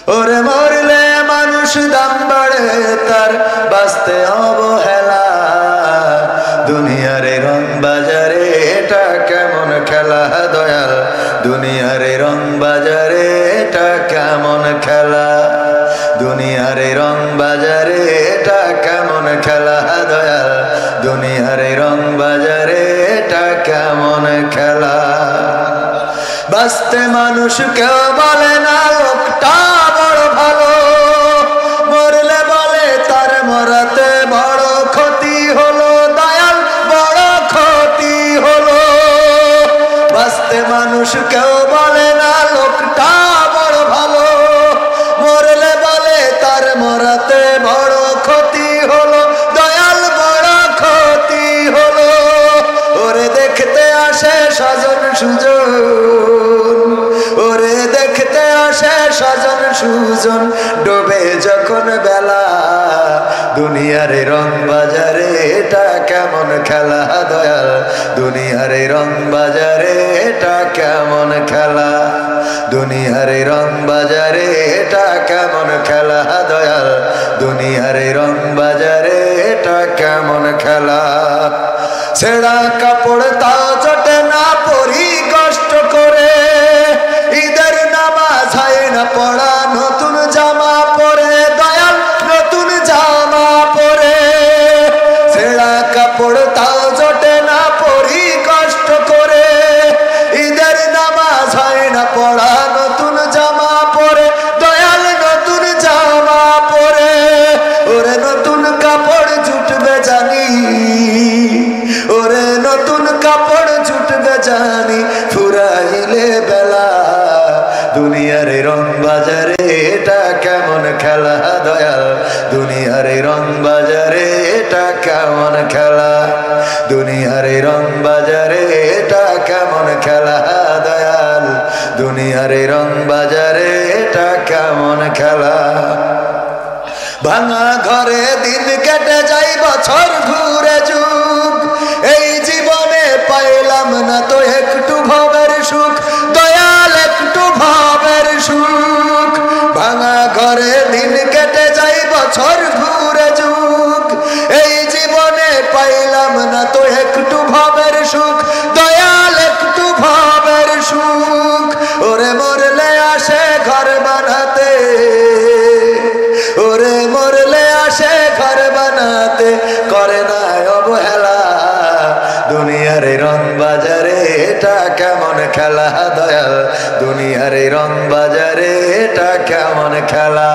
ওরে মরলে মানুষ দাম বাড়ে তার বাঁচতে অবহেলা, দুনিয়ার রং বাজারে এটা কেমন খেলা দয়াল, দুনিয়ার রং বাজারে এটা কেমন খেলা, দুনিয়ার রং বাজারে এটা কেমন খেলা দয়াল, দুনিয়ার রং বাজারে এটা কেমন খেলা। বাঁচতে মানুষ কেউ বলে না লোকটা বড় ভালো, মরলে বলে তার মরাতে বড় ক্ষতি হলো দয়াল, বড় ক্ষতি হলো। বাঁচতে মানুষ কেউ বলে না লোকটা বড় ভালো, মরলে বলে তার মরাতে বড় ক্ষতি হলো দয়াল, বড় ক্ষতি হলো। ওরে দেখতে আসে স্বজন সুজন, ওরে দেখতে আসে স্বজন সুজন, ডোবে যখন বেলা, দুনিয়ার রং বাজারে এটা কেমন খেলা দয়াল, দুনিয়ার রং বাজারে এটা কেমন খেলা, দুনিয়ার রং বাজারে এটা কেমন খেলা দয়াল, দুনিয়ার রং বাজারে এটা কেমন খেলা। ছেঁড়া কাপড় তাও জোটে না পরি কষ্ট করে, ঈদের নামাজ হয় না পড়া নতুন জামা পরে দয়াল, নতুন জামা পরে। ছেঁড়া কাপড় তাও জোটে না পরি কষ্ট করে, ঈদের নামাজ হয় না পড়া নতুন জামা পরে দয়াল, নতুন জামা পরে। ওরে নতুন কাপড় জুটবে জানি, ওরে নতুন কাপড় জুটবে জানি, ফুরাইলে বেলা, দুনিয়ার রং বাজারে এটা কেমন খেলা দয়াল, দুনিয়ার রং বাজারে এটা কেমন খেলা, দুনিয়ার রং বাজারে এটা কেমন খেলা দয়াল, দুনিয়ার রং বাজারে এটা কেমন খেলা। ভাঙা ঘরে দিন কেটে যাই বছর ঘুরে যুগ, এই জীবনে পাইলাম না তো একটু ভবের সুখ দয়াল, একটু ভবের সুখ। ভাঙা ঘরে দিন কেটে যাই বছর ঘুরে যুগ, এই জীবনে পাইলাম না তো একটু ভবের সুখ দয়াল, একটু ভবের সুখ। ওরে মরলে আসে ঘর বানাতে, ওরে মরলে আসে ঘর বানাতে, করে না অবহেলা, দুনিয়ার রং বাজারে এটা কেমন খেলা দয়াল, দুনিয়ার রং বাজারে এটা কেমন খেলা,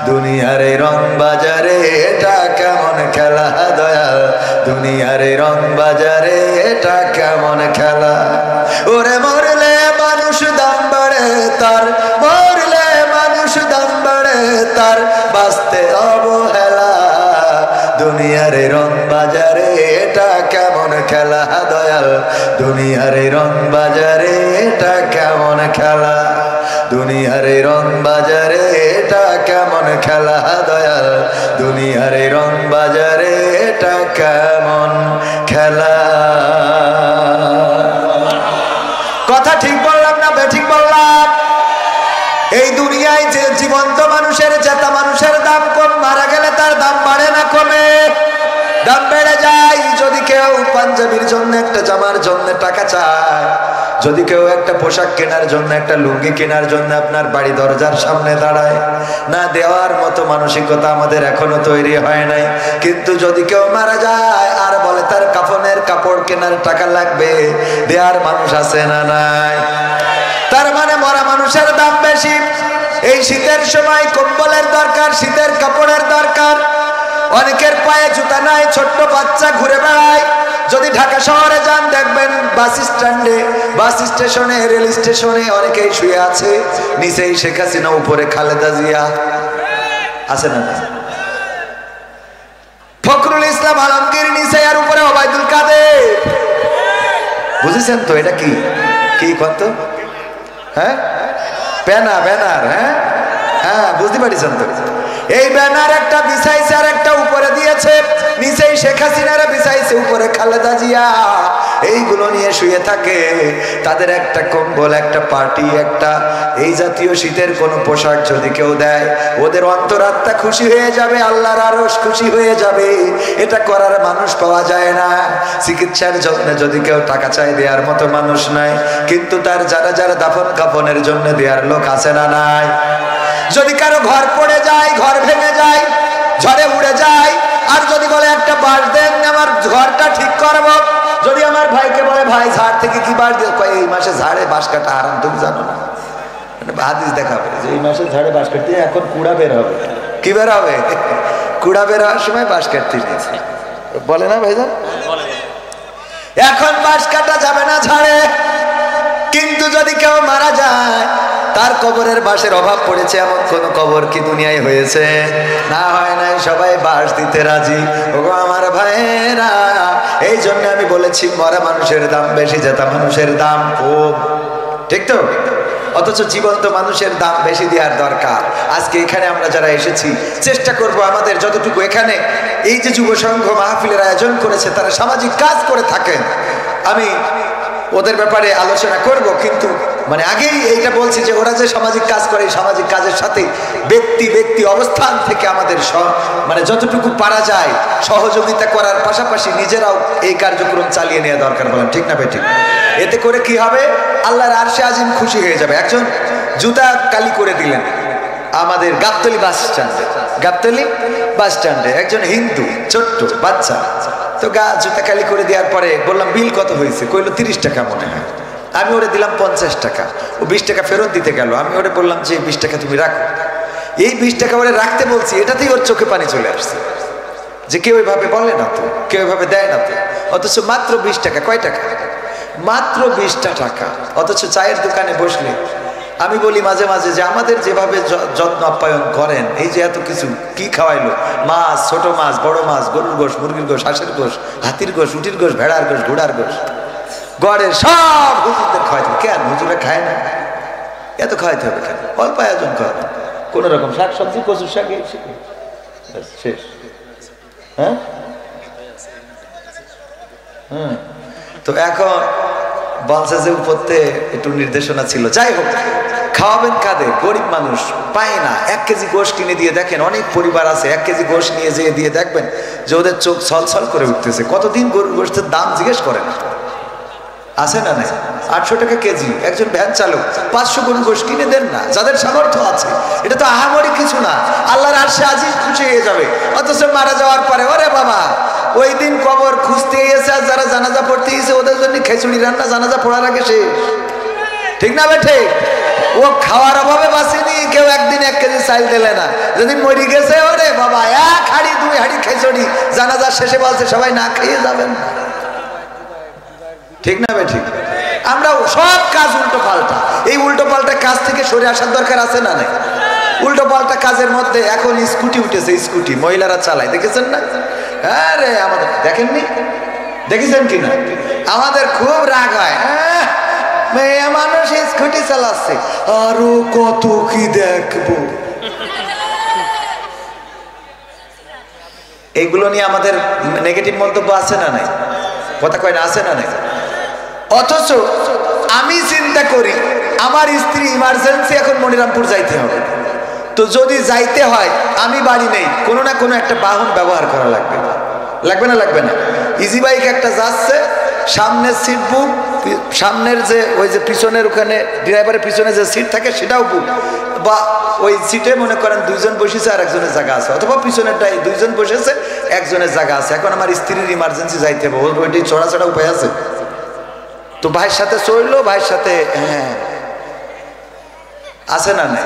দুনিয়ার রং বাজারে এটা কেমন খেলা দয়াল, দুনিয়ার রং বাজারে এটা কেমন খেলা। ওরে মরলে মানুষ দাম বাড়ে তার, মরলে মানুষ দাম বাড়ে তার, বাঁচতে অবহেলা, দুনিয়ার রং বাজারে এটা কেমন খেলা দয়াল, দুনিয়ার রং বাজারে এটা কেমন খেলা, দুনিয়ার রং বাজারে এটা কেমন খেলা দয়াল, দুনিয়ার রং বাজারে এটা কেমন খেলা। কথা ঠিক বললাম না বেঠিক বললাম? এই দুনিয়ায় যে জীবন্ত মানুষের, জেতা মানুষের দাম কম, মারা গেলে তার দাম বাড়ে না কমে, দাম বেড়ে যায়। যদি কেউ পাঞ্জাবির জন্য একটা জামার জন্য টাকা চায়, যদি কেউ একটা পোশাক কেনার জন্য, একটা লুঙ্গি কেনার জন্য আপনার বাড়ি দরজার সামনে দাঁড়ায়, না দেওয়ার মতো মানসিকতা আমাদের এখনো তৈরি হয় নাই। কিন্তু যদি কেউ মারা যায় আর বলে তার কাফনের কাপড় কেনার টাকা লাগবে, দেওয়ার মানুষ আছে না নাই? তার মানে মরা মানুষের দাম বেশি। এই শীতের সময় কম্বলের দরকার, শীতের কাপড়ের দরকার। অনেকের পায়ে জুতা নাই, ছোট্ট বাচ্চা ঘুরে বেড়ায়। যদি ঢাকা শহরে যান দেখবেন বাস স্ট্যান্ডে, বাস স্টেশনে, রেল স্টেশনে অনেকেই শুয়ে আছে, নিচেই শেখ হাসিনা, উপরে খালেদা জিয়া আছে না? ফখরুল ইসলাম আলমগীর নিচে, আর উপরে ওবায়দুল কাদের। বুঝেছেন তো এটা কি কি কত? হ্যাঁ, ব্যানার, ব্যানার। হ্যাঁ হ্যাঁ, বুঝতে পারছেন তো? এই ব্যানার একটা বিছাইছে আর একটা উপরে দিয়েছে। করেছে, নিচেই শেখ হাসিনারা বিছাইছে, উপরে খালেদা জিয়া, এইগুলো নিয়ে শুয়ে থাকে। তাদের একটা কম্বল, একটা পার্টি, একটা এই জাতীয় শীতের কোনো পোশাক যদি কেউ দেয়, ওদের অন্তরাত্মা খুশি হয়ে যাবে, আল্লাহর আরশ খুশি হয়ে যাবে। এটা করার মানুষ পাওয়া যায় না। চিকিৎসার জন্য যদি কেউ টাকা চায়, দেওয়ার মতো মানুষ নাই, কিন্তু তার যারা যারা দাফন কাফনের জন্য দেওয়ার লোক আছে না নাই? যদি কারো ঘর পড়ে যায়, ঘর ভেঙে যায়, ঝড়ে উড়ে যায়, আর যদি বলে একটা বাঁশ দেন আমার ঘরটা ঠিক করবো, যদি আমার ভাইকে বলে ভাই ঝাড় থেকে কি বাঁশ দিয়ে, এই মাসে ঝাড়ে বাঁশ কাটা আরাম, তুমি জানো না? হাদিস দেখাবে যে এই মাসে ঝাড়ে বাঁশ কাটতে, এখন কুড়া বের হবে। কি বের হবে? কুড়া বের হওয়ার সময় বাঁশ কাটতে নিয়েছে, বলে না ভাইজান? এখন বাঁশ কাটা যাবে না ঝাড়ে। কিন্তু যদি কেউ মারা যায়, তার কবরের বাঁশের অভাব পড়েছে, এমন কোন কবর কি দুনিয়ায় হয়েছে? না, হয় নাই। সবাই বাঁশ দিতে রাজি। ওগো আমার ভাইয়েরা, এই জন্য আমি বলেছি মরা মানুষের দাম বেশি, জেতা মানুষের দাম কম। ঠিক তো? অথচ জীবন্ত মানুষের দাম বেশি দেওয়ার দরকার। আজকে এখানে আমরা যারা এসেছি, চেষ্টা করব আমাদের যতটুকু এখানে এই যে যুব সংঘ মাহফিলের আয়োজন করেছে, তারা সামাজিক কাজ করে থাকেন, আমি ওদের ব্যাপারে আলোচনা করব, কিন্তু মানে আগেই এইটা বলছি যে ওরা যে সামাজিক কাজ করে, সামাজিক কাজের সাথে ব্যক্তি অবস্থান থেকে আমাদের মানে যতটুকু পারা যায় সহযোগিতা করার পাশাপাশি নিজেরাও এই কার্যক্রম চালিয়ে নেওয়া দরকার। বলেন ঠিক না বেঠিক? এতে করে কি হবে? আল্লাহর আরশে আজিম খুশি হয়ে যাবে। একজন জুতা কালি করে দিলেন আমাদের গাবতলী বাস স্ট্যান্ডে, গাবতলী বাস স্ট্যান্ডে একজন হিন্দু ছোট্ট বাচ্চা, তো জুতা কালি করে দেওয়ার পরে বললাম বিল কত হয়েছে? কইলো 30 টাকা মনে হয়। আমি ওরে দিলাম 50 টাকা। ও 20 টাকা ফেরত দিতে গেল। আমি ওরে বললাম যে 20 টাকা তুমি রাখো। এই 20 টাকা ওরে রাখতে বলছি, এটাতেই ওর চোখে পানি চলে আসছে যে কেউ এভাবে বলে না তো, কেউ এভাবে দেয় না তো। অথচ মাত্র 20 টাকা। কয় টাকা? মাত্র 20টা টাকা। অথচ চায়ের দোকানে বসলে আমি বলি মাঝে মাঝে যে আমাদের যেভাবে যত্ন আপ্যায়ন করেন, এই যে এত কিছু কি খাওয়াইলো, মাছ, ছোট মাছ, বড় মাছ, গরুর গোশ, মুরগির গোশ, হাঁসের গোশ, হাতির গোশ, উটির গোশ, ভেড়ার গোশ, ঘোড়ার গোশ, গড়ের সব হুজুরদের খাওয়াইতে। কেন হুজুরা খায় না? এত খাওয়াইতে হবে কেন? অল্প আয়োজন করেন, কোন রকম শাক সবজি, কচুর শাক, শেষ। হ্যাঁ, তো এখন বলছে যে উপরতে একটু নির্দেশনা ছিল। যাই হোক, খাওয়াবেন কাদের? গরিব মানুষ পায় না। 1 কেজি গোশ কিনে দিয়ে দেখেন, অনেক পরিবার আছে 1 কেজি গোশ নিয়ে যেয়ে দিয়ে দেখবেন যে ওদের চোখ ছলছল করে উঠতেছে। কতদিন গরুর গোশতের দাম জিজ্ঞেস করেন? আছে না নাই? 800 টাকা কেজি। একজন ভ্যান চালক 500 গরুর গোশ কিনে দেন না, যাদের সামর্থ্য আছে। এটা তো আহামরি কিছু না, আল্লাহর আরশে আজিজ খুশি হয়ে যাবে। অথচ মারা যাওয়ার পরে ওরে বাবা, ওই দিন কবর খুঁজতে গিয়েছে, আর যারা জানাজা পড়তে গিয়েছে ওদের জন্য খিচুড়ি রান্না জানাজা পড়ার আগে শেষ। ঠিক না বেঠে? ও খাওয়ার অভাবে বাঁচেনি, কেউ একদিন 1 কেজি চাল দিলে না। যেদিন মরি গেছে ওরে বাবা 1 হাঁড়ি 2 হাঁড়ি খিচুড়ি, জানাজার শেষে বলছে সবাই না খেয়ে যাবেন। ঠিক না বেঠিক? আমরা সব কাজ উল্টো পাল্টা। এই উল্টো পাল্টা কাজ থেকে সরে আসার দরকার আছে না নাই? উল্টো পাল্টা কাজের মধ্যে এখন স্কুটি উঠেছে, স্কুটি মহিলারা চালায়, দেখেছেন না? আরে আমাদের দেখেননি, দেখেছেন কিনা? আমাদের খুব রাগ হয়, মেয়ে মানুষ স্কুটি চালাচ্ছে, আরো কত কি দেখবো। এইগুলো নিয়ে আমাদের নেগেটিভ মন্তব্য আছে না নাই? কথা কয় না, আছে না নাই? অথচ আমি চিন্তা করি আমার স্ত্রী ইমার্জেন্সি এখন মনিরামপুর যাইতে হবে, তো যদি যাইতে হয় আমি বাড়ি নেই, কোনো না কোনো একটা বাহন ব্যবহার করা লাগবে। লাগবে না? লাগবে না? ইজি বাইক একটা যাচ্ছে, সামনের সিট বুক, সামনের যে ওই যে পিছনের ওখানে ড্রাইভারের পিছনে যে সিট থাকে সেটাও বুক, বা ওই সিটে মনে করেন 2 জন বসেছে আর একজনের জায়গা আছে, অথবা পিছনেরটাই 2 জন বসেছে একজনের জায়গা আছে। এখন আমার স্ত্রীর ইমার্জেন্সি যাইতে হবে, ওইটি চড়া উপায় আছে? তো ভাইয়ের সাথে চড়লো, ভাইয়ের সাথে আছে না নাই?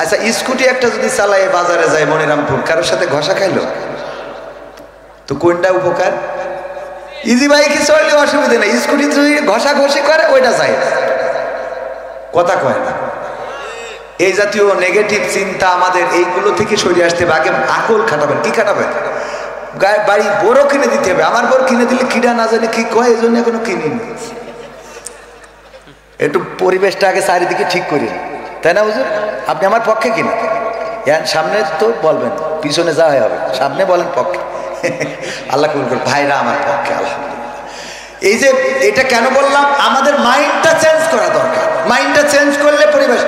আচ্ছা, স্কুটি একটা যদি চালায় বাজারে যায় মনিরামপুর, কারোর সাথে ঘষা খাইলো, তো কোনটা উপকার? ইজি বাইকে চললে অসুবিধা নেই, স্কুটি যদি ঘষাঘষি করে ওইটা যায়। কথা কয় না? এই জাতীয় নেগেটিভ চিন্তা আমাদের এইগুলো থেকে সরে আসতে হবে। আগে আকল খাটাবেন। কি খাটাবেন? বাড়ি বড় কিনে দিতে হবে। আমার বড় কিনে দিলে কিনা না জানে কি কয়, এই জন্য এখনো কিনিনি। একটু পরিবেশটা আগে চারিদিকে ঠিক করি, তাই না হুজুর? আপনি আমার পক্ষে কিনা? সামনে তো বলবেন, পিছনে যা হবে, সামনে বলেন পক্ষে। আল্লাহ কবুল করুন। ভাইরা আমার পক্ষে আলহামদুলিল্লাহ। এই যে এটা কেন বললাম, আমাদের মাইন্ডটা চেঞ্জ করা দরকার। মাইন্ডটা চেঞ্জ করলে পরিবেশ,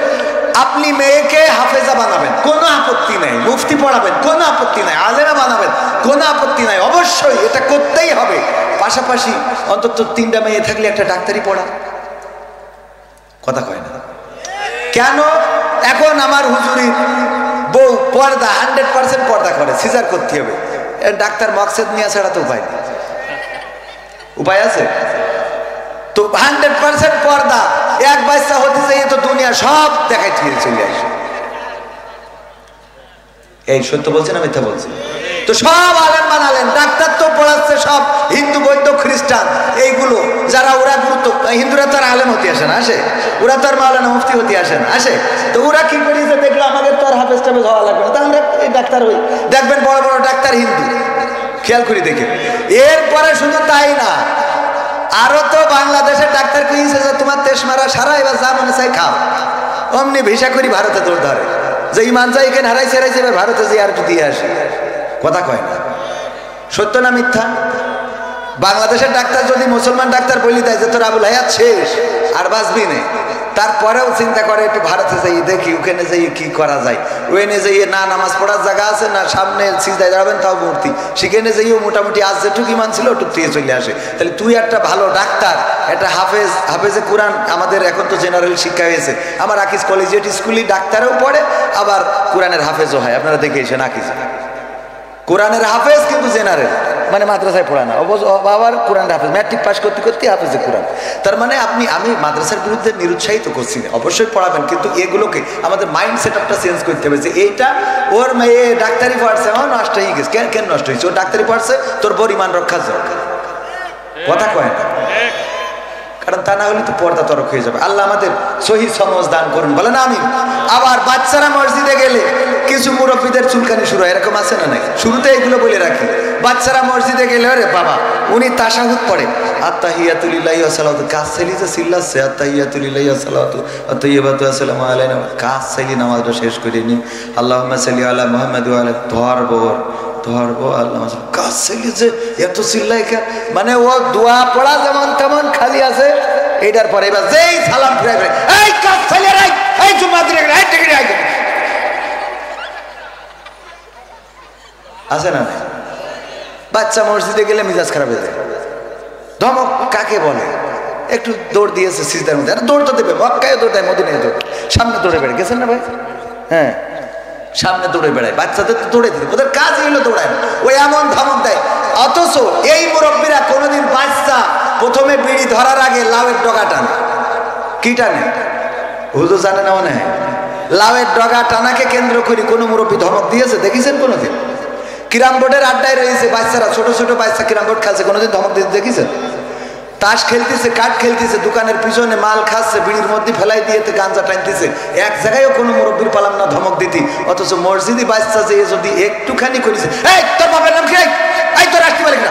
আপনি মেয়েকে হাফেজা বানাবেন, কোনো আপত্তি নাই, মুফতি পড়াবেন, কোনো আপত্তি নাই, আলেমা বানাবেন, কোনো আপত্তি নাই, অবশ্যই এটা করতেই হবে। পাশাপাশি অন্তত 3টা মেয়ে থাকলে একটা ডাক্তারি পড়া, কথা কয় না কেন? এখন আমার হুজুরির বউ পর্দা 100% পর্দা করে, সিজার করতে হবে, ডাক্তার মকসেদ নিয়ে ছাড়া তো উপায় নেই। উপায় আছে তো? 100% পর্দা, এক বাচ্চা হতে চাই তো দুনিয়া সব দেখাই ফিরে চলে আসে। এই সত্য বলছি না মিথ্যা বলছি? তো সব আলেম বানালেন, ডাক্তার তো পড়াচ্ছে সব হিন্দু, বৌদ্ধ, খ্রিস্টান, এইগুলো যারা ওরা গুরুত্ব, হিন্দুরা তো আর আলেম হতে আসে না, আসে? ওরা তো আর মাওলানা মুফতি হতে আসে না, আসে? তো ওরা কি করেছে দেখলো, আমাদের তো আর হাফেজ টাফেজ হওয়া লাগবে না, তা আমরা এই ডাক্তার হই। দেখবেন বড় বড় ডাক্তার হিন্দু, খেয়াল করি দেখে। এরপরে শুধু তাই না, আরো তো বাংলাদেশের ডাক্তার কইছে যে তোমার তেজ মারা সারা, এবার যা মনে চাই খাও। অমনি ভিসা করি ভারতে দৌড় ধরে, যে ইমান চাই এখানে হারাইছে, এবার ভারতে যে আর একটু দিয়ে আসে, কথা কয় না? সত্য না মিথ্যা? বাংলাদেশের ডাক্তার যদি মুসলমান ডাক্তার বলি দেয় যে তোর আবুল হায়াত শেষ, আর বাঁচবি না, তারপরেও চিন্তা করে একটু ভারতে যাই দেখি, ওখানে যাই কি করা যায়। ওখানে যাইয়ে না নামাজ পড়ার জায়গা আছে, না সামনে সিজদায় দাঁড়াবেন তাও মূর্তি, সেখানে যাইও মোটামুটি আজ যেটুকু ইমান ছিল ওটুক দিয়ে চলে আসে। তাহলে তুই একটা ভালো ডাক্তার, একটা হাফেজে কোরআন, আমাদের এখন তো জেনারেল শিক্ষা হয়েছে, আমার আকিজ কলেজিয়েট স্কুলে ডাক্তারও পড়ে, আবার কোরআনের হাফেজও হয়। আপনারা দেখে এসেন আকিজ কোরআনের হাফেজ, কিন্তু জেনারেল, মানে মাদ্রাসায় পড়ায় না, আবার কোরআন হাফেজ, ম্যাট্রিক পাস করতে করতে হাফেজে কোরআন। তার মানে আমি মাদ্রাসার বিরুদ্ধে নিরুৎসাহিত করছি না, অবশ্যই পড়াবেন, কিন্তু এগুলোকে আমাদের মাইন্ড সেট আপটা চেঞ্জ করতে হবে যে এইটা ওর মেয়ে ডাক্তারি পড়ছে, আমার নষ্ট হয়ে গেছে। কেন নষ্ট হয়েছে? ও ডাক্তারি পড়ছে, তোর বড় ইমান রক্ষার দরকার, কথা কয় না? কারণ তা না হলে তো পর্দা তরক হয়ে যাবে। আল্লাহ আমাদের সহি সমজ দান করুন, বলেন আমিন। আবার বাচ্চারা মসজিদে গেলে কিছু মুরব্বীদের চুলকানি শুরু হয়, এরকম আছে না? নাই, শুরুতে এগুলো বলে রাখি। বাচ্চারা মসজিদে গেলে, আরে বাবা উনি তাশাহুদ পড়ে, আত্তাহিয়াতু লিল্লাহি ওয়া সালাতু, কাজ চাইলি যে চিল্লাচ্ছে, আত্তাহিয়াতু লিল্লাহি ওয়া সালাতু ওয়া তাইয়্যিবাতু আসসালামু আলাইনা, কাজ চাইলি নামাজটা শেষ করে নিন, আল্লাহুম্মা সাল্লি আলা মুহাম্মাদ ওয়া আলা, ধরবো আল্লাহ, কাজ চাইলি যে এত চিল্লাই, মানে ও দোয়া পড়া যেমন তেমন খালি আছে, এইটার পরে এবার যেই সালাম ফিরাই ফিরে, এই কাজ চাইলে রাই, এই জুম্মা দিলে রাই, টিকে রাই, আছে না? বাচ্চা মসজিদে গেলে মিজাজ খারাপ হয়ে যায়। ধমক কাকে বলে? একটু দৌড় দিয়েছে সিজদার মধ্যে, দৌড় তো দেবে, মক্কায় দৌড় দেয়, মদিনায় দৌড়, সামনে দৌড়ে বেড়ে গেছেন না ভাই? হ্যাঁ, সামনে দৌড়ে বেড়ায়, বাচ্চাদের তো দৌড়ে দিতে, ওদের কাজ এগুলো দৌড়ায় না, ওই এমন ধমক দেয়। অথচ এই মুরব্বীরা কোনোদিন বাচ্চা প্রথমে বিড়ি ধরার আগে লাউয়ের ডগা টানে। কি টানে? হুজুর জানে না মনে হয়? লাউয়ের ডগা টানাকে কেন্দ্র করে কোনো মুরব্বী ধমক দিয়েছে দেখেছেন কোনোদিন? কিরাম বোর্ডের আড্ডায় রয়েছে বাচ্চারা, ছোট ছোট বাচ্চা কিরাম বোর্ড খেলছে, কোনোদিন ধমক দিতে দেখেছেন? তাস খেলতেছে, কাঠ খেলতেছে, দোকানের পিছনে মাল খাচ্ছে, বিড়ির মধ্যে ফেলাই দিয়ে গাঞ্জা টানতেছে, এক জায়গায়ও কোনো মুরব্বীর পালাম না ধমক দিতে। অথচ মসজিদি বাচ্চা যে যদি একটুখানি করেছে, এই তোর বাবার নাম কি, এই তোর আসতে পারে কিনা,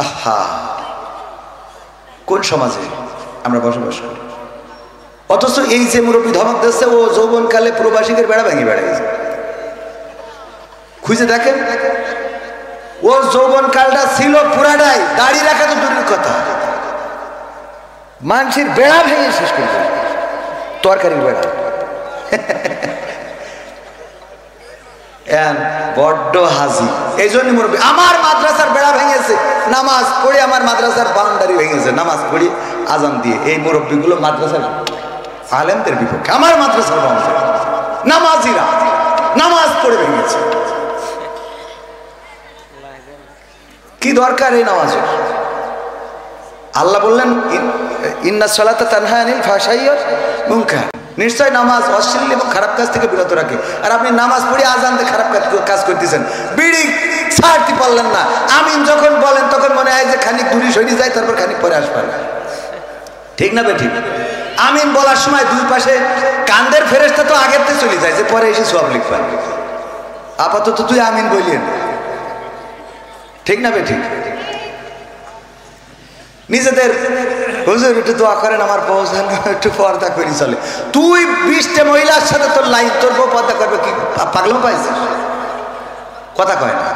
আহা, কোন সমাজে আমরা বসবাস করি? অথচ এই যে মুরব্বী ধমক দিচ্ছে, ও যৌবনকালে প্রবাসীদের বেড়া ভেঙে বেড়াইছে। খুঁজে দেখেন, ও যৌবনকালটা ছিল পুরাটাই দাড়ি রাখা তো দূরের কথা, মানুষের বেড়া ভেঙে শেষ করে দেয়, তরকারির বেড়া। বড্ড হাজি, এই জন্য মুরব্বী আমার মাদ্রাসার বেড়া ভেঙেছে, নামাজ পড়ে আমার মাদ্রাসার বাউন্ডারি ভেঙেছে, নামাজ পড়ি আজান দিয়ে। এই মুরব্বীগুলো মাদ্রাসার আলেমদের বিপক্ষে, আমার মাদ্রাসার বাউন্ডারি নামাজিরা নামাজ পড়ে ভেঙেছে। কি দরকার এই নামাজের? আল্লাহ বললেন ইন্নাস সালাতা তানহা আনিল ফাহশাই ওয়াল মুনকার, নিশ্চয় নামাজ অশ্লীল এবং খারাপ কাজ থেকে বিরত রাখে। আর আপনি নামাজ পড়ে আজান দিয়ে খারাপ কাজ করতেছেন, বিড়ি ছাড়তে পারলেন না, আমিন যখন বলেন তখন মনে হয় যে খানিক দূরে সরে যায়, তারপর খানিক পরে আসবেন, ঠিক না বেঠিক? আমিন বলার সময় দুই পাশে কান্দের ফেরেশতা তো আগের থেকে চলে যায়, যে পরে এসে সব লিখবেন। আপাতত তুই আমিন বলিয়েন, ঠিক না বেঠিক? নিজেদের হুজুর একটু দোয়া করেন আমার বউ যেন একটু পর্দা করি চলে। তুই 20টা মহিলার সাথে তোর লাইন, তোর বউ পর্দা করবে কি পাগলাম পাইছে? কথা কয় না।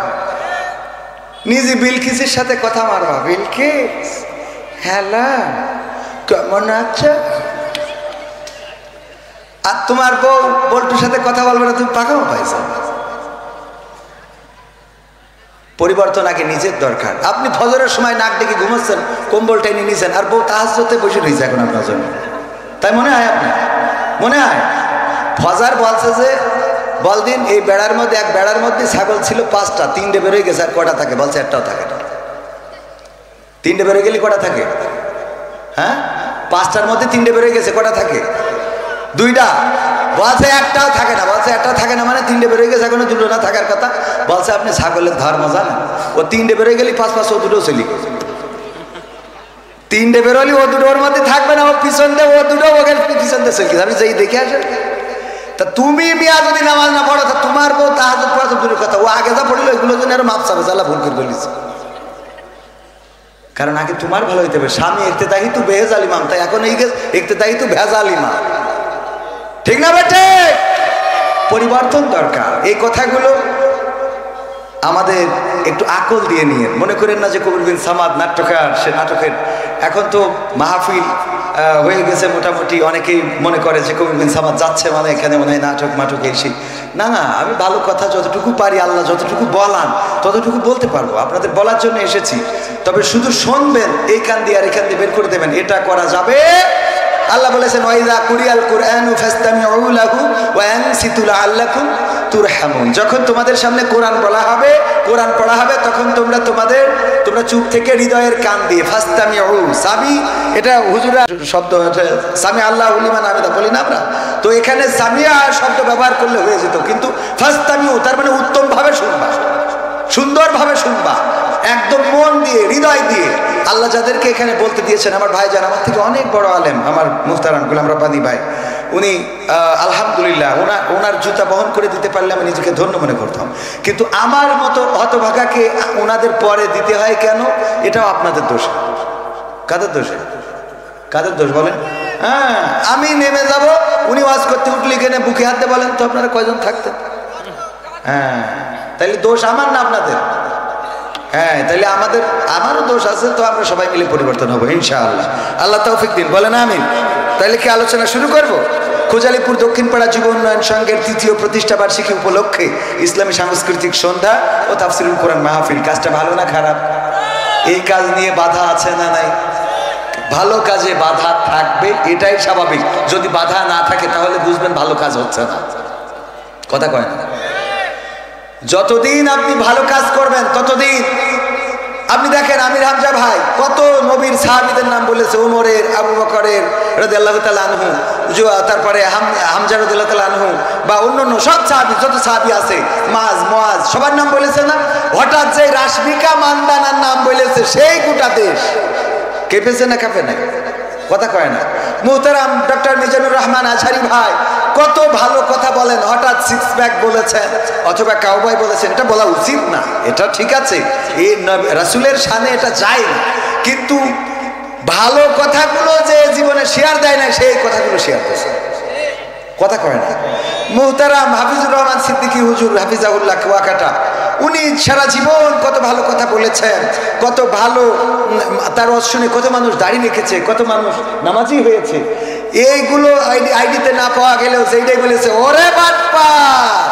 নিজে বিলকিসের সাথে কথা মারবা, বিলকিস হ্যালো কেমন আছো, আর তোমার বউ বল্টুর সাথে কথা বলবে না, তুমি পাগলাম পাইছো? পরিবর্তন আগে নিজের দরকার। আপনি ফজরের সময় নাক ডেকে ঘুমাচ্ছেন, কম্বল টেনে নিয়েছেন, আর বউ তাহাজ্জুদে বসে রয়েছে এখন আপনার জন্য, তাই মনে হয় আপনার? মনে হয় ফজর বলছে যে বল দিন এই বেড়ার মধ্যে, এক বেড়ার মধ্যে ছাগল ছিল 5টা, 3টে বেরোয় গেছে, আর কটা থাকে? বলছে একটাও থাকে না। 3টে বেরোয় গেলে কটা থাকে? হ্যাঁ, 5টার মধ্যে 3টে বেরোয় গেছে, কটা থাকে? 2টা। বলছে একটাও থাকে না। বলছে একটাও থাকে না মানে 3টে বেরোয় গেছে, এখনো 2টো না থাকার কথা। বলছে আপনি ছাগলের ধর্ম জানেন? ও 3টে বেরোয় গেলে 5 ও 2টো চলি গেছে। 3টে বেরোলি ও 2টোর মধ্যে থাকবে না, ও পিছন দিয়ে ও 2টো ওকে পিছন দিয়ে চলি গেছে। আমি যেই দেখে আসে তা তুমি মিয়া যদি নামাজ না পড়ো তা তোমার বউ তাহাজ্জুদ পড়া তো দূরের কথা, ও আগে যা পড়িল ওইগুলো জন্য আরো মাপ চাবে, জ্বালা ভুল করে বলিস। কারণ আগে তোমার ভালো হইতে হবে। স্বামী ইক্তেদাহি তু বেহেজাল ইমাম, তাই এখন এই ইক্তেদাহি তু ভেজাল ইমাম, ঠিক না বেটে? পরিবর্তন দরকার। এই কথাগুলো আমাদের একটু আকল দিয়ে নিয়ে, মনে করেন না যে কবির বিন সামাদ নাট্যকার, সে নাটকের এখন তো মাহফিল হয়ে গেছে মোটামুটি, অনেকেই মনে করে যে কবির বিন সামাদ যাচ্ছে মানে এখানে মনে হয় নাটক মাটক এসে। না না, আমি ভালো কথা যতটুকু পারি, আল্লাহ যতটুকু বলান ততটুকু বলতে পারবো, আপনাদের বলার জন্য এসেছি। তবে শুধু শুনবেন, এই কান দিয়ে আর এখান দিয়ে বের করে দেবেন, এটা করা যাবে। আল্লাহ বলেছেন ওয়াইযা কুরিয়াল কুরআনু ফাসতামিউ লাহু ওয়া আনসিতু লাআল্লাকুম তুরহামুন। যখন তোমাদের সামনে কোরআন বলা হবে, কোরআন পড়া হবে, তখন তোমরা চুপ থেকে হৃদয়ের কান দিয়ে ফাসতামিউ, সামি এটা হুজুরা শব্দ, সামি আল্লাহু লিমান হামিদা বলি না আমরা, তো এখানে সামিয়া শব্দ ব্যবহার করলে হয়ে যেত, কিন্তু ফাসতামিউ তার মানে উত্তম ভাবে শুনবা, সুন্দরভাবে শুনবা, একদম মন দিয়ে হৃদয় দিয়ে। আল্লাহ যাদেরকে এখানে বলতে দিয়েছেন, আমার ভাই যান, আমার থেকে অনেক বড় আলেম, আমার মুহতারাম গোলাম রব্বানী ভাই, উনি আলহামদুলিল্লাহ ওনার জুতা বহন করে দিতে পারলে আমি নিজেকে ধন্য মনে করতাম। কিন্তু আমার মতো হতভাগাকে ওনাদের পরে দিতে হয় কেন? এটাও আপনাদের দোষ। কাদের দোষে? কাদের দোষ বলেন? হ্যাঁ, আমি নেমে যাব, উনি ওয়াজ করতে উঠলে এখানে বুকে হাতে বলেন তো আপনারা কয়জন থাকতেন? হ্যাঁ, তাইলে দোষ আমার না আপনাদের? হ্যাঁ, তাইলে আমারও দোষ আছে, তো আমরা সবাই মিলে পরিবর্তন হবো ইনশাআল্লাহ। আল্লাহ তৌফিক দিন, বলেন আমিন। তাইলে কি আলোচনা শুরু করব? খোঁজালিপুর দক্ষিণপাড়া যুব উন্নয়ন সংঘের 3য় প্রতিষ্ঠা বার্ষিকী উপলক্ষে ইসলামী সাংস্কৃতিক সন্ধ্যা ও তাফসিরুল কোরআন মাহফিল। কাজটা ভালো না খারাপ? এই কাজ নিয়ে বাধা আছে না নাই? ভালো কাজে বাধা থাকবে, এটাই স্বাভাবিক। যদি বাধা না থাকে তাহলে বুঝবেন ভালো কাজ হচ্ছে না। কথা কয় না? যতদিন আপনি ভালো কাজ করবেন ততদিন। আপনি দেখেন আমির হামজা ভাই কত নবীর সাহাবীদের নাম বলেছে, ওমরের, আবু বকরের রাদিয়াল্লাহু তাআলা আনহু, তারপরে হামজা রাদিয়াল্লাহু তাআলা আনহু, বা অন্যান্য সব সাহাবী, যত সাহাবী আছে, মুআজ সবার নাম বলেছে না? হঠাৎ যে রাশমিকা মান্দানার নাম বলেছে, সেই গোটা দেশ কেঁপেছে না কাঁপে না? কথা কয় না? মুহতারাম ডক্টর মিজানুর রহমান আজহারি ভাই কত ভালো কথা বলেন, হঠাৎ 6 প্যাক বলেছেন অথবা কাউবয় বলেছেন। এটা বলা উচিত না, এটা ঠিক আছে, এই রাসূলের শানে এটা যায় না, কিন্তু ভালো কথাগুলো যে জীবনে শেয়ার দেয় না, সেই কথাগুলো শেয়ার করছে। কথা কয় না? মুহতারাম হাফিজুর রহমান সিদ্দিকী হুজুর হাফিজাহুল্লাহ কুয়াকাটা, উনি সারা জীবন কত ভালো কথা বলেছেন, কত ভালো, তার ওয়াজ শুনে কত মানুষ দাঁড়িয়ে রেখেছে, কত মানুষ নামাজি হয়েছে। এইগুলো আইডিতে না পাওয়া গেলেও সেইটাই বলেছে, ওরে বাটপার,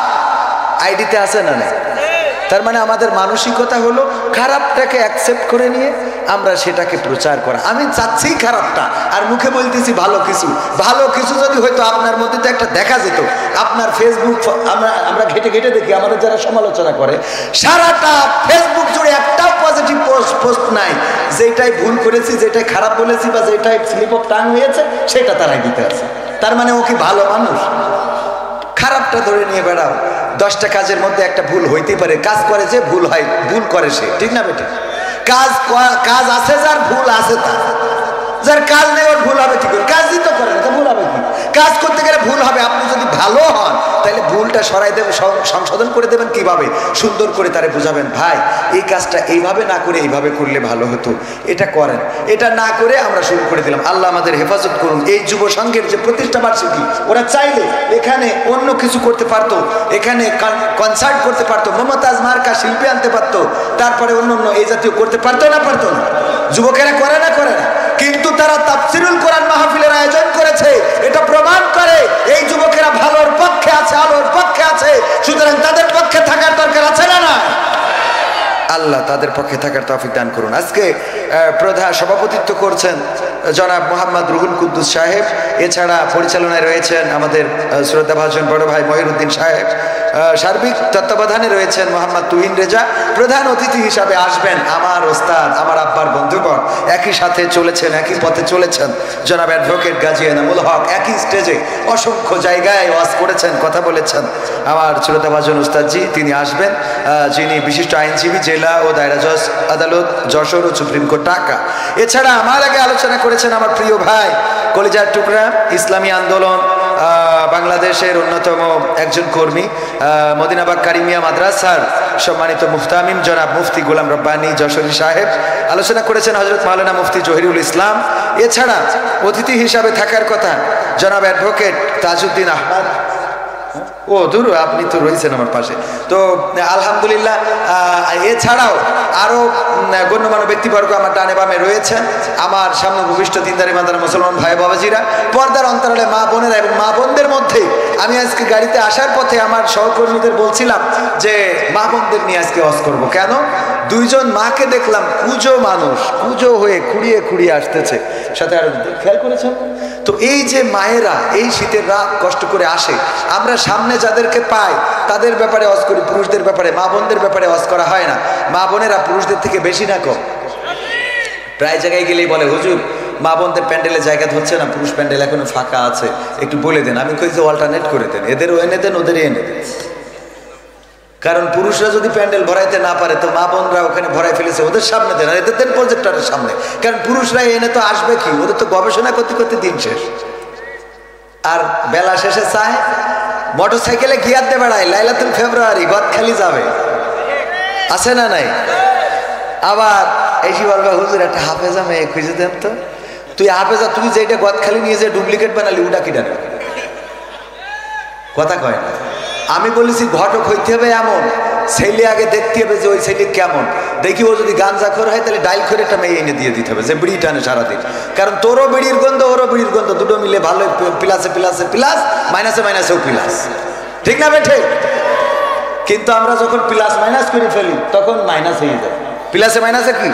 আইডিতে আছে না? তার মানে আমাদের মানসিকতা হলো খারাপটাকে অ্যাকসেপ্ট করে নিয়ে আমরা সেটাকে প্রচার করা। আমি চাচ্ছি খারাপটা, আর মুখে বলতেছি ভালো কিছু। ভালো কিছু যদি হয়তো আপনার মধ্যে তো একটা দেখা যেত। আপনার ফেসবুক আমরা ঘেটে ঘেটে দেখি, আমাদের যারা সমালোচনা করে, সারাটা ফেসবুক জুড়ে একটা পজিটিভ পোস্ট নাই, যেটাই ভুল করেছি, যেটাই খারাপ বলেছি, বা যেটাই স্লিপ অফ টাং হয়েছে সেটা তারাই দিতে আছে। তার মানে ও কি ভালো মানুষ? খারাপটা ধরে নিয়ে বেড়াও। 10টা কাজের মধ্যে একটা ভুল হইতেই পারে, কাজ করে যে ভুল হয়, ভুল করে সে, ঠিক না বেটা? কাজ আছে যার, ভুল আছে তার। যার কাজ নেই ওর ভুল হবে কি করে? কাজই তো করে না, ভুল হবে কি? কাজ করতে গেলে ভুল হবে, আপনি যদি ভালো হন তাহলে ভুলটা সরাই দেবেন, সংশোধন করে দেবেন কিভাবে, সুন্দর করে তারে বুঝাবেন, ভাই এই কাজটা এইভাবে না করে এইভাবে করলে ভালো হতো, এটা করেন, এটা না করে আমরা শুরু করে দিলাম। আল্লাহ আমাদের হেফাজত করুন। এই যুব সংঘের যে প্রতিষ্ঠা বার্ষিকী, ওরা চাইলে এখানে অন্য কিছু করতে পারতো, এখানে কনসার্ট করতে পারতো, মমতাজ মার্কা শিল্পী আনতে পারতো, তারপরে অন্য অন্য এই জাতীয় করতে পারতো না, পারতো না? যুবকেরা করে না, করে না? কিন্তু তারা তাফসিরুল কোরআন মাহফিলের আয়োজন করেছে, এটা প্রমাণ করে এই যুবকেরা ভালোর পক্ষে আছে, আলোর পক্ষে আছে। সুতরাং তাদের পক্ষে থাকার দরকার আছে না? না, আল্লাহ তাদের পক্ষে থাকার তৌফিক দান করুন। আজকে প্রধান সভাপতিত্ব করছেন জনাব মোহাম্মদ রুহুল কুদ্দুস সাহেব, এছাড়া পরিচালনায় রয়েছেন আমাদের শ্রদ্ধাভাজন বড় ভাই মহিরুদ্দিন সাহেব, সার্বিক তত্ত্বাবধানে রয়েছেন মোহাম্মদ তুহিন রেজা। প্রধান অতিথি হিসাবে আসবেন আমার ওস্তাদ, আমার আব্বার বন্ধুগণ, একই সাথে চলেছেন, একই পথে চলেছেন, জনাব অ্যাডভোকেট গাজী এনামুল হক। একই স্টেজে অসংখ্য জায়গায় ওয়াজ করেছেন, কথা বলেছেন আমার শ্রদ্ধাভাজন উস্তাদজি, তিনি আসবেন, যিনি বিশিষ্ট আইনজীবী, জেলা ও দায়রা জজ আদালত যশোর ও সুপ্রিম কোর্ট ঢাকা। এছাড়া আমার আগে আলোচনা করেছেন আমার প্রিয় ভাই, কলিজার টুকরা, ইসলামী আন্দোলন বাংলাদেশের অন্যতম একজন কর্মী, মদিনাবাগ কারিমিয়া মাদ্রাসার সম্মানিত মুফতামিম জনাব মুফতি গোলাম রব্বানী যশোরী সাহেব। আলোচনা করেছেন হযরত মাওলানা মুফতি জহিরুল ইসলাম। এছাড়া অতিথি হিসাবে থাকার কথা জনাব অ্যাডভোকেট তাজউদ্দিন আহমদ। ও দূর, আপনি তো রয়েছেন আমার পাশে। তো আলহামদুলিল্লাহ, এছাড়াও আরও গণ্যমান্য ব্যক্তিবর্গ আমার ডানে বামে রয়েছেন, আমার সামনে ভূমিষ্ঠ দিনদারি মাদার মুসলমান ভাই বাবাজিরা, পর্দার অন্তরালে মা বোনেরা। এবং মা বোনদের মধ্যে আমি আজকে গাড়িতে আসার পথে আমার সহকর্মীদের বলছিলাম যে মা বোনদের নিয়ে আজকে ওয়াজ করবো। কেন? দুইজন মাকে দেখলাম কুজো মানুষ, কুজো হয়ে খুঁড়িয়ে খুঁড়িয়ে আসতেছে, সাথে আর খেয়াল করেছেন? তো এই যে মায়েরা এই শীতের রাত কষ্ট করে আসে, আমরা সামনে যাদেরকে পাই তাদের ব্যাপারে ওয়াজ করি, পুরুষদের ব্যাপারে, মা বোনদের ব্যাপারে ওয়াজ করা হয় না। মা বোনেরা পুরুষদের থেকে বেশি না কম? প্রায় জায়গায় গেলেই বলে, হুজুর মা বোনদের প্যান্ডেলে জায়গা হচ্ছে না, পুরুষ প্যান্ডেল এখনো ফাঁকা আছে, একটু বলে দেন। আমি কই যে অল্টারনেট করে দেন, এদেরও এনে দেন, ওদেরই এনে দেন। কারণ পুরুষরা যদি প্যান্ডেল ভরাইতে না পারে তো মা বোনরা ওখানে ভরাই ফেলেছে, ওদের সামনে দেন, আর এদের দেন প্রজেক্টরের সামনে। কারণ পুরুষরা এনে তো আসবে কি, ওদের তো গবেষণা করতে করতে দিন শেষ। আর বেলা শেষে চায় মোটর সাইকেলে গিয়ার দিয়ে বেড়ায়, লাইলাতুল ফেব্রুয়ারি গদখালি যাবে, আছে না নাই? আবার এসে বলবে, হুজুর একটা হাফেজা মেয়ে খুঁজে দেন তো। তুই হাফেজা, তুই যেটা গদখালি নিয়ে যে ডুপ্লিকেট বানালি, ওটা কি ডানে? কথা কয় না। আমি বলেছি ঘটক হইতে হবে এমন ছেলে, আগে দেখতে হবে যে ওই ছেলে কেমন। দেখি ও যদি গাঞ্জাখোর হয় তাহলে ডাইল করে একটা মেয়ে এনে দিয়ে দিতে হবে, যে বিড়ি টানে সারাদিন। কারণ তোরও বিড়ির গন্ধ, ওরও বিড়ির গন্ধ, দুটো মিলে ভালো, প্লাসে প্লাসে প্লাস, মাইনাসে মাইনাসেও প্লাস, ঠিক না বেঠে? কিন্তু আমরা যখন প্লাস মাইনাস করে ফেলি তখন মাইনাস হয়ে যায়। প্লাসে মাইনাসে কি?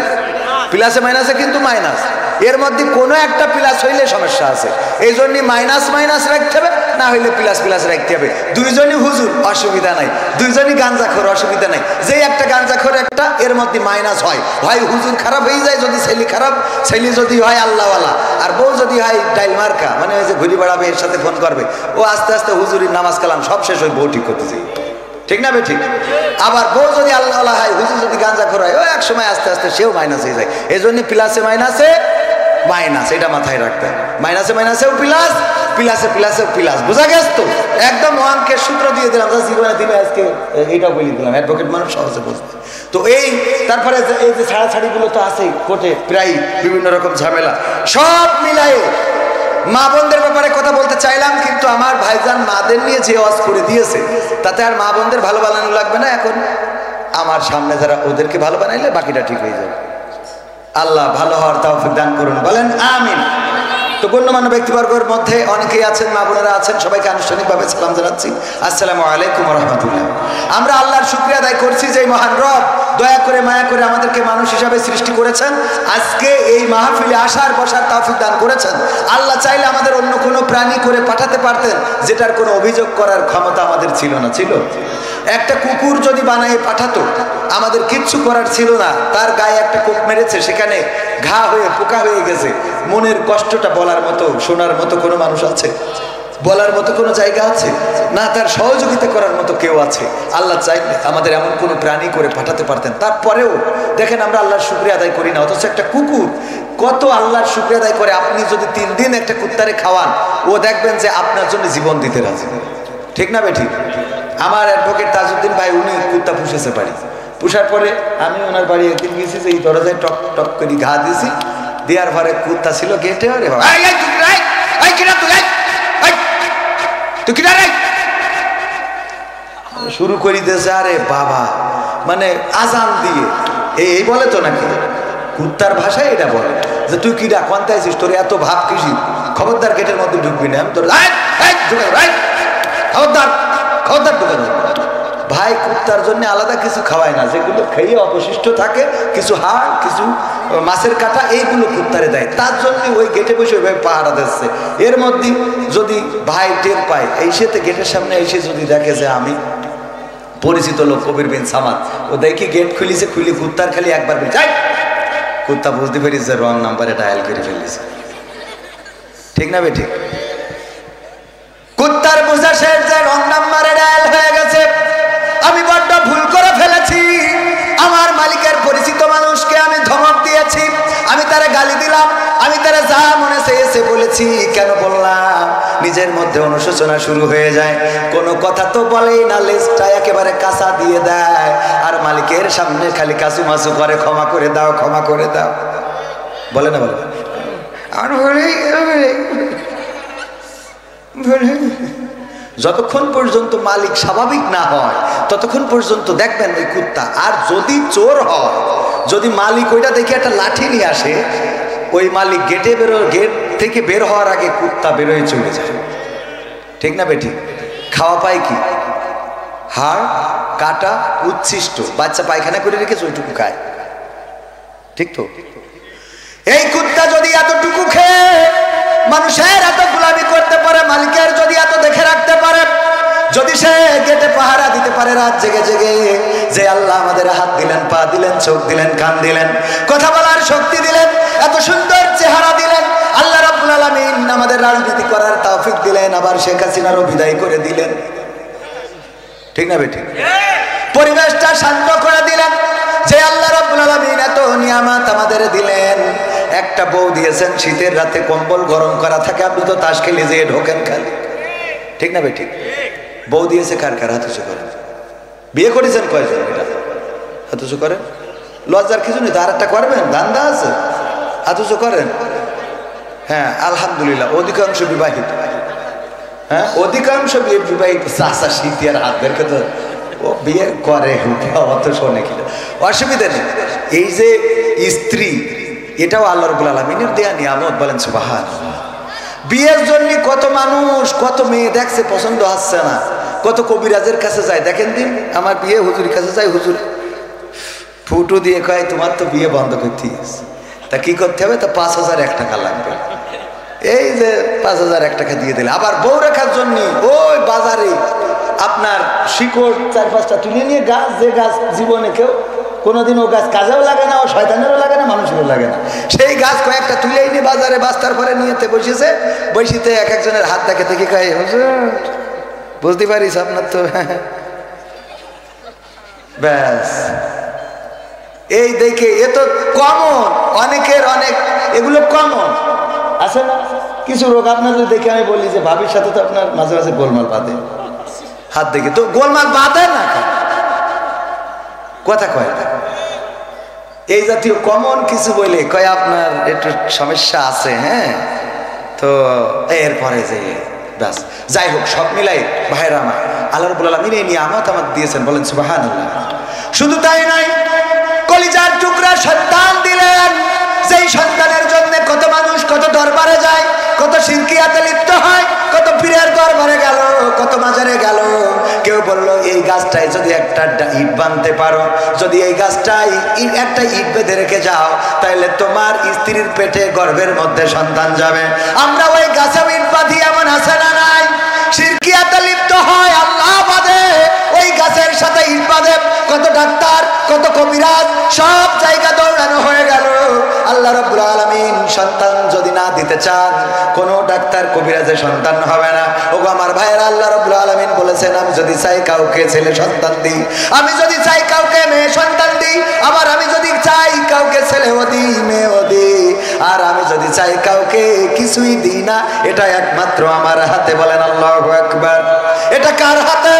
প্লাসে মাইনাসে কিন্তু মাইনাস, এর মধ্যে কোনো একটা প্লাস হইলে সমস্যা আছে। এই জন্যই মাইনাস মাইনাস রাখতে হবে, না হইলে প্লাস প্লাস রাখতে হবে। দুইজনই হুজুর, অসুবিধা নাই। দুইজনই গাঞ্জাখোর, অসুবিধা নাই। যে একটা গাঞ্জাখোর একটা, এর মধ্যে মাইনাস হয়, হয় হুজুর খারাপ হয়ে যায় যদি ছেলে খারাপ, ছেলে যদি হয় আল্লাহওয়ালা, আর বউ যদি হয় ডাইল মার্কা, মানে ওই যে ঘুরি বেড়াবে, এর সাথে ফোন করবে, ও আস্তে আস্তে হুজুরির নামাজ কালাম সব শেষ হয়, বউ ঠিক করতেছে, ঠিক না? ঠিক। আবার বউ যদি আল্লাহ হয়, হুজুর যদি গাঞ্জাখোর হয়, ও এক সময় আস্তে আস্তে সেও মাইনাস হয়ে যায়। এই জন্য প্লাসে মাইনাসে মাইনাস, এটা মাথায় রাখতে হবে। মাইনাসে মাইনাসেও প্লাস, প্লাসে প্লাসেও প্লাস। বোঝা গেছে তো? একদম অঙ্কের সূত্র দিয়ে দিলাম, জীবনে দিনে আজকে এইটাও বলে দিলাম, অ্যাডভোকেট মানুষ সহজে বুঝবে। তো এই তারপরে এই যে ছাড়াছাড়িগুলো তো আছেই কোর্টে, প্রায় বিভিন্ন রকম ঝামেলা, সব মিলাই মা বোনদের ব্যাপারে কথা বলতে চাইলাম। কিন্তু আমার ভাইজান মাদের নিয়ে যে ওয়াজ করে দিয়েছে, তাতে আর মা বোনদের ভালো বানানো লাগবে না। এখন আমার সামনে যারা, ওদেরকে ভালো বানাইলে বাকিটা ঠিক হয়ে যাবে। আল্লাহ ভালো হওয়ার তৌফিক দান করুন, বলেন আমিন। তো গণ্যমান্য ব্যক্তিবর্গের মধ্যে অনেকেই আছেন, মা বোনেরা আছেন, সবাইকে আনুষ্ঠানিকভাবে সালাম জানাচ্ছি, আসসালামু আলাইকুম ওয়া রাহমাতুল্লাহ। আমরা আল্লাহর শুকরিয়া আদায় করছি যে মহান রব দয়া করে মায়া করে আমাদেরকে মানুষ হিসাবে সৃষ্টি করেছেন, আজকে এই মাহফিলে আসার বসার তৌফিক দান করেছেন। আল্লাহ চাইলে আমাদের অন্য কোনো প্রাণী করে পাঠাতে পারতেন, যেটার কোনো অভিযোগ করার ক্ষমতা আমাদের ছিল না। ছিল একটা কুকুর যদি বানিয়ে পাঠাতো, আমাদের কিচ্ছু করার ছিল না। তার গায়ে একটা কোপ মেরেছে, সেখানে ঘা হয়ে পোকা হয়ে গেছে, মনের কষ্টটা বলার মতো, শোনার মতো কোনো মানুষ আছে? বলার মতো কোনো জায়গা আছে না, তার সহযোগিতা করার মতো কেউ আছে? আল্লাহ চাইলে আমাদের এমন কোনো প্রাণী করে পাঠাতে পারতেন। তারপরেও দেখেন আমরা আল্লাহর শুকরিয়া আদায় করি না, অথচ একটা কুকুর কত আল্লাহর শুকরিয়া আদায় করে। আপনি যদি 3 দিন একটা কুত্তারে খাওয়ান, ও দেখবেন যে আপনার জন্য জীবন দিতে রাজি। ঠিক না বেঠিক? আমার অ্যাডভোকেট তাজউদ্দিন ভাই, উনি কুত্তা পুষেছে বাড়ি। পুষার পরে আমি ওনার বাড়ি একদিন গেছি, যে এই দরজায় টক টক করে ঘা দিয়েছি, দেওয়ার পরে কুত্তা ছিল গেটে। আরে বাবা শুরু করি দিয়েছে, আরে বাবা, মানে আজান দিয়ে এই বলে তো নাকি, কুত্তার ভাষায় এটা বলে যে তুই কিডা কোনটা আছিস, তোর এত ভাব কিসি, খবরদার গেটের মধ্যে ঢুকবি না। আমি তোর খবরদার খবরদার ঢুকে যাবো। ভাই কুত্তার জন্য আলাদা কিছু খাওয়ায় না, যেগুলো খেয়ে অবশিষ্ট থাকে, কিছু হাড়, কিছু মাছের কাঁটা, এইগুলো কুত্তারে দেয়। তার জন্য ওই গেটে বসে ওইভাবে পাহারা দিচ্ছে। এর মধ্যে যদি ভাই টের পায়, এই সাথে গেটের সামনে এসে যদি দেখে যে আমি পরিচিত লোক কবির বিন সামাদ, ও দেখি গেট খুলিছে, খুলি কুত্তার খালি একবার যাই, কুত্তা বুঝতে পারিস যে রং নাম্বারে ডায়াল করে ফেলেছে। ঠিক না বেঠিক? কুত্তার বোঝা শেষ যে রং নাম্বারে ডায়াল হয়ে গেছে, আমি বড্ড ভুল করে ফেলেছি, আমার মালিকের পরিচিত মানুষকে আমি ধমক দিয়েছি, আমি তারা গালি দিলাম, আমি তারা যা মনে চেয়েছে বলেছি। কেন বললাম? নিজের মধ্যে অনুশোচনা শুরু হয়ে যায়, কোনো কথা তো বলেই না, লেজটা একেবারে কাঁচা দিয়ে দেয়, আর মালিকের সামনে খালি কাসু মাসু করে, ক্ষমা করে দাও, ক্ষমা করে দাও। বলে না? বলে যতক্ষণ পর্যন্ত মালিক স্বাভাবিক না হয় ততক্ষণ পর্যন্ত দেখবেন ওই কুত্তা। আর যদি চোর হয়, যদি মালিক ওইটা দেখে একটা লাঠি নিয়ে আসে, ওই মালিক গেট থেকে বের হওয়ার আগে কুত্তা বেরোয় চলে যায়। ঠিক না বেটি? খাওয়া পায় কি? হাড়, কাটা, উচ্ছিষ্ট, বাচ্চা পায়খানা করে রেখেছে ওইটুকু খায়। ঠিক তো? এই কুত্তা যদি এতটুকু খেয়ে মানুষের এত গোলামি করতে পারে, মালিকের যদি এত দেখে রাখতে পারে, যদি সে গেটে পাহারা দিতে পারে রাত জেগে জেগে, যে আল্লাহ আমাদের হাত দিলেন, পা দিলেন, চোখ দিলেন, কান দিলেন, কথা বলার শক্তি দিলেন, এত সুন্দর চেহারা দিলেন, আল্লাহ রাব্বুল আলামিন আমাদের রাজনীতি করার তৌফিক দিলেন, আবার শেখ হাসিনারও বিদায় করে দিলেন। ঠিক না বেটি? পরিবেশটা শান্ত করে দিলেন, যে আল্লাহ রাব্বুল আলামিন এত নিয়ামত আমাদের দিলেন। একটা বউ দিয়েছেন, শীতের রাতে কম্বল গরম করা থাকে, আপনি তো তাস খেলে যেয়ে ঢোকেন খালি। ঠিক না বেটি? বউ দিয়েছে কার কার? হাত উঁচু করেন। বিয়ে করেছেন কয়জন? এটা হাত উঁচু করেন। লজ্জার কিছু নেই তো, আর একটা করবেন, ধান্দা আছে। হাত উঁচু করেন। হ্যাঁ আলহামদুলিল্লাহ, অধিকাংশ বিবাহিত। হ্যাঁ অধিকাংশ বিবাহিত। চাষা শীত আর হাত বেরকে তো ও বিয়ে করে, অত শোনে কিনা, অসুবিধা নেই। এই যে স্ত্রী, এটাও আল্লাহ রাব্বুল আলামিনের দেয়া নিয়ামত, বলেন সুবহানাল্লাহ। বিয়ের জন্য কত মানুষ, কত মেয়ে দেখছে, পছন্দ হচ্ছে না, কত কবিরাজের কাছে যায়। দেখেন দিন আমার বিয়ে, হুজুরের কাছে যায়, হুজুর ফুটু দিয়ে কয় তোমার তো বিয়ে বন্ধ করতে, তা কি করতে হবে? তা 5,001 টাকা লাগবে। এই যে 5,001 টাকা দিয়ে দিলে, আবার বউ রাখার জন্য ওই বাজারে আপনার শিকড় 4-5টা তুলে নিয়ে গাছ, যে গাছ জীবনে কেউ কোনোদিন ও গাছ কাজেও লাগে না, ও শয়তানেরও লাগে না, মানুষেরও লাগে না, সেই গাছ কয়েকটা তুলে নিয়ে বাজারে বাস্তার পরে নিয়েতে বসেছে। বসিতে এক একজনের হাত দেখে থেকে কয় হুজুর বুঝতে পারিস আপনার তো ব্যাস। এই দেখে এ তো কমন, অনেকের অনেক, এগুলো কমন আছে না? কিছু রোগ আপনাদের দেখে আমি বলি যে ভাবির সাথে তো আপনার মাঝে মাঝে গোলমাল বাঁধে, হাত দেখে তো গোলমাল বাঁধে না, কথা কয় না। এই জাতীয় কমন কিছু বলে কয় আপনার একটু সমস্যা আছে। হ্যাঁ তো এরপরে যে ব্যাস, যাই হোক সব মিলাই ভাইরা আমার, আল্লাহ রাব্বুল আলামিন এই নিয়ামত আমাদের দিয়েছেন, বলেন সুবহানাল্লাহ। শুধু তাই নয়, কলিজার টুকরা সন্তান দিলেন, যেই সন্তানের জন্য কত মানুষ কত দরবারে যায়, কত শিরকিয়াতে লিপ্ত হয়, কত পীরের দরবারে গেল, কত মাজারে গেল। কেউ বলল এই গাছটায় যদি একটা ইট বাঁধতে পারো, যদি এই গাছটায় একটা ইট বেঁধে রেখে যাও, তাহলে তোমার স্ত্রীর পেটে গর্ভের মধ্যে সন্তান যাবে। আমরা ওই গাছে ইট বাঁধি, এমন আছে না নাই? শিরকিয়াতে লিপ্ত হয়, আল্লাহ বাদে ওই গাছের সাথে ইট বাঁধে। কত ডাক্তার, কত কবিরাজ, সব জায়গা দৌড়ানো হয়ে গেল, আল্লাহ রাব্বুল আলামিন সন্তান যদি না দিতে চান, কোনো ডাক্তার কবিরাজে সন্তান হবে না। ওগো আমার ভাইয়েরা, আল্লাহ রাব্বুল আলামিন বলেছেন আমি যদি চাই কাউকে ছেলে সন্তান দিই, আমি যদি চাই কাউকে মেয়ে সন্তান দিই, আবার আমি যদি চাই কাউকে ছেলেও দিই মেয়েও দিই, আর আমি যদি চাই কাউকে কিছুই দিই না, এটা একমাত্র আমার হাতে। বলেন আল্লাহু আকবার। এটা কার হাতে?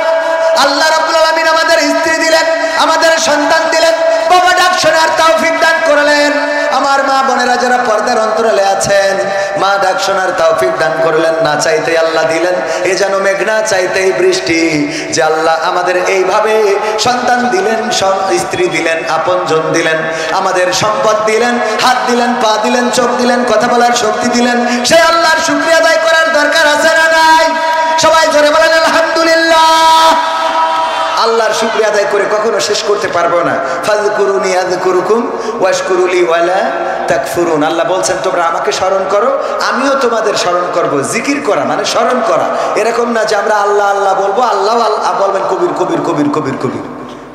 আল্লাহ রাব্বুল আলামিন আমাদের স্ত্রী দিলেন, আমাদের সন্তান দিলেন, বাবা ডাক শোনার তৌফিক দান করলেন। আমার মা বোনেরা যারা পর্দার অন্তরালে আছেন, মা ডাক শোনার তৌফিক দান করলেন। না চাইতে আল্লাহ দিলেন। এ যেন মেঘনা চাইতেই বৃষ্টি, যে আল্লাহ আমাদের এইভাবে সন্তান দিলেন, স্ত্রী দিলেন, আপনজন দিলেন, আমাদের সম্পদ দিলেন, হাত দিলেন, পা দিলেন, চোখ দিলেন, কথা বলার শক্তি দিলেন। সেই আল্লাহর শুকরিয়া আদায় করার দরকার আছে না নাই? সবাই জোরে বলেন আলহামদুলিল্লাহ। আল্লাহর শুকরিয়া আদায় করে কখনো শেষ করতে পারবো না। ফাযকুরুনি আযকুরুকুম ওয়াশকুরুলি ওয়ালা তাকফুরুন। আল্লাহ বলছেন তোমরা আমাকে স্মরণ করো, আমিও তোমাদের স্মরণ করব। জিকির করা মানে স্মরণ করা, এরকম না যে আমরা আল্লাহ আল্লাহ বলবো, আল্লাহ আল্লাহ বলবেন কবির কবির কবির কবির কবির,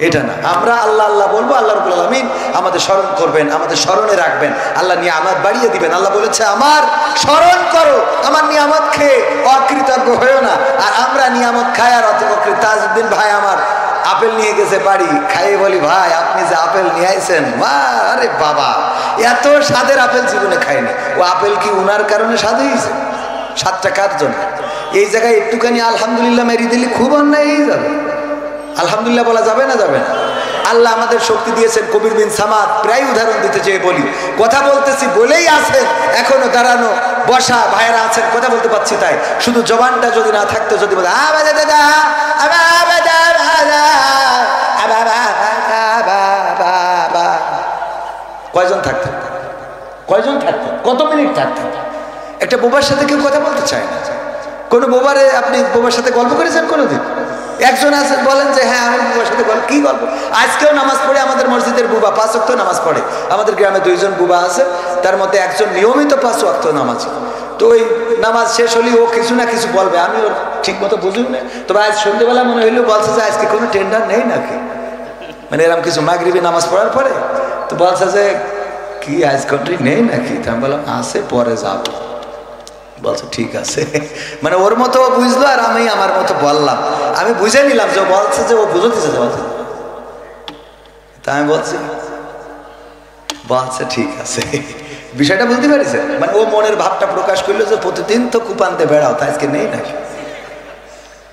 এটা না। আমরা আল্লাহ আল্লাহ বলবো, আল্লাহ রাব্বুল আলামিন আমাদের স্মরণ করবেন, আমাদের স্মরণে রাখবেন, আল্লাহ নিয়ামত বাড়িয়ে দিবেন। আল্লাহ বলেছে আমার স্মরণ করো, আমার নিয়ামত খেয়ে অকৃতজ্ঞ হয়েও না। আর আমরা নিয়ামত খাই আর অকৃতজ্ঞ। তাজউদ্দিন ভাই আমার আপেল নিয়ে গেছে বাড়ি, খাইয়ে বলি ভাই আপনি যে আপেল নিয়ে আইছেন, মা আরে বাবা এত স্বাদের আপেল জীবনে খায়নি। ও আপেল কি উনার কারণে স্বাদ হয়েছে? 7 টাকার জন্য। এই জায়গায় একটুখানি আলহামদুলিল্লাহ মেরি দিলে খুব অন্যায় হয়ে যাবে। আলহামদুলিল্লাহ বলা যাবে না? যাবে না। আল্লাহ আমাদের শক্তি দিয়েছেন। কবির বিন সামাদ প্রায় উদাহরণ দিতে চেয়ে বলি, কথা বলতেছি বলেই আছেন, এখনো দাঁড়ানো বসা ভাইয়েরা আছেন, কথা বলতে পারছি তাই। শুধু জবানটা যদি না থাকতো, যদি বলে কয়জন থাকতেন? কয়জন থাকতেন? কত মিনিট থাকতেন? একটা বোবার সাথে কেউ কথা বলতে চায় না। কোনো বোবারে আপনি বোবার সাথে গল্প করেছেন কোনোদিন? একজন আছেন বলেন যে হ্যাঁ আমি বুবার সাথে গল্প, কি গল্প? আজকেও নামাজ পড়ে আমাদের মসজিদের বুবা 5 ওয়াক্ত নামাজ পড়ে। আমাদের গ্রামে 2 জন বুবা আছে, তার মধ্যে একজন নিয়মিত 5 ওয়াক্ত নামাজ। তো ওই নামাজ শেষ হলেই ও কিছু না কিছু বলবে, আমি ওর ঠিক মতো বুঝিও না। তবে আজ সন্ধ্যেবেলা মনে হইলেও বলছে যে আজকে কোনো টেন্ডার নেই নাকি, মানে এরকম কিছু মাগরিবি নামাজ পড়ার পরে তো বলছে যে কি আজ কন্ট্রি নেই নাকি? তা আমি বললাম আছে, পরে যাবো। বলছে ঠিক আছে, মানে ওর মতো বুঝলো আর আমি আমার মতো বললাম। আমি বুঝে নিলাম যে বলছে যে ও বুঝতেছে, বলছে। তা আমি বলছি বলছে ঠিক আছে, বিষয়টা বুঝতে পারিছে। মানে ও মনের ভাবটা প্রকাশ করলো যে প্রতিদিন তো কুপান্তে বেড়াও, তা আজকে নেই নাকি?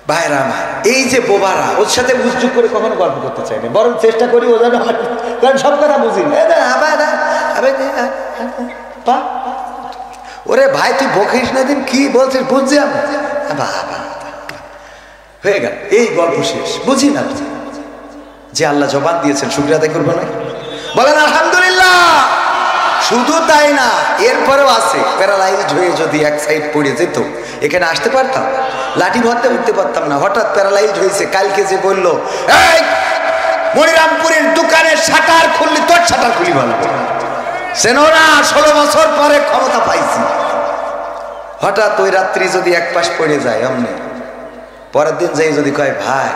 ভাইরা আমার, এই যে বোবারা, ওর সাথে উদ্যোগ করে কখনো গল্প করতে চাই না, বরং চেষ্টা করি ও যেন আমার, কারণ সব কথা বুঝি না। ওরে ভাই তুই বকিস না, দিন কি বলছিস বুঝছি আমি, হয়ে গেল এই গল্প শেষ। বুঝি না যে আল্লাহ জবান দিয়েছেন, শুকরিয়া আদায় করবো না? বলেন আলহামদুলিল্লাহ। শুধু তাই না, এরপরেও আছে প্যারালাইজড হয়ে যদি এক সাইড পড়ে যেত, এখানে আসতে পারতাম? লাঠি ধরতে উঠতে পারতাম না। হঠাৎ প্যারালাইজড হয়েছে, কালকে যে বললো এই মনিরামপুরের দোকানের শাটার খুললি, তোর শাটার খুলি ভালো চেনো না, 16 বছর পরে ক্ষমতা পাইছি। হঠাৎ ওই রাত্রি যদি এক পাশ পড়ে যায় অমনি, পরের দিন যাই যদি কয় ভাই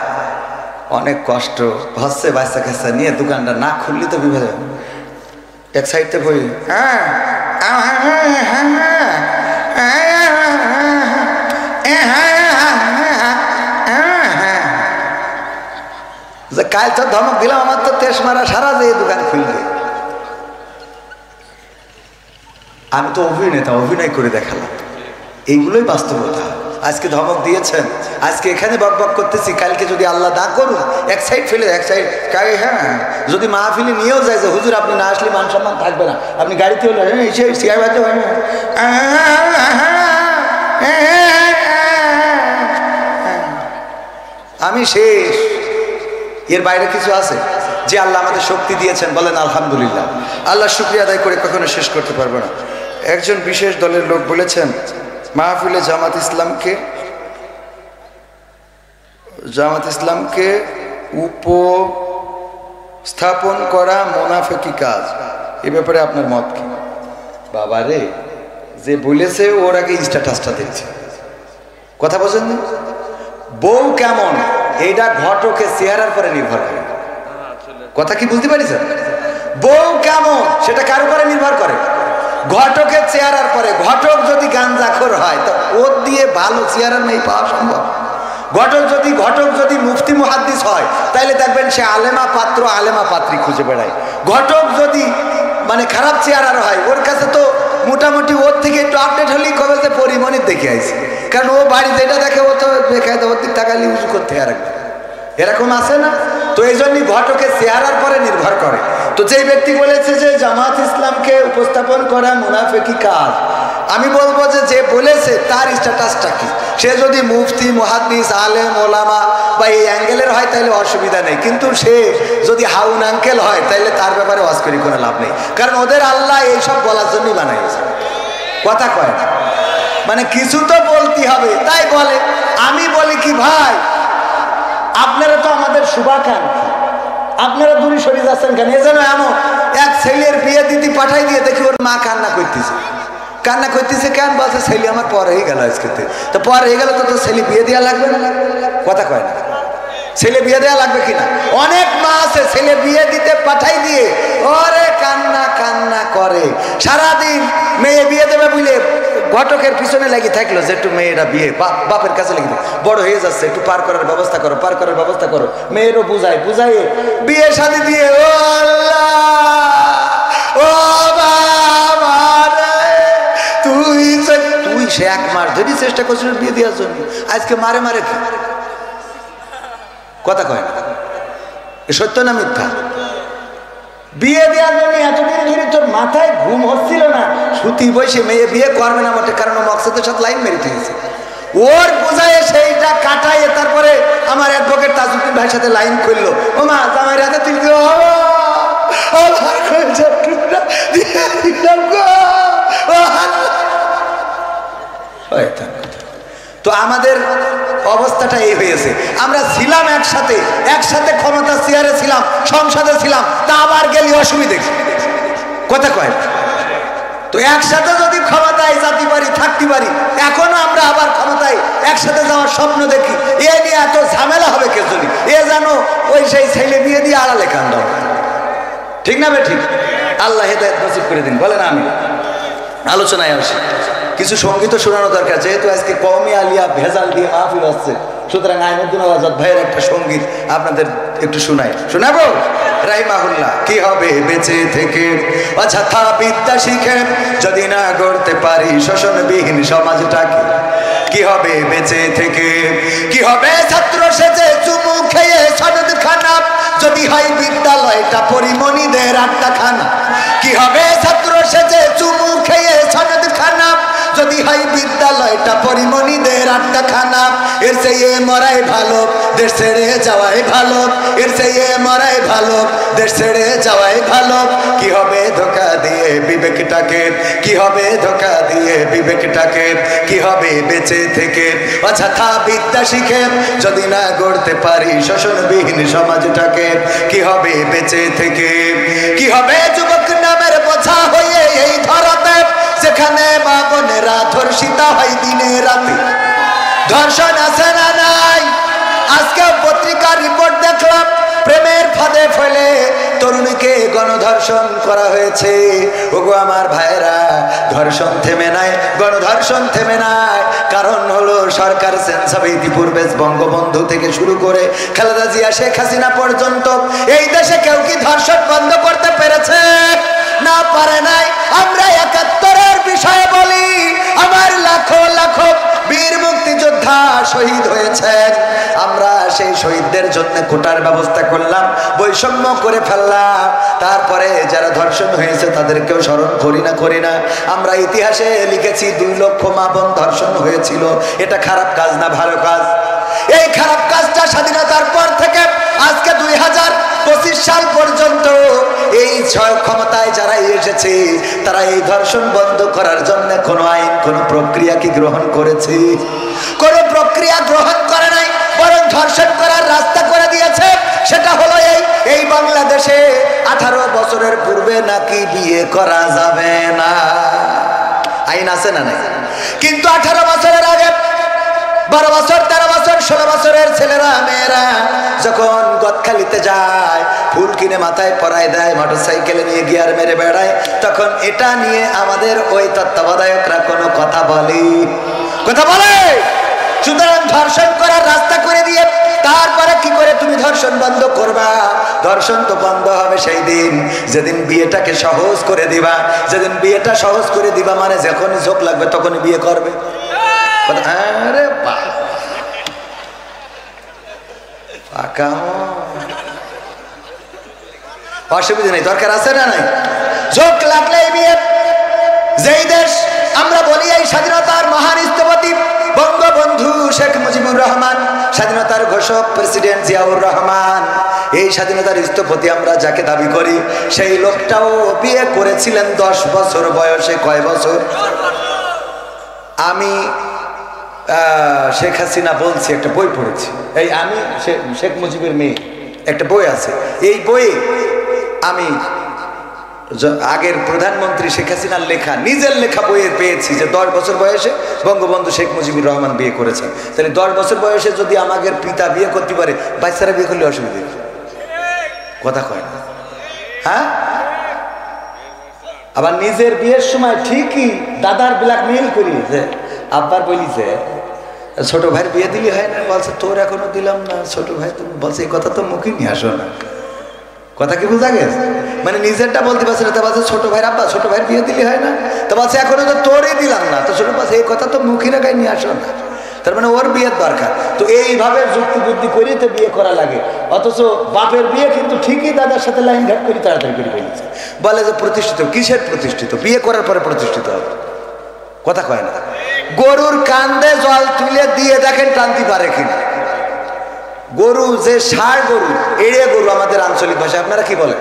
অনেক কষ্ট হচ্ছে, বাচ্চা কাচ্চা নিয়ে দোকানটা না খুললি তো বিভেদ, এক সাইডে বই কাল তো ধমক দিলাম, আমার তো তেজ মারা সারা যে দোকান খুলবে। আমি তো অভিনেতা, অভিনয় করে দেখালাম, এইগুলোই বাস্তবতা। আজকে ধমক দিয়েছেন, আজকে এখানে বক বক করতেছি, কালকে যদি আল্লাহ না করুন এক সাইড ফেলে এক সাইড, হ্যাঁ যদি মাহফিলে নিয়েও যায় যে হুজুর আপনি না আসলে মান সম্মান থাকবে না, আপনি গাড়িতে হলে আমি শেষ। এর বাইরে কিছু আছে? যে আল্লাহ আমাদের শক্তি দিয়েছেন, বলেন আলহামদুলিল্লাহ। আল্লাহ শুকরিয়া আদায় করে কখনো শেষ করতে পারবো না। একজন বিশেষ দলের লোক বলেছেন মাহফিলে জামাত ইসলামকে উপস্থাপন করা মুনাফিকি কাজ, এ ব্যাপারে আপনার মত কি? বাবা রে, যে বলেছে ওর আগে স্ট্যাটাসটা দেখছে, কথা বোঝেন না? বউ কেমন এইটা ঘটকে চেহারার পরে নির্ভর করে, কথা কি বুঝতে পারিস? বউ কেমন সেটা কার উপরে নির্ভর করে? ঘটকের চেহারার পরে ঘটক যদি গাঞ্জাখোর হয় তো ওর দিয়ে ভালো চেহারা নেই পাওয়া সম্ভব। ঘটক যদি মুফতি মুহাদ্দিস হয় তাহলে দেখবেন সে আলেমা পাত্র আলেমা পাত্রী খুঁজে বেড়ায়। ঘটক যদি মানে খারাপ চেহারার হয় ওর কাছে তো মোটামুটি ওর থেকে একটু আপডেট হলেই কবে যে পরিমণির দেখে আইছে, কারণ ও বাড়ি যেটা দেখে ও তো বেকায়দা ওর দিক টাকালি উঁচু করতে রাখবে, এরকম আছে না? তো এই জন্যই ঘটকের চেহারার পরে নির্ভর করে। তো যেই ব্যক্তি বলেছে যে জামাত ইসলামকে উপস্থাপন করা মুনাফিকি কাজ, আমি বলবো যে বলেছে তার স্ট্যাটাসটা কি। সে যদি মুফতি মুহাদ্দিস আলেম ওলামা বা এই অ্যাঙ্গেলের হয় তাহলে অসুবিধা নেই, কিন্তু সে যদি হাউন আঙ্কেল হয় তাহলে তার ব্যাপারে ওয়াজ করি কোনো লাভ নেই, কারণ ওদের আল্লাহ এইসব বলার জন্যই বানাইছে। কথা কয় না, মানে কিছু তো বলতে হবে তাই বলে। আমি বলি কি ভাই, আপনারা তো আমাদের শুভাকাঙ্ক্ষী, আপনারা দূরে সরে যাচ্ছেন কেন? এ যেন এমন এক ছেলের বিয়ে দিতে পাঠাই দিয়ে দেখি ওর মা কান্না করতেছে কেন? বলছে ছেলে আমার পর হয়ে গেল আজকে। তো পর হয়ে গেল তো ছেলে বিয়ে দেওয়া লাগবে না? কথা কয় না, ছেলে বিয়ে দেওয়া লাগবে কিনা? অনেক মা আছে ছেলে বিয়ে দিতে পাঠাই দিয়ে ওরে কান্না করে সারাদিন। মেয়ে বিয়ে দেবে বুঝলে ঘটকের পিছনে লেগে থাকলো যে একটু মেয়েরা বিয়ে বাপের কাছে লেগে বড় হয়ে যাচ্ছে, একটু পার করার ব্যবস্থা করো। মেয়েরও বুঝায় বিয়ে শাদী দিয়ে ও আল্লাহ ও বাবা তুই সে এক মাস ধরে চেষ্টা করছিল বিয়ে দেওয়ার জন্য, আজকে মারে কি? কথা কয় না, সত্য না মিথ্যা? বিয়ে দেওয়ার জন্য এতদিন ধরে তোর মাথায় ঘুম হচ্ছিল না, সুতি বসে মেয়ে বিয়ে করবে না বটে, কারণ মকসদের সাথে লাইন মেরে দিয়েছে। ওর বোঝায় সেইটা কাটাইয়ে তারপরে আমার অ্যাডভোকেট তাজউদ্দিন ভাইয়ের সাথে লাইন করলো, ও মা জামাই রাতে তুই তো আমাদের অবস্থাটা এই হয়েছে। আমরা ছিলাম একসাথে ক্ষমতা চেয়ারে ছিলাম, সংসদে ছিলাম, তা আবার গেলি অসুবিধে। কথা কয় তো একসাথে যদি ক্ষমতায় যেতে পারি থাকতে পারি, এখনো আমরা আবার ক্ষমতায় একসাথে যাওয়ার স্বপ্ন দেখি, এ নিয়ে এত ঝামেলা হবে কে জন্য? এ জানো ওই সেই ছেলে বিয়ে দিয়ে আড়ালে কান্দ, ঠিক না? ঠিক। আল্লাহ হেদায়েত নসিব করে দিন। বলেন আমি আলোচনায় আসি। কিছু সঙ্গীত শোনানো দরকার, যেহেতু আজকে কওমি আলিয়া ভেজাল দিয়ে মাহফিল আসছে, সুতরাং আইনুদ্দিন আজাদ ভাইয়ের একটা সঙ্গীত আপনাদের একটু শোনাবো। রাহিমাহুল্লাহ। কি হবে বেঁচে থেকে অযথা বিদ্যা শিখে যদি না গড়তে পারি শোষণবিহীন সমাজটাকে? কি হবে বেঁচে থেকে? কি হবে ছাত্র সেজে চুমু খেয়ে সনদ খানা যদি হয় বিদ্যালয়টা পরিমণিদের আড্ডাখানা? কি হবে ছাত্র সেজে চুমু খেয়ে সনদ খানা যদি হয় বিদ্যালয়টা পরিমণিদের আড্ডাখানা? এর চেয়ে মরাই ভালো দেশ ছেড়ে যাওয়াই ভালো, এর চেয়ে মরাই ভালো দেশ ছেড়ে যাওয়াই ভালো। কি হবে ধোঁকা দিয়ে বিবেকটাকে? কি হবে ধোঁকা দিয়ে বিবেকটাকে? কি হবে বেঁচে থেকে অযথা বিদ্যা শিখে যদি না গড়তে পারি শোষণবিহীন সমাজটাকে? কি হবে বেঁচে থেকে? কি হবে যুবক নামের বোঝা হয়ে এই ধরাতে, যেখানে মা বোনেরা ধর্ষিতা হয় দিনে রাতে? ধর্ষণ আছে না নাই? আজকে পত্রিকার রিপোর্ট দেখলাম প্রেমের ফাঁদে ফেলে তরুণীকে গণধর্ষণ করা হয়েছে। ওগো আমার ভাইরা, ধর্ষণ থেমে নাই, গণধর্ষণ থেমে নাই। কারণ হলো সরকার সেন্স হবে ইতিপূর্বে বঙ্গবন্ধু থেকে শুরু করে খালেদা জিয়া শেখ হাসিনা পর্যন্ত এই দেশে কেউ কি ধর্ষণ বন্ধ করতে পেরেছে? না পারে নাই। আমরা ৭১-এর বিষয়ে বলি, আমার লাখো লাখো বীর মুক্তিযোদ্ধা শহীদ হয়েছেন, আমরা সেই শহীদদের জন্য কোটার ব্যবস্থা করলাম, বৈষম্য করে ফেললাম। তারপরে যারা ধর্ষণ হয়েছে তাদেরকেও স্মরণ করি না। আমরা ইতিহাসে লিখেছি ২ লক্ষ মা বোন ধর্ষণ হয়েছিল। এটা খারাপ কাজ না ভালো কাজ? এই খারাপ কাজটা স্বাধীনতার পর থেকে আজকে ২০২৫ সাল পর্যন্ত এই ক্ষমতায় যারা এসেছে তারা এই ধর্ষণ বন্ধ করার জন্য কোনো আইন, কোনো প্রক্রিয়া কি গ্রহণ করেছে? কোনো প্রক্রিয়া গ্রহণ করে নাই, বরং ধর্ষণ করার রাস্তা করে দিয়েছে। সেটা হলো এই বাংলাদেশে 18 বছরের পূর্বে নাকি বিয়ে করা যাবে না, আইন আছে না নাই? কিন্তু 18 বছরের আগে 12 বছর, 13 বছর, 16 বছরের ছেলেরা মেয়েরা যখন গদখালিতে যায়, ফুল কিনে মাথায় পরায় দেয়, মোটরসাইকেলে নিয়ে গিয়ার মেরে বেড়ায়, তখন এটা নিয়ে আমাদের ওই তত্ত্বাবধায়করা কোনো কথা বলে? সুতরাং ধর্ষণ করার রাস্তা করে দিয়ে তারপরে কি করে তুমি ধর্ষণ বন্ধ করবা? ধর্ষণ তো বন্ধ হবে সেই দিন যেদিন বিয়েটাকে সহজ করে দিবা। যেদিন বিয়েটা সহজ করে দিবা মানে যখনই ঝোঁক লাগবে তখনই বিয়ে করবে। আরে অসুবিধা নেই, দরকার আছে না নাই? ঝোঁক লাগলে বিয়ে। যেই দেশ আমরা বলি এই স্বাধীনতার মহান স্থপতি বঙ্গবন্ধু শেখ মুজিবুর রহমান, স্বাধীনতার ঘোষক প্রেসিডেন্ট জিয়াউর রহমান, এই স্বাধীনতার স্থপতি আমরা যাকে দাবি করি, সেই লোকটাও বিয়ে করেছিলেন 10 বছর বয়সে। কয় বছর? আমি শেখ হাসিনা বলছি, একটা বই পড়েছি, এই আমি শেখ মুজিবের মেয়ে, একটা বই আছে। এই বইয়ে আমি আগের প্রধানমন্ত্রী শেখ হাসিনার লেখা, নিজের লেখা বইয়ে পেয়েছি যে 10 বছর বয়সে বঙ্গবন্ধু শেখ মুজিবুর রহমান বিয়ে করেছেন। তাহলে 10 বছর বয়সে যদি আমাদের পিতা বিয়ে করতে পারে, বাচ্চারা বিয়ে করলে অসুবিধা কথা কয় না? হ্যাঁ, আবার নিজের বিয়ের সময় ঠিকই দাদার ব্ল্যাকমেইল করি যে আব্বার বলিছে ছোট ভাইয়ের বিয়ে দিলি হয় না, বলছে তোর এখনো দিলাম না, ছোট ভাই তুমি বলছে এই কথা তো মুখে নিয়ে আসো না। কথা কি বুঝা গেছে? মানে নিজেরটা বলতে পারছে না, তা বলছে ছোট ভাইয়ের আব্বা ছোট ভাইয়ের বিয়ে দিলি হয় না, তো বলছে এখনো তো তোরই দিলাম না, তো ছোট বলছে এই কথা তো মুখে রাখায় নিয়ে আসো না। তার মানে ওর বিয়ের দরকার। তো এইভাবে যুক্তি বুদ্ধি করি তো বিয়ে করা লাগে, অথচ বাপের বিয়ে কিন্তু ঠিকই দাদার সাথে লাইন ঘাট করি তাড়াতাড়ি করে ফেলেছে। বলে যে প্রতিষ্ঠিত, কিসের প্রতিষ্ঠিত? বিয়ে করার পরে প্রতিষ্ঠিত হবে। কথা কয় না? গরুর কান্দে জল তুলে দিয়ে দেখেন টানতে পারে কিনা। গরু যে ষাঁড় গরু, এড়ে গরু আমাদের আঞ্চলিক ভাষায়, আপনারা কি বলেন?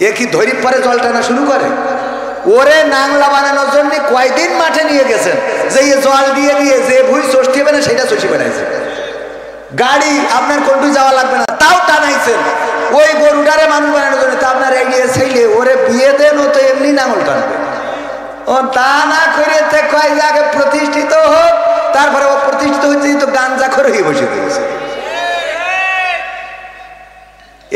এ কি ধরি পরে জল টানা শুরু করে? ওরে নাংলা বানানোর জন্য কয়দিন মাঠে নিয়ে গেছেন যে জল দিয়ে দিয়ে যে ভুই ষষ্ঠী হবে না সেটা চষি বেড়াইছে। গাড়ি আপনার কোনটু যাওয়া লাগবে না, তাও টানাইছেন ওই গরুটারে মানুষ বানানোর জন্য। তা আপনার এগিয়ে ছেলে ওরে বিয়ে দেন, ও তো এমনি নাঙল টানবে। ও তা না করে কয় যে আগে প্রতিষ্ঠিত হোক, তারপরে ও প্রতিষ্ঠিত হচ্ছে তো গাঞ্জা করে হয়ে বসে দিয়েছে।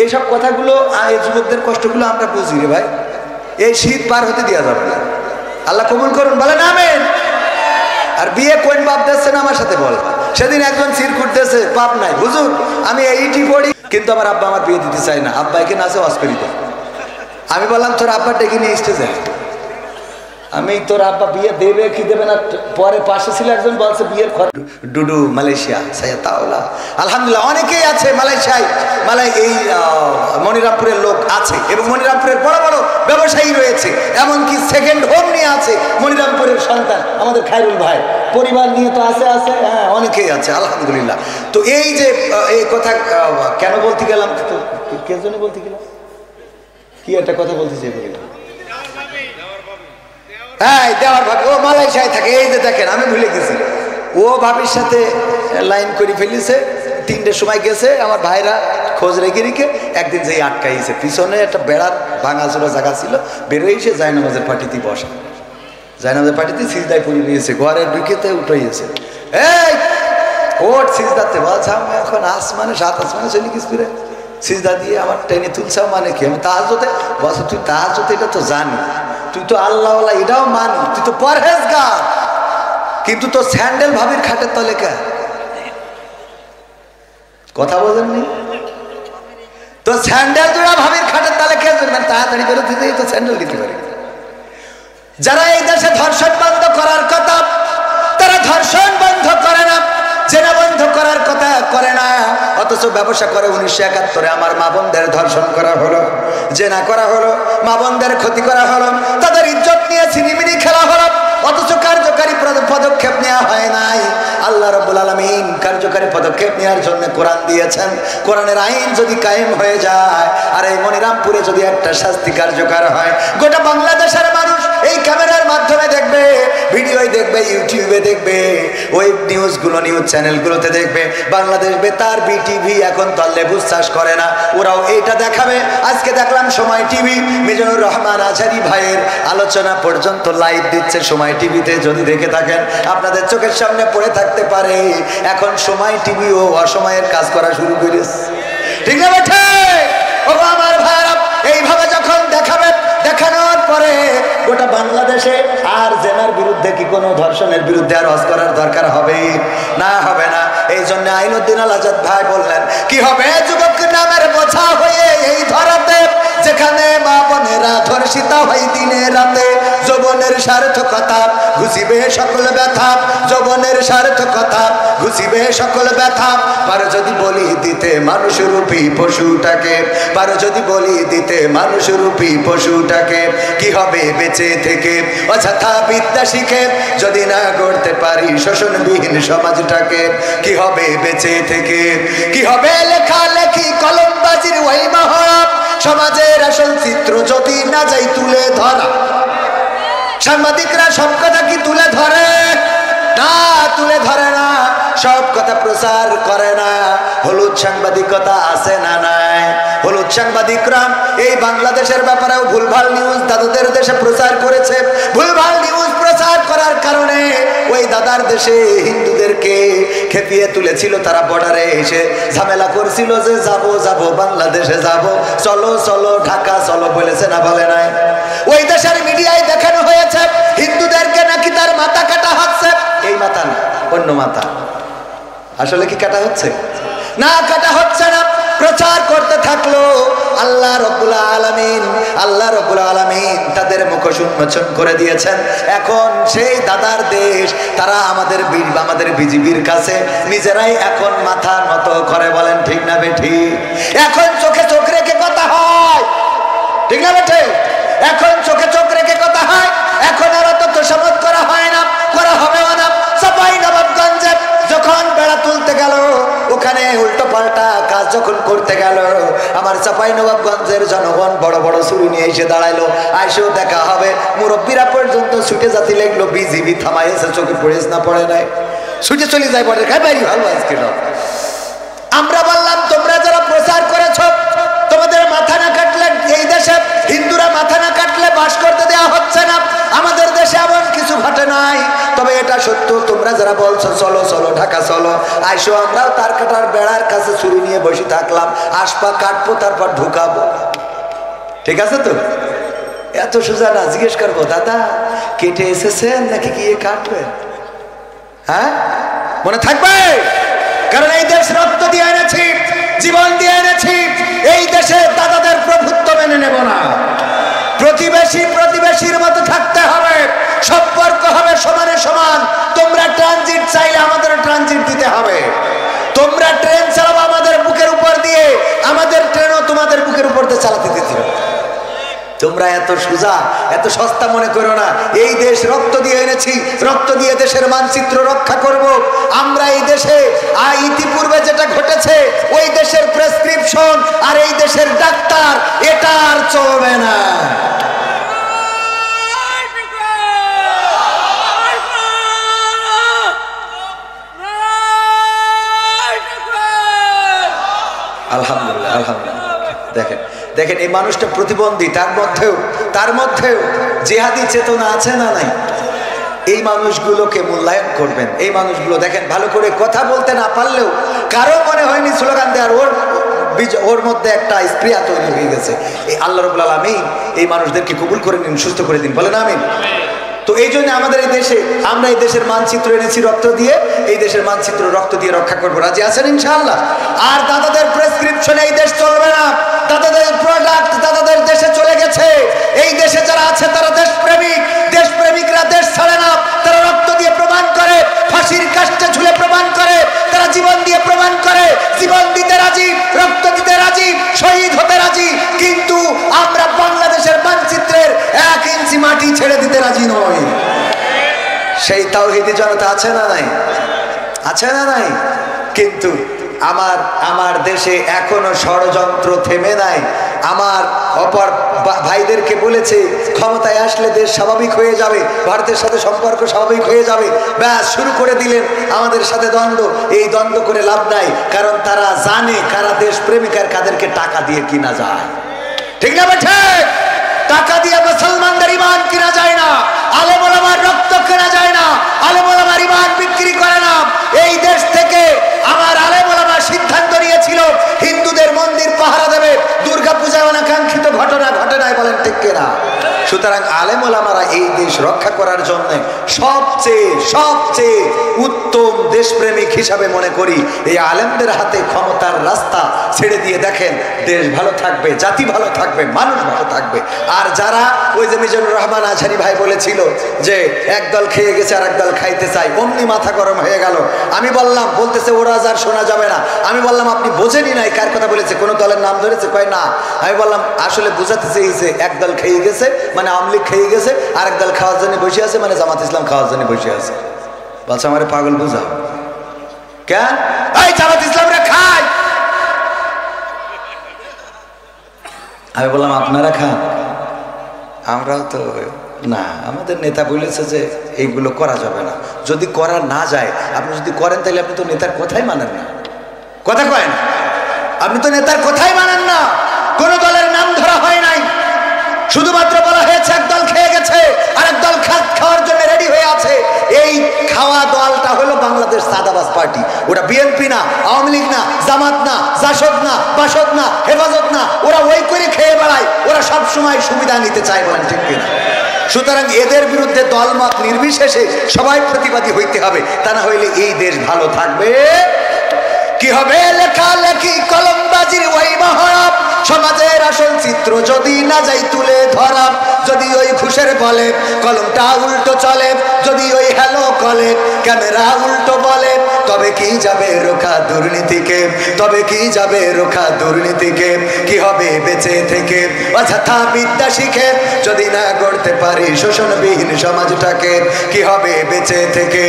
এইসব কথাগুলো এই যুবকদের কষ্টগুলো আমরা বুঝি রে ভাই। এই শীত পার হতে দেওয়া যাবে না। আল্লাহ কবুল করুন, বলেন আমিন। আর বিয়ে কোন বাপ দিচ্ছে না আমার সাথে বল। সেদিন একজন চিরকুট দিয়েছে, বাপ নাই হুজুর আমি এইটি পড়ি কিন্তু আমার আব্বা আমার বিয়ে দিতে চাই না, আব্বা এখানে আছে অস্করিত। আমি বললাম তোর আব্বা ডেকে নিয়ে স্টেজে, আমি তোর আব্বা বিয়ে দেবে কি দেবে না। পরে পাশে ছিল একজন বলছে বিয়ের ডুডু মালয়েশিয়া তাওলা, আলহামদুলিল্লাহ অনেকেই আছে মালয়েশিয়ায়, এই মনিরামপুরের লোক আছে এবং মনিরামপুরের বড় বড় ব্যবসায়ী রয়েছে, এমনকি সেকেন্ড হোম নিয়ে আছে মনিরামপুরের সন্তান আমাদের খায়রুল ভাই, পরিবার নিয়ে তো আছে হ্যাঁ অনেকেই আছে আলহামদুলিল্লাহ। তো এই যে এই কথা কেন বলতে গেলাম, কে জন্য বলতে গেলাম, কি একটা কথা বলতে চাই বলিলাম, হ্যাঁ দেওয়ার ভাবি ও মালয়েশিয়ায় থাকে। এই যে দেখেন আমি ভুলে গেছি, ও ভাবির সাথে লাইন করে ফেলিছে, 3টের সময় গেছে, আমার ভাইরা খোঁজ রেখে রেখে একদিন যেই আটকাইছে, পিছনে একটা বেড়ার ভাঙাচোরা জায়গা ছিল, বেরোইছে জায়নামাজের পাটিতে বসা, জায়নামাজের পাটিতে সিজদায় পড়ে নিয়েছে, ঘরে ঢুকেতে উঠাইছে, এই ওট সিজদাতে বলছে আমি এখন আসমানে 7 আসমানে চলে গেছি ফিরে সিজদা দিয়ে আমার টেনে তুলছাও মানে কি, আমি তাহাজ্জুদে বলছে তুই তাহাজ্জুদ এটা তো জানি, তুই তো আল্লাহওয়ালা এটাও মানি, তুই তো পরহেজগার, কিন্তু তো স্যান্ডেল ভাবির খাটের তলে কে কথা বলেননি, তো স্যান্ডেল জোড়া ভাবির খাটের তলে কে মানে তাড়াতাড়ি করে দিতে তো স্যান্ডেল দিতে পারে। যারা এই দেশে ধর্ষণ বন্ধ করার কথা তারা ধর্ষণ বন্ধ করে না, জেনা বন্ধ করার কথা করে না, অথচ ব্যবসা করে। 1971 আমার মা বোনদের ধর্ষণ করা হলো, জেনা করা হলো, মা বোনদের ক্ষতি করা হলো, তাদের ইজ্জত নিয়ে ছিনিমিনি খেলা হলো, অথচ কার্যকারী পদক্ষেপ নেওয়া হয় নাই। আল্লাহ রাব্বুল আলামিন কার্যকারী পদক্ষেপ নেওয়ার জন্য কোরআন দিয়েছেন। কোরআনের আইন যদি কায়েম হয়ে যায় আর এই মনিরামপুরে যদি একটা শাস্তি কার্যকর হয়, গোটা বাংলাদেশের মানুষ এই ক্যামেরার মাধ্যমে দেখবে, ভিডিওই দেখবে, ইউটিউবে দেখবে, ওয়েব নিউজগুলো নিউজ চ্যানেলগুলোতে দেখবে। বাংলাদেশ বেতার বিটিভি এখন তল্লে বিশ্বাস করে না, ওরাও এইটা দেখাবে। আজকে দেখলাম সময় টিভি মিজানুর রহমান আজহারি ভাইয়ের আলোচনা পর্যন্ত লাইভ দিচ্ছে সময় টিভিতে, যদি দেখে থাকেন আপনাদের চোখের সামনে পড়ে থাকতে পারে। এখন সময় টিভিও অসময়ের কাজ করা শুরু করেছে। ঠিক না বেঠে? ও আমার ভাইরা, এইভাবে যখন দেখাবে, দেখানোর পরে গোটা বাংলাদেশে আর জেনার বিরুদ্ধে কি কোনো ধর্ষণের বিরুদ্ধে আর ওয়াজ করার দরকার হবে না? হবে না। এই জন্য আইনুদ্দিন আল আজাদ ভাই বললেন, কি হবে যুবক নামের বোঝা হয়ে এই ধরাতে, যেখানে মা বোনেরা ধর্ষিতা হয় দিনে রাতে। যৌবনের সার্থকতা ঘুষিবে সকল ব্যথা, যৌবনের সার্থকতা ঘুষিবে সকল ব্যথা। পারো যদি বলি দিতে মানুষরূপী পশুটাকে, পারো যদি বলি দিতে মানুষরূপী পশুটাকে, কি হবে বেঁচে থেকে অযথা বিদ্যা শিখে, যদি না গড়তে পারি শোষণবিহীন সমাজটাকে, কি হবে বেঁচে থেকে? কি হবে লেখালেখি কলমবাজির ওই মহড়া, সমাজের আসল চিত্র যদি না যাই তুলে ধরা। সাংবাদিকরা সব কথা কি তুলে ধরে? না, তুলে ধরে না, সব কথা প্রচার করে না। হলুদ সাংবাদিকতা আছে না নাই? হলুদ সাংবাদিকরা এই বাংলাদেশের ব্যাপারেও ভুলভাল নিউজ দাদাদের দেশে প্রচার করেছে। ভুলভাল নিউজ প্রচার করার কারণে ওই দাদার দেশে হিন্দুদেরকে খেপিয়ে তুলেছিল। তারা বর্ডারে এসে ঝামেলা করছিল যে যাবো যাবো বাংলাদেশে যাব, চলো চলো ঢাকা চলো, বলেছে না বলে নাই? ওই দেশের মিডিয়ায় দেখানো হয়েছে হিন্দুদেরকে নাকি তার মাথা কাটা হচ্ছে। এই মাথা না, অন্য মাথা। আসলে কি কাটা হচ্ছে? না, কাটা হচ্ছে না। প্রচার করতে থাকলো। আল্লাহ রাব্বুল আলামিন, আল্লাহ রাব্বুল আলামিন তাদের মুখোশ উন্মোচন করে দিয়েছেন। এখন সেই দাদার দেশ, তারা আমাদের বিজিবির কাছে নিজেরাই এখন মাথা নত করে। বলেন ঠিক না বেঠি? এখন চোখে চোখ রেখে কথা হয়, ঠিক না বেঠে? এখন চোখে চোখ রেখে কথা হয়। এখন আর অত তোষামত করা হয় না, করা হবেও না। চাঁপাইনবাবগঞ্জে যখন বেড়া তুলতে গেল, ওখানে উল্টো পাল্টা কাজ যখন করতে গেল, আমার চাঁপাইনবাবগঞ্জের জনগণ বড় বড় ছুরি নিয়ে এসে দাঁড়াইলো। আইসেও দেখা হবে, মুরব্বীরা পর্যন্ত ছুটে যাতে লাগলো। বিজিবি থামাইছে, চোখে পড়েছ না পড়ে নাই, ছুটে চলে যায় বলে খাই বাইরি ভালো আজকে। আমরা বললাম, তোমরা যারা প্রচার করেছ, তোমাদের মাথা না কাটলে এই দেশে হিন্দুরা মাথা না কাটলে বাস করতে দেওয়া হচ্ছে না। আমাদের দেশে এমন কিছু ঘটে নাই, তবে এটা সত্য। তোমরা যারা বলছো চলো চলো ঢাকা চলো, আইসো, আমরাও তার কাটার বেড়ার কাছে ছুরি নিয়ে বসে থাকলাম। আসপা কাটবো, তারপর ঢুকাবো। ঠিক আছে তো? এত সোজা না। জিজ্ঞেস করবো, দাদা কেটে এসেছেন নাকি গিয়ে কাটবেন? হ্যাঁ, মনে থাকবে। কারণ এই দেশ রক্ত দিয়ে এনেছি, জীবন দিয়ে এনেছি। এই দেশে দাদাদের প্রভুত্ব মেনে নেব না। প্রতিবেশী প্রতিবেশীর মতো থাকতে হবে, সম্পর্ক হবে সমানে সমান। তোমরা ট্রানজিট চাইলে আমাদের ট্রানজিট দিতে হবে। তোমরা ট্রেন চালাবো আমাদের বুকের উপর দিয়ে, আমাদের ট্রেনও তোমাদের বুকের উপর দিয়ে চালাতে দিতে হবে। তোমরা এত সোজা, এত সস্তা মনে করো না। এই দেশ রক্ত দিয়ে এনেছি, রক্ত দিয়ে দেশের মানচিত্র রক্ষা করব আমরা। এই দেশে ইতিপূর্বে যেটা ঘটেছে, ওই দেশের প্রেসক্রিপশন আর এই দেশের ডাক্তার, এটা আর চলবে না। আলহামদুলিল্লাহ, আলহামদুলিল্লাহ। দেখেন দেখেন, এই মানুষটা প্রতিবন্ধী, তার মধ্যেও জিহাদি চেতনা আছে না নাই? এই মানুষগুলোকে মূল্যায়ন করবেন। এই মানুষগুলো দেখেন, ভালো করে কথা বলতে না পারলেও কারো মনে হয়নি স্লোগান দেওয়ার, ওর মধ্যে একটা স্প্রিয়া তৈরি হয়ে গেছে। এই আল্লাহ রাব্বুল আলামিন এই মানুষদেরকে কবুল করে নিন, সুস্থ করে দিন। বলেন আমিন। তো এই জন্য আমাদের এই দেশে, আমরা এই দেশের মানচিত্র এনেছি রক্ত দিয়ে। এই দেশের মানচিত্র রক্ত দিয়ে রক্ষা করবো। রাজি আছেন ইনশাআল্লাহ? আর দাদাদের প্রেসক্রিপশনে এই দেশ চলবে না। দাদাদের প্রোডাক্ট দাদাদের দেশে চলে গেছে। এই দেশে যারা আছে তারা দেশপ্রেমিক। দেশপ্রেমিকরা দেশ ছাড়ে না। তারা রক্ত দিয়ে প্রমাণ করে, ফাঁসির কাস্টে ঝুলে প্রমাণ করে, তারা জীবন দিয়ে প্রমাণ করে। জীবন দিতে রাজি, রক্ত দিতে রাজি, শহীদ হতে রাজি। কিন্তু আমরা বাংলাদেশের মানচিত্রের 1 ইঞ্চি মাটি ছেড়ে দিতে রাজি নই। সেই তাওহীদি জনতা আছে না নাই? আছে না নাই? কিন্তু আমার দেশে এখনো ষড়যন্ত্র থেমে নাই। আমার অপর ভাইদেরকে বলেছে, ক্ষমতায় আসলে দেশ স্বাভাবিক হয়ে যাবে, ভারতের সাথে সম্পর্ক স্বাভাবিক হয়ে যাবে। ব্যাস, শুরু করে দিলেন আমাদের সাথে দ্বন্দ্ব। এই দ্বন্দ্ব করে লাভ নাই, কারণ তারা জানে কারা দেশ প্রেমিক আর কাদেরকে টাকা দিয়ে কিনা যায়। ঠিক না বেঠে? টাকা দিয়ে মুসলমানদের ঈমান কিনা যায় না, আলেম ওলামার রক্ত কেনা যায় না, আলেম ওলামার ঈমান বিক্রি করে না। এই দেশ থেকে আমার আলেম ওলামা সিদ্ধান্ত নিয়েছিল হিন্দুদের মন্দির সুতরাং আলেম ওলামারা এই দেশ রক্ষা করার জন্য সবচেয়ে উত্তম দেশপ্রেমিক হিসাবে মনে করি এই আলেমদের হাতে ক্ষমতার রাস্তা ছেড়ে দিয়ে দেখেন দেশ ভালো থাকবে, জাতি ভালো থাকবে, মানুষ ভালো থাকবে। আর যারা ওই যে মিজানুর রহমান আজহারি ভাই বলেছিল যে একদল খেয়ে গেছে আর একদল খাইতে চাই, অমনি মাথা গরম হয়ে গেল। আমি বললাম, বলতেছে ওরা যার শোনা যাবে না। আমি বললাম আপনি বোঝেনি নাই কার কথা বলেছে, কোনো দলের নাম ধরেছে? কয় না। আমি বললাম আসলে বুঝাতে চেয়েছে একদল খেয়ে গেছে মানে আওয়ামী লীগ খেয়ে গেছে, আর একদল খাওয়ার জন্য বসে আছে মানে জামাত ইসলাম খাওয়ার জন্য বসে আছে। বলছে আমার পাগল বুঝাও কেন? এই জামাত ইসলামরা খায়। আমি বললাম আপনারা খান, আমরাও তো না। আমাদের নেতা বলেছে যে এইগুলো করা যাবে না। যদি করা না যায়, আপনি যদি করেন তাহলে আপনি তো নেতার কথাই মানেন না। কথা কয় না, আপনি তো নেতার কথাই মানেন না। কোন দলের নাম ধরা হয় নাই, শুধুমাত্র বলা হয়েছে একদল খেয়ে গেছে আর একদল খাওয়ার জন্য রেডি হয়ে আছে। এই খাওয়া দলটা হলো বাংলাদেশ সাদাবাজ পার্টি। ওটা বিএনপি না, আওয়ামী লীগ না, জামাত না, জাসদ না, বাসদ না, হেফাজত না। ওরা ওই করে খেয়ে বেড়ায়, ওরা সব সময় সুবিধা নিতে চায়, বলেন ঠিক কিনা? সুতরাং এদের বিরুদ্ধে দলমত নির্বিশেষে সবাই প্রতিবাদী হইতে হবে, তা না হইলে এই দেশ ভালো থাকবে কি হবে? লেখালেখি কলমবাজির ওই মহড়া, সমাজের আসল চিত্র যদি না যাই তুলে ধরা। যদি ওই ঘুষের বলে কলমটা উল্টো চলে, যদি ওই হ্যালো কলে ক্যামেরা উল্টো বলে, তবে কি যাবে রোখা দুর্নীতিকে? তবে কি যাবে রোখা দুর্নীতিকে? কি হবে বেঁচে থেকে অযথা বিদ্যা শিখে যদি না গড়তে পারি শোষণবিহীন সমাজটাকে? কি হবে বেঁচে থেকে?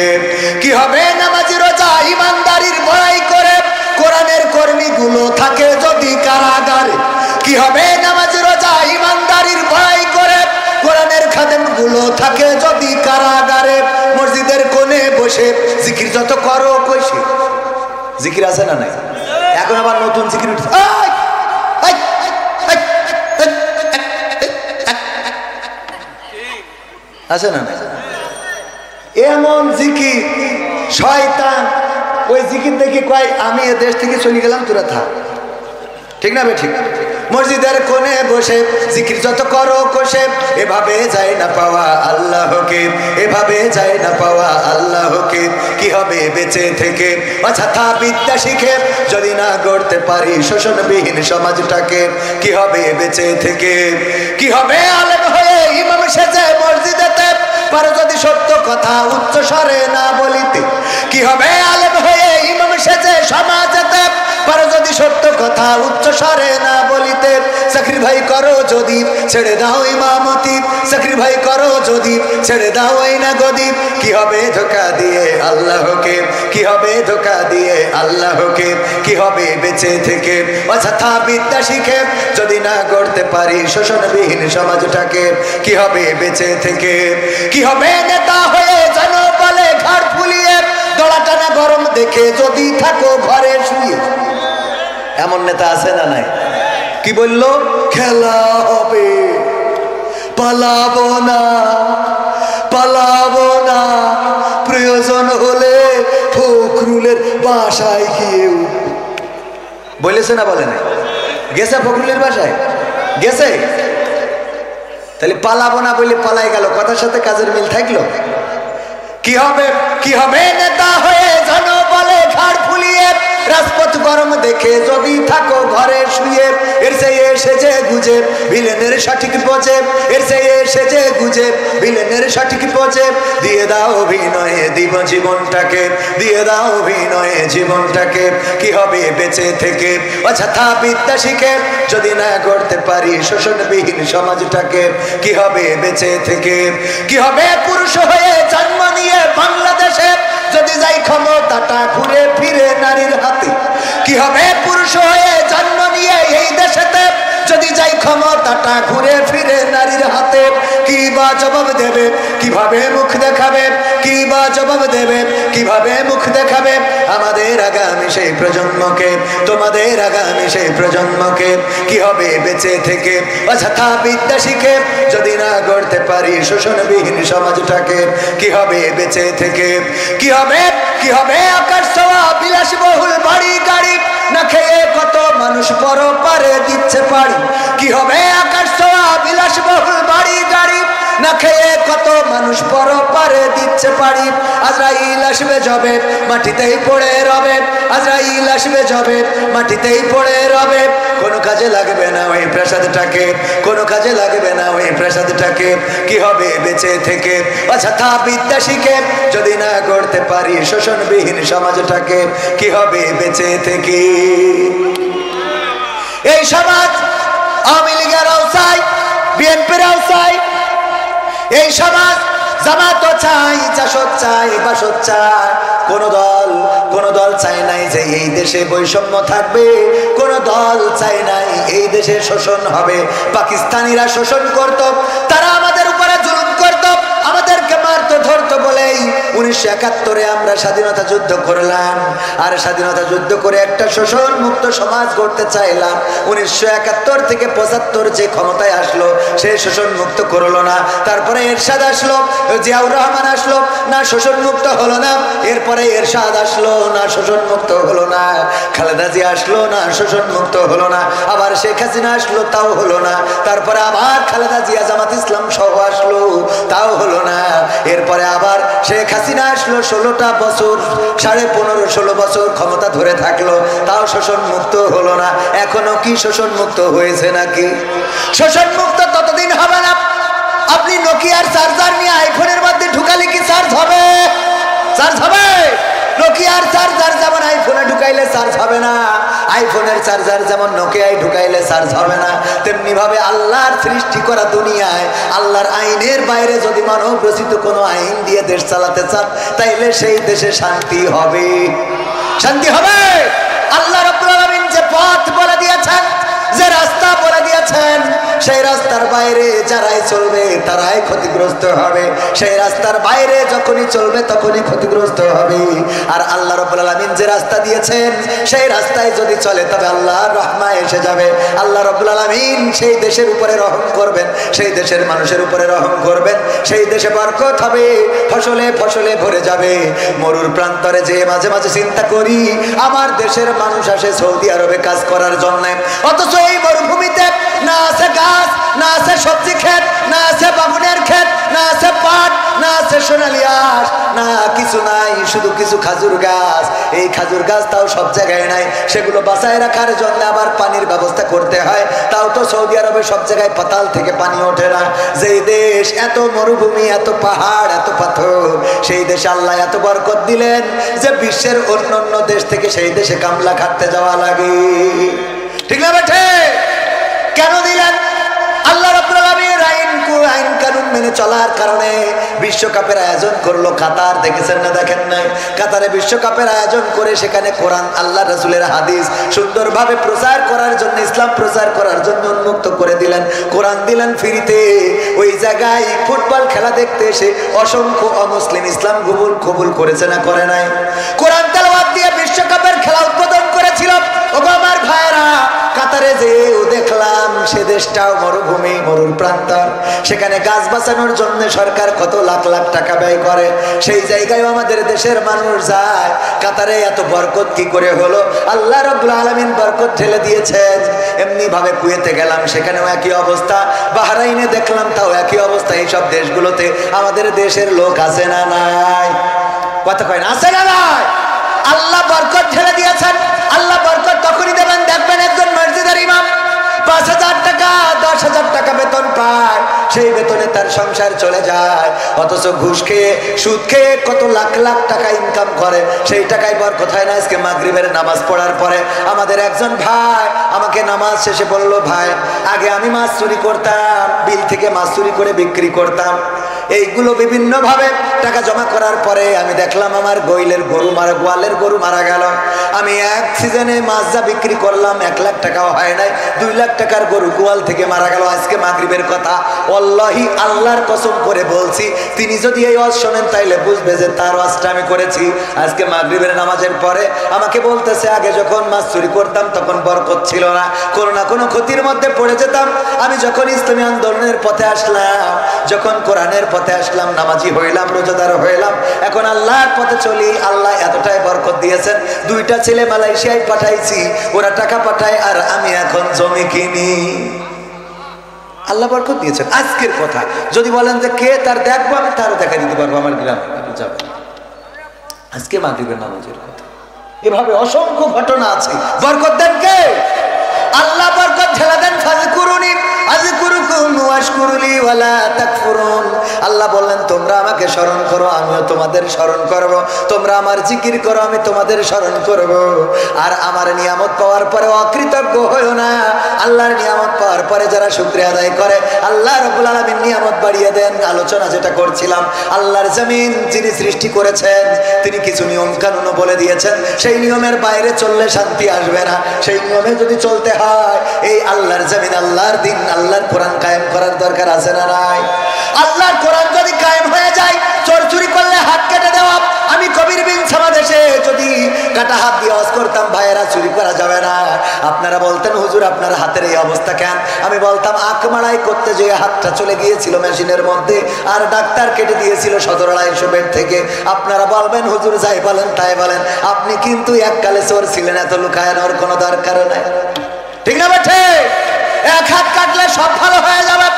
কি হবে নামাজি রোজা ইমানদারির বড়াই করে কোরআনের কর্মীগুলো থাকে যদি কারাগারে? কি হবে নামাজি রোজা ইমানদারির বড়াই করে কোরআনের খাদেমগুলো থাকে যদি কারাগারে? মসজিদের কোণে বসে জিকির যত করো কইছে, জিকির আছে না নাই? এখন আবার নতুন জিকির উঠছে, আছে না? এমন জিকির শয়তান ওই জিকির দেখি কয় আমি এ দেশ থেকে চলে গেলাম, তোরা থাক। ঠিক না? ঠিক। মসজিদের কোণে বসে জিকির যত করো কষে, এভাবে যায় না পাওয়া আল্লাহকে, এভাবে যায় না পাওয়া আল্লাহকে। কি হবে বেঁচে থেকে অযথা বিদ্যা শিখে যদি না গড়তে পারি শোষণবিহীন সমাজটাকে? কি হবে বেঁচে থেকে? কি হবে আলেম হয়ে ইমাম সেজে মসজিদেতে পারো যদি সত্য কথা উচ্চ স্বরে না বলিতে? কি হবে আলেম হয়ে ইমাম সেজে সমাজেতে পারো যদি সত্য কথা উচ্চ স্বরে না বলিতে? চাকরি ভাই করো যদি ছেড়ে দাও ইমামতি, চাকরি ভাই করো যদি ছেড়ে দাও এই না গদি। কি হবে ধোঁকা দিয়ে আল্লাহকে? কি হবে ধোঁকা দিয়ে আল্লাহকে? কি হবে বেঁচে থেকে অযথা বিদ্যা শিখে যদি না গড়তে পারি শোষণবিহীন সমাজটাকে? কি হবে বেঁচে থেকে? কি হবে নেতা হয়ে জনবলে ঘাড় ফুলিয়ে দড়া টানা গরম দেখে যদি থাকো ঘরে শুয়ে? এমন নেতা আছে না নাই? কি বললো? খেলা হবে, পালাবো না, পালাবো না, প্রয়োজন হলে ফখরুলের বাসায় গিয়ে বলেছে না? বলে নাই? গেছে ফখরুলের বাসায়? গেছে? তাহলে পালাবো না বলে পালাই গেল, কথার সাথে কাজের মিল থাকলো? কি হবে? কি হবে নেতা হয়ে জনবলে ঘাড় ফুলিয়ে রাজপথ গরম দেখে যদি থাকো ঘরে শুয়ে? এর চেয়ে সেজে গুজে ভিলেনের সঠিক পচে, এর চেয়ে সেজে গুজে ভিলেনের সঠিক পচে। দিয়ে দাও অভিনয়ে দিব জীবনটাকে, দিয়ে দাও অভিনয়ে জীবনটাকে। কি হবে বেঁচে থেকে অযথা বিদ্যা শিখে যদি না গড়তে পারি শোষণবিহীন সমাজটাকে? কি হবে বেঁচে থেকে? কি হবে পুরুষ হয়ে জন্ম নিয়ে বাংলাদেশে যদি যাই ক্ষমতাটা ঘুরে ফিরে নারীর হাতে? কি হবে পুরুষ হয়ে জন্ম নিয়ে এই দেশেতে যদি যাই ক্ষমতাটা ঘুরে ফিরে নারীর হাতে? কি বা জবাব দেবে, কিভাবে মুখ দেখাবে? কি বা জবাব দেবে, কিভাবে মুখ দেখাবে আমাদের আগামী সেই প্রজন্মকে, তোমাদের আগামী সেই প্রজন্মকে? কি হবে বেঁচে থেকে অযথা বিদ্যা শিখে যদি না গড়তে পারি শোষণবিহীন সমাজটাকে? কি হবে বেঁচে থেকে? কি হবে? কি হবে আকাশ ছোঁয়া বিলাসবহুল বাড়ি গাড়ি না খেয়ে কত মানুষ পরপারে দিচ্ছে পাড়ি? কি হবে আকাশ ছোঁয়া বিলাসবহুল বাড়ি গাড়ি না খেয়ে কত মানুষ পরপারে দিচ্ছে পারি। আজরাইল আসবে যাবে মাটিতেই পড়ে রবে, আজরাইল আসবে যাবে মাটিতেই পড়ে রবে। কোনো কাজে লাগবে না ওই প্রাসাদটাকে, কোনো কাজে লাগবে না ওই প্রাসাদটাকে। কি হবে বেঁচে থেকে অযথা বিদ্যা শিখে যদি না করতে পারি শোষণবিহীন সমাজটাকে? কি হবে বেঁচে থেকে? এই সমাজ আওয়ামী লীগেরাও চাই, বিএনপিরাও চাই, এই সমাজ জামাতও চাই, জাসদ চাই, বাসদ চাই। কোন দল চাই নাই যে এই দেশে বৈষম্য থাকবে, কোন দল চাই নাই এই দেশে শোষণ হবে। পাকিস্তানিরা শোষণ করত, তারা আমাদের উপরে জুলুম করত, আমাদেরকে মারতো ধরতো বলেই 1971-এ আমরা স্বাধীনতা যুদ্ধ করলাম। আর স্বাধীনতা যুদ্ধ করে একটা শোষণ মুক্ত সমাজ গড়তে চাইলাম। 1971 থেকে 75 যে ক্ষমতায় আসলো সে শোষণ মুক্ত করলো না। তারপরে এরশাদ আসলো, জিয়াউর রহমান আসলো, না শোষণ মুক্ত হলো না। এরপরে এরশাদ আসলো, না শোষণ মুক্ত হলো না। খালেদা জিয়া আসলো, না শোষণ মুক্ত হলো না। আবার শেখ হাসিনা আসলো, তাও হলো না। তারপরে আবার খালেদা জিয়া জামাত ইসলাম সহ আসলো, তাও হলো না। এরপরে আবার শেখ হাসিনা আসলো, 16টা বছর, 15.5-16 বছর ক্ষমতা ধরে থাকলো, তাও শোষণ মুক্ত হলো না। এখনো কি শোষণ মুক্ত হয়েছে নাকি? শোষণ মুক্ত ততদিন হবে না। আপনি নোকিয়ার চার্জার নিয়ে আইফোনের মধ্যে ঢুকালে কি চার্জ হবে? চার্জ হবে? নোকিয়ার চার্জার যেমন আইফোনে ঢুকাইলে চার্জ হবে না, আইফোনের চার্জার যেমন নোকিয়ায় ঢুকাইলে চার্জ হবে না, তেমনি ভাবে আল্লাহর সৃষ্টি করা দুনিয়ায় আল্লাহর আইনের বাইরে যদি মানব রচিত কোনো আইন দিয়ে দেশ চালাতে চান, তাইলে সেই দেশে শান্তি হবে। শান্তি হবে। আল্লাহ রাব্বুল আলামিন যে পথ বলে দিয়েছেন, যে রাস্তা বলে দিয়েছেন, সেই রাস্তার বাইরে যারাই চলবে তারাই ক্ষতিগ্রস্ত হবে। সেই রাস্তার বাইরে যখনই চলবে তখনই ক্ষতিগ্রস্ত হবে। আর আল্লাহ রাব্বুল আলামিন যে রাস্তা দিয়েছেন সেই রাস্তায় যদি চলে তবে আল্লাহর রহমত এসে যাবে। আল্লাহ রাব্বুল আলামিন সেই দেশের উপরে রহম করবেন, সেই দেশের মানুষের উপরে রহম করবেন, সেই দেশে বরকত হবে, ফসলে ফসলে ভরে যাবে। মরুর প্রান্তরে যে মাঝে মাঝে চিন্তা করি আমার দেশের মানুষ আসে সৌদি আরবে কাজ করার জন্য, অথচ এই মরুভূমিতে না আছে গাছ, না আছে সবজি ক্ষেত, না আছে বাবুনের ক্ষেত, না আছে পাট, না আছে সোনালী আঁশ, না কিছু নাই, শুধু কিছু খাজুর গাছ। এই খাজুর গাছ তাও সব জায়গায় নাই, সেগুলো বাঁচায় রাখার জন্য আবার পানির ব্যবস্থা করতে হয়। তাও তো সৌদি আরবে সব জায়গায় পাতাল থেকে পানি ওঠে না। যেই দেশ এত মরুভূমি, এত পাহাড়, এত পাথর, সেই দেশে আল্লাহ এত বরকত দিলেন যে বিশ্বের অন্য অন্য দেশ থেকে সেই দেশে কামলা খাটতে যাওয়া লাগে। ঠিক না বেঠে? কেন দিলেন? আল্লাহ রাব্বুল আলামিন আইন কানুন মেনে চলার কারণে বিশ্বকাপের আয়োজন করলো কাতার। দেখেছেন না দেখেন নাই? কাতারে বিশ্বকাপের আয়োজন করে সেখানে কোরআন, আল্লাহ রাসূলের হাদিস সুন্দরভাবে প্রচার করার জন্য, ইসলাম প্রচার করার জন্য উন্মুক্ত করে দিলেন। কোরআন দিলেন ফ্রিতে। ওই জায়গায় ফুটবল খেলা দেখতে এসে অসংখ্য অমুসলিম ইসলাম কবুল করেছে না করে নাই? কোরআন তেলাওয়াত দিয়ে বিশ্বকাপের খেলা উদ্বোধন করেছিল। ওগো আমার ভাইরা, কাতারে যেও দেখলাম সে দেশটাও মরুভূমি, মরুর প্রান্তর। সেখানে গাছ বাঁচানোর জন্য সরকার কত লাখ লাখ টাকা ব্যয় করে। সেই জায়গায় আমাদের দেশের মানুষ যায়। কাতারে এত বরকত কি করে হলো? আল্লাহ রাব্বুল আলামিন বরকত ঢেলে দিয়েছেন। এমনি ভাবে কুয়েতে গেলাম, সেখানেও একই অবস্থা। বাহরাইনে দেখলাম, তাও একই অবস্থা। এইসব দেশগুলোতে আমাদের দেশের লোক আছে না নাই? কথা কয় না? আছে না নাই? আল্লাহ বরকত ঢেলে দিয়েছেন। আল্লাহ বরকত তখনই দেবেন, দেখবেন একজন মসজিদের ইমাম 5,000 টাকা 10,000 টাকা বেতন পায়, সেই বেতনে তার সংসার চলে যায়। অথচ ঘুষ খেয়ে, সুদ খেয়ে কত লাখ লাখ টাকা ইনকাম করে, সেই টাকায় বরকত হয় না। আজকে মাগরিবের নামাজ পড়ার পরে আমাদের একজন ভাই আমাকে নামাজ শেষে বলল, ভাই আগে আমি মাছ চুরি করতাম, বিল থেকে মাছ চুরি করে বিক্রি করতাম। এইগুলো বিভিন্ন ভাবে টাকা জমা করার পরে আমি দেখলাম আমার গোয়ালের গরু মারা গেল। আমি এক সিজনে মাছ যা বিক্রি করলাম 1 লাখ টাকাও হয় নাই, 2 লাখ টাকার গরু গোয়াল থেকে মারা গেল। আজকে মাগরিবের কথা, ওয়াল্লাহি আল্লাহর কসম করে বলছি, তিনি যদি এই ওয়াজ শোনেন তাইলে বুঝবে যে তার ওয়াজটা আমি করেছি। আজকে মাগরিবের নামাজের পরে আমাকে বলতেছে, আগে যখন মাছ চুরি করতাম তখন বরকত ছিল না, কোনো না কোনো ক্ষতির মধ্যে পড়ে যেতাম। আমি যখন ইসলামী আন্দোলনের পথে আসলাম, যখন কোরআনের পথে আসলাম, নামাজি হইলাম, রোজাদার হইলাম, এখন আল্লাহর পথে চলি। আল্লাহ এতটাই বরকত দিয়েছেন। 2টা ছেলে মালয়েশিয়ায় পাঠাইছি, ওরা টাকা পাঠায় আর আমি এখন জমি কিনি। আল্লাহ বরকত দিয়েছেন। আজকের কথা যদি বলেন যে কে তার দেখবো, আমি তারও দেখা দিতে পারবো আমার গ্রামে, যাবে আজকে মাগরিবের নামাজের কথা। এভাবে অসংখ্য ঘটনা আছে। বরকত দেন কে? আল্লাহ বরকত ঢেলা দেন। ফাযকুরুনি আযকুরুকুম ওয়াশকুরুলি ওয়ালা তাকফুরুন। আল্লাহ বললেন তোমরা আমাকে স্মরণ করো, আমিও তোমাদের স্মরণ করব। তোমরা আমার জিকির করো, আমি তোমাদের স্মরণ করব। আর আমার নিয়ামত পাওয়ার পরে অকৃতজ্ঞ হয়ো না। আল্লাহর নিয়ামত পাওয়ার পরে যারা শুকরিয়া আদায় করে আল্লাহ রাব্বুল আলামিন নিয়ামত বাড়িয়ে দেন। আলোচনা যেটা করছিলাম, আল্লাহর জমিন যিনি সৃষ্টি করেছেন তিনি কিছু নিয়ম কানুনও বলে দিয়েছেন। সেই নিয়মের বাইরে চললে শান্তি আসবে না। সেই নিয়মে যদি চলতে হয়, এই আল্লাহর জমিন, আল্লাহর দিন, আল্লাহর কোরআন কায়েম করার দরকার আছে না নাই? আল্লাহর কোরআন যদি কায়েম হয়ে যায়, চোর চুরি করলে হাত কেটে দেওয়া। আমি কবির বিন সামাদেশে যদি কাটা হাত দিয়ে ওয়াজ করতাম, ভাইয়েরা চুরি করা যাবে না। আপনারা বলতেন হুজুর আপনার হাতের এই অবস্থা কেন? আমি বলতাম আকমাড়াই করতে যেয়ে হাতটা চলে গিয়েছিল মেশিনের মধ্যে, আর ডাক্তার কেটে দিয়েছিল 17,200 বেড থেকে। আপনারা বলবেন হুজুর যাই বলেন তাই বলেন, আপনি কিন্তু এককালে চোর ছিলেন, এত লুকানোর কোনো দরকার নাই। ঠিক না বেঠে? এক হাত কাটলে সব ভালো হয়ে যাবে।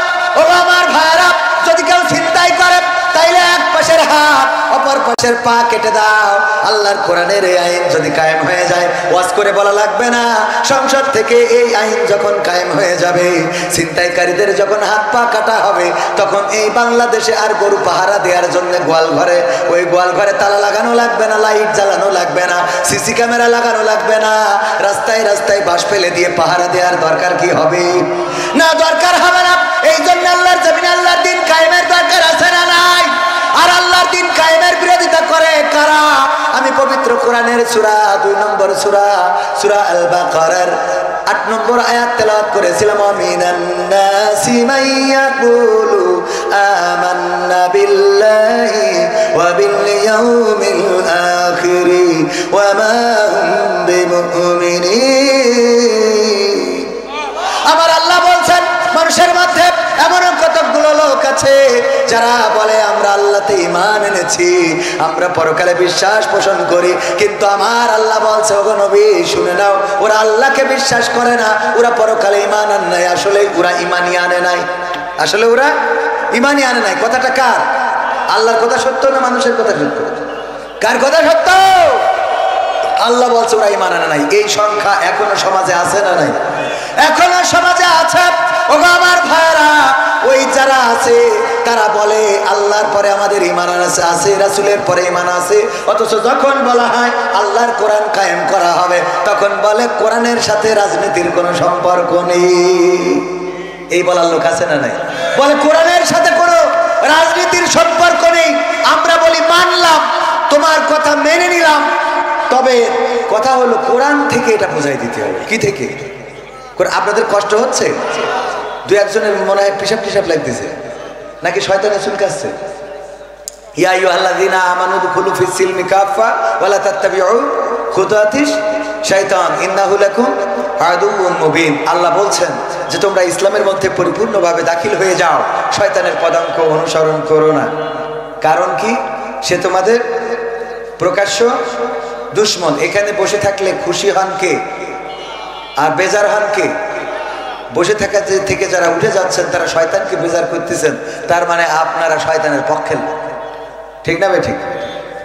ও আমার ভাইয়েরা, যদি কেউ চিন্তাই করে তাইলে এক পাশের হাত অপর পাশের পা কেটে দাও। আল্লাহর কোরআনের এই আইন যদি কায়েম হয়ে যায়, ওয়াজ করে বলা লাগবে না। সংসদ থেকে এই আইন যখন কায়েম হয়ে যাবে, ছিনতাইকারীদের যখন হাত পা কাটা হবে, তখন এই বাংলাদেশে আর গরু পাহারা দেওয়ার জন্য গোয়াল ঘরে, ওই গোয়াল ঘরে তালা লাগানো লাগবে না, লাইট জ্বালানো লাগবে না, সিসি ক্যামেরা লাগানো লাগবে না। রাস্তায় রাস্তায় বাঁশ ফেলে দিয়ে পাহারা দেওয়ার দরকার কি হবে? না, দরকার হবে না। এই জন্য আল্লাহর জমিনে আল্লাহর দিন কায়েমের দরকার আছে না নাই? আর আল্লাহর দিন কায়েমের বিরোধিতা করে কারা? আমি পবিত্র কোরআনের সূরা 2 নম্বর সূরা আল বাকারার 8 নম্বর আয়াত তেলাওয়াত করেছিলাম। আমিনান নাসি মাইয়াকুলু আমান্না বিল্লাহি ওয়া বিল ইয়াউমিল আখির ওয়া মা হুম বিমুমিনিন। আমার আল্লাহ বলছেন মানুষের মধ্যে এমন কতগুলো লোক আছে যারা বলে আমরা আল্লাহতে ঈমান এনেছি, আমরা পরকালে বিশ্বাস পোষণ করি, কিন্তু আমার আল্লাহ বলছে ওগো নবী শুনে নাও, ওরা আল্লাহকে বিশ্বাস করে না, ওরা পরকালে ঈমান আনে নাই। আসলে ওরা ঈমানই আনে নাই, আসলে ওরা ঈমানই আনে নাই। কথাটা কার? আল্লাহর কথা সত্য না মানুষের কথা সত্য? কার কথা সত্য? আল্লাহ বলছে ওরা ঈমান আনে নাই। এই সংখ্যা এখনো সমাজে আছে না নাই? এখনো সমাজে আছে। ওগো আমার ভাইরা, ওই যারা আছে তারা বলে আল্লাহর পরে আমাদের ঈমান আছে, রাসূলের পরে ঈমান আছে, অথচ যখন বলা হয় আল্লাহর কোরআন কায়েম করা হবে, তখন বলে কোরআনের সাথে রাজনীতির কোনো সম্পর্ক নেই। এই বলার লোক আছে না নাই? বলে কোরআনের সাথে কোনো রাজনীতির সম্পর্ক নেই। আমরা বলি মানলাম, তোমার কথা মেনে নিলাম, তবে কথা হলো কোরআন থেকে এটা বোঝাই দিতে হবে। কি থেকে? আপনাদের কষ্ট হচ্ছে? দু একজনের মনে হয় পিসাব টিসাব লাগতেছে, নাকি শয়তানের চুলকাচ্ছে? ইয়া আইয়ুহাল্লাযীনা আমানু দুখুলু ফিস সিলমি কাফা ওয়া লা তাত্তাবিউ খুতুওয়াতিশ শাইতান ইন্নাহু লাকুম আদুউম মুবিন। আল্লাহ বলছেন যে তোমরা ইসলামের মধ্যে পরিপূর্ণভাবে দাখিল হয়ে যাও, শয়তানের পদাঙ্ক অনুসরণ করো না। কারণ কি? সে তোমাদের প্রকাশ্য দুশমন। এখানে বসে থাকলে খুশি হন কে আর বেজার হন কে? বসে থাকা থেকে যারা উঠে যাচ্ছেন তারা শয়তানকে বেজার করতেছেন, তার মানে আপনারা শয়তানের পক্ষে। ঠিক না ভাই? ঠিক।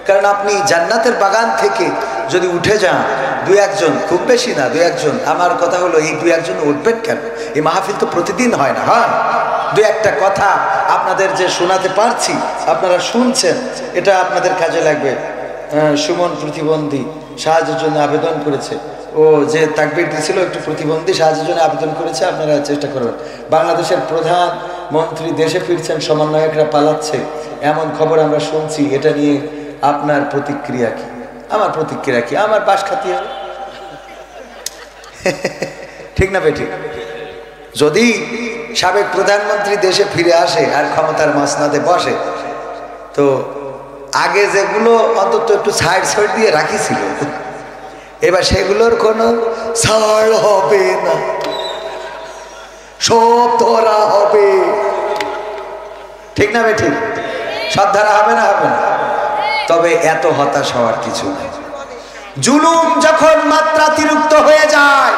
কারণ আপনি জান্নাতের বাগান থেকে যদি উঠে যান, দু একজন, খুব বেশি না, দু একজন, আমার কথা হলো এই দু একজন উঠবেন কেন? এই মাহফিল তো প্রতিদিন হয় না। হয় দু একটা কথা আপনাদের যে শোনাতে পারছি, আপনারা শুনছেন, এটা আপনাদের কাজে লাগবে। সুমন প্রতিবন্ধী সাহায্যের জন্য আবেদন করেছে, ও যে তাকবীর দিয়েছিল একটু প্রতিবন্ধী সাহায্যের জন্য আবেদন করেছে, আপনারা চেষ্টা করবেন। বাংলাদেশের প্রধানমন্ত্রী দেশে ফিরছেন, সমন্বয়করা পালাচ্ছে, এমন খবর আমরা শুনছি। এটা নিয়ে আপনার প্রতিক্রিয়া কি? আমার প্রতিক্রিয়া কি? আমার বাস খাতি হবে। ঠিক না বেঠিক? যদি সাবেক প্রধানমন্ত্রী দেশে ফিরে আসে আর ক্ষমতার মসনদে বসে, তো আগে যেগুলো অন্তত একটু সাইড সাইড দিয়ে রাখিছিল, এবার সেগুলোর কোনো ছাড় হবে না, সব ধরা হবে। ঠিক না বেঠিক? সব ধরা হবে না? হবে না। তবে এত হতাশ হওয়ার কিছু নেই। জুলুম যখন মাত্রাতিরিক্ত হয়ে যায়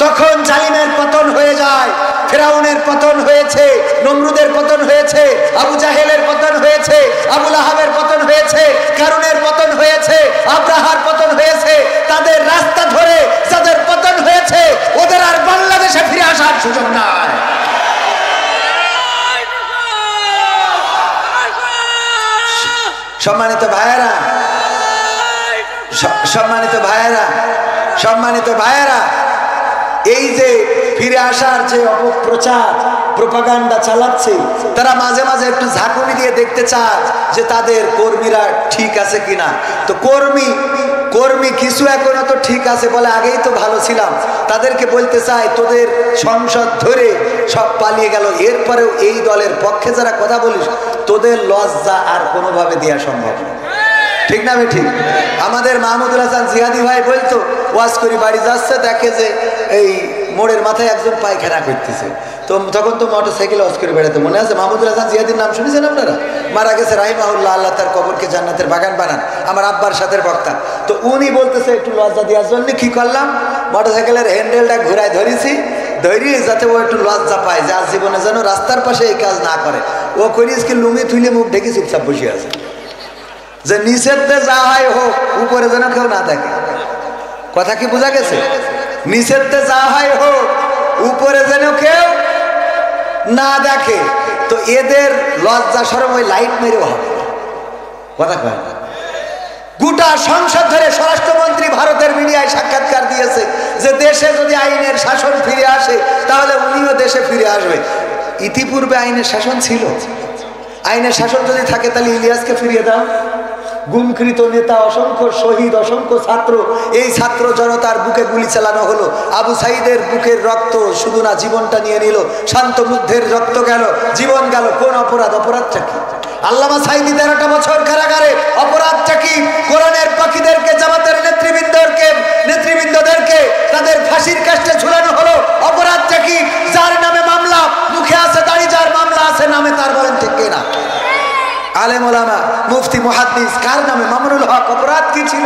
তখন জালিমের পতন হয়ে যায়। ফেরাউনের পতন হয়েছে, নমরুদের পতন হয়েছে, আবু জাহেলের পতন হয়েছে, আবু লাহাবের পতন হয়েছে, কারুনের পতন হয়েছে, আব্রাহার পতন হয়েছে। তাদের রাস্তা ধরে যাদের পতন হয়েছে ওদের আর বাংলাদেশে ফিরে আসার সুযোগ নাই। সম্মানিত ভাইয়েরা, সম্মানিত ভাইয়েরা, সম্মানিত ভাইয়েরা, এই যে ফিরে আসার যে অপপ্রচার প্রোপাগান্ডা চালাচ্ছে, তারা মাঝে মাঝে একটু ঝাঁকুনি দিয়ে দেখতে চায় যে তাদের কর্মীরা ঠিক আছে কিনা। তো কর্মী কিছু এখনো তো ঠিক আছে বলে, আগেই তো ভালো ছিলাম। তাদেরকে বলতে চাই, তোদের সংসদ ধরে সব পালিয়ে গেল, এরপরেও এই দলের পক্ষে যারা কথা বলিস তোদের লজ্জা আর কোনোভাবে দেওয়া সম্ভব না। ঠিক না ভাই? ঠিক। আমাদের মাহমুদুল হাসান জিহাদি ভাই বলতো, ওয়াজ করি বাড়ি যাচ্ছে, দেখে যে এই মোড়ের মাথায় একজন পায়খানা করতেছে। তো তখন তো মোটর সাইকেলে ওয়াজ করে বেড়াতো, মনে আছে? মাহমুদুল হাসান জিহাদির নাম শুনেছেন আপনারা? মারা গেছে রাহিমাহুল্লাহ, আল্লাহ তার কবরকে জান্নাতের বাগান বানান। আমার আব্বার সাথে বক্তা। তো উনি বলতেছে একটু লজ্জা দেওয়ার জন্য কি করলাম, মোটর সাইকেলের হ্যান্ডেলটা ঘুরায় ধরেছি, ধরিয়ে যাতে ও একটু লজ্জা পায় যে আজ জীবনে যেন রাস্তার পাশে এই কাজ না করে। ও করিস কি লুঙ্গি তুলে মুখ ঢেকে চুপচাপ বসে আছে, যে নিষেধ যা হয় হোক উপরে যেন কেউ না দেখে। কথা কি বোঝা গেছে? নিষেধ যা হয় হোক উপরে যেন কেউ না দেখে। তো এদের লজ্জা শরম ওই লাইট মেরেও হবে। কথা কয় না? গোটা সংসদ ধরে স্বরাষ্ট্রমন্ত্রী ভারতের মিডিয়ায় সাক্ষাৎকার দিয়েছে যে দেশে যদি আইনের শাসন ফিরে আসে তাহলে উনিও দেশে ফিরে আসবে। ইতিপূর্বে আইনের শাসন ছিল। আইনের শাসন যদি থাকে তাহলে ইলিয়াসকে ফিরিয়ে দাও। গুমকৃত নেতা, অসংখ্য শহীদ, অসংখ্য ছাত্র, এই ছাত্র জনতার বুকে গুলি চালানো হলো। আবু সাইদের বুকের রক্ত শুধু না, জীবনটা নিয়ে নিল। শান্ত বুদ্ধের রক্ত গেল, জীবন গেল। কোন অপরাধ? অপরাধটা কি? আল্লামা সাইদি 13টা বছর কারাগারে। অপরাধটা কি? কোরআনের পাখীদেরকে, জামাতের নেতৃবৃন্দদেরকে তাদের ফাঁসির কাস্টে ঝুলানো হলো। অপরাধটা কি? যার নামে মামলা, মুখে আছে দাড়ি, যার মামলা আছে নামে তার, বলেন ঠিক কিনা? আলেম ওলামা, মুফতি, মুহাদ্দিস, কার নামে? মামুনুল হক। অপরাধ কি ছিল?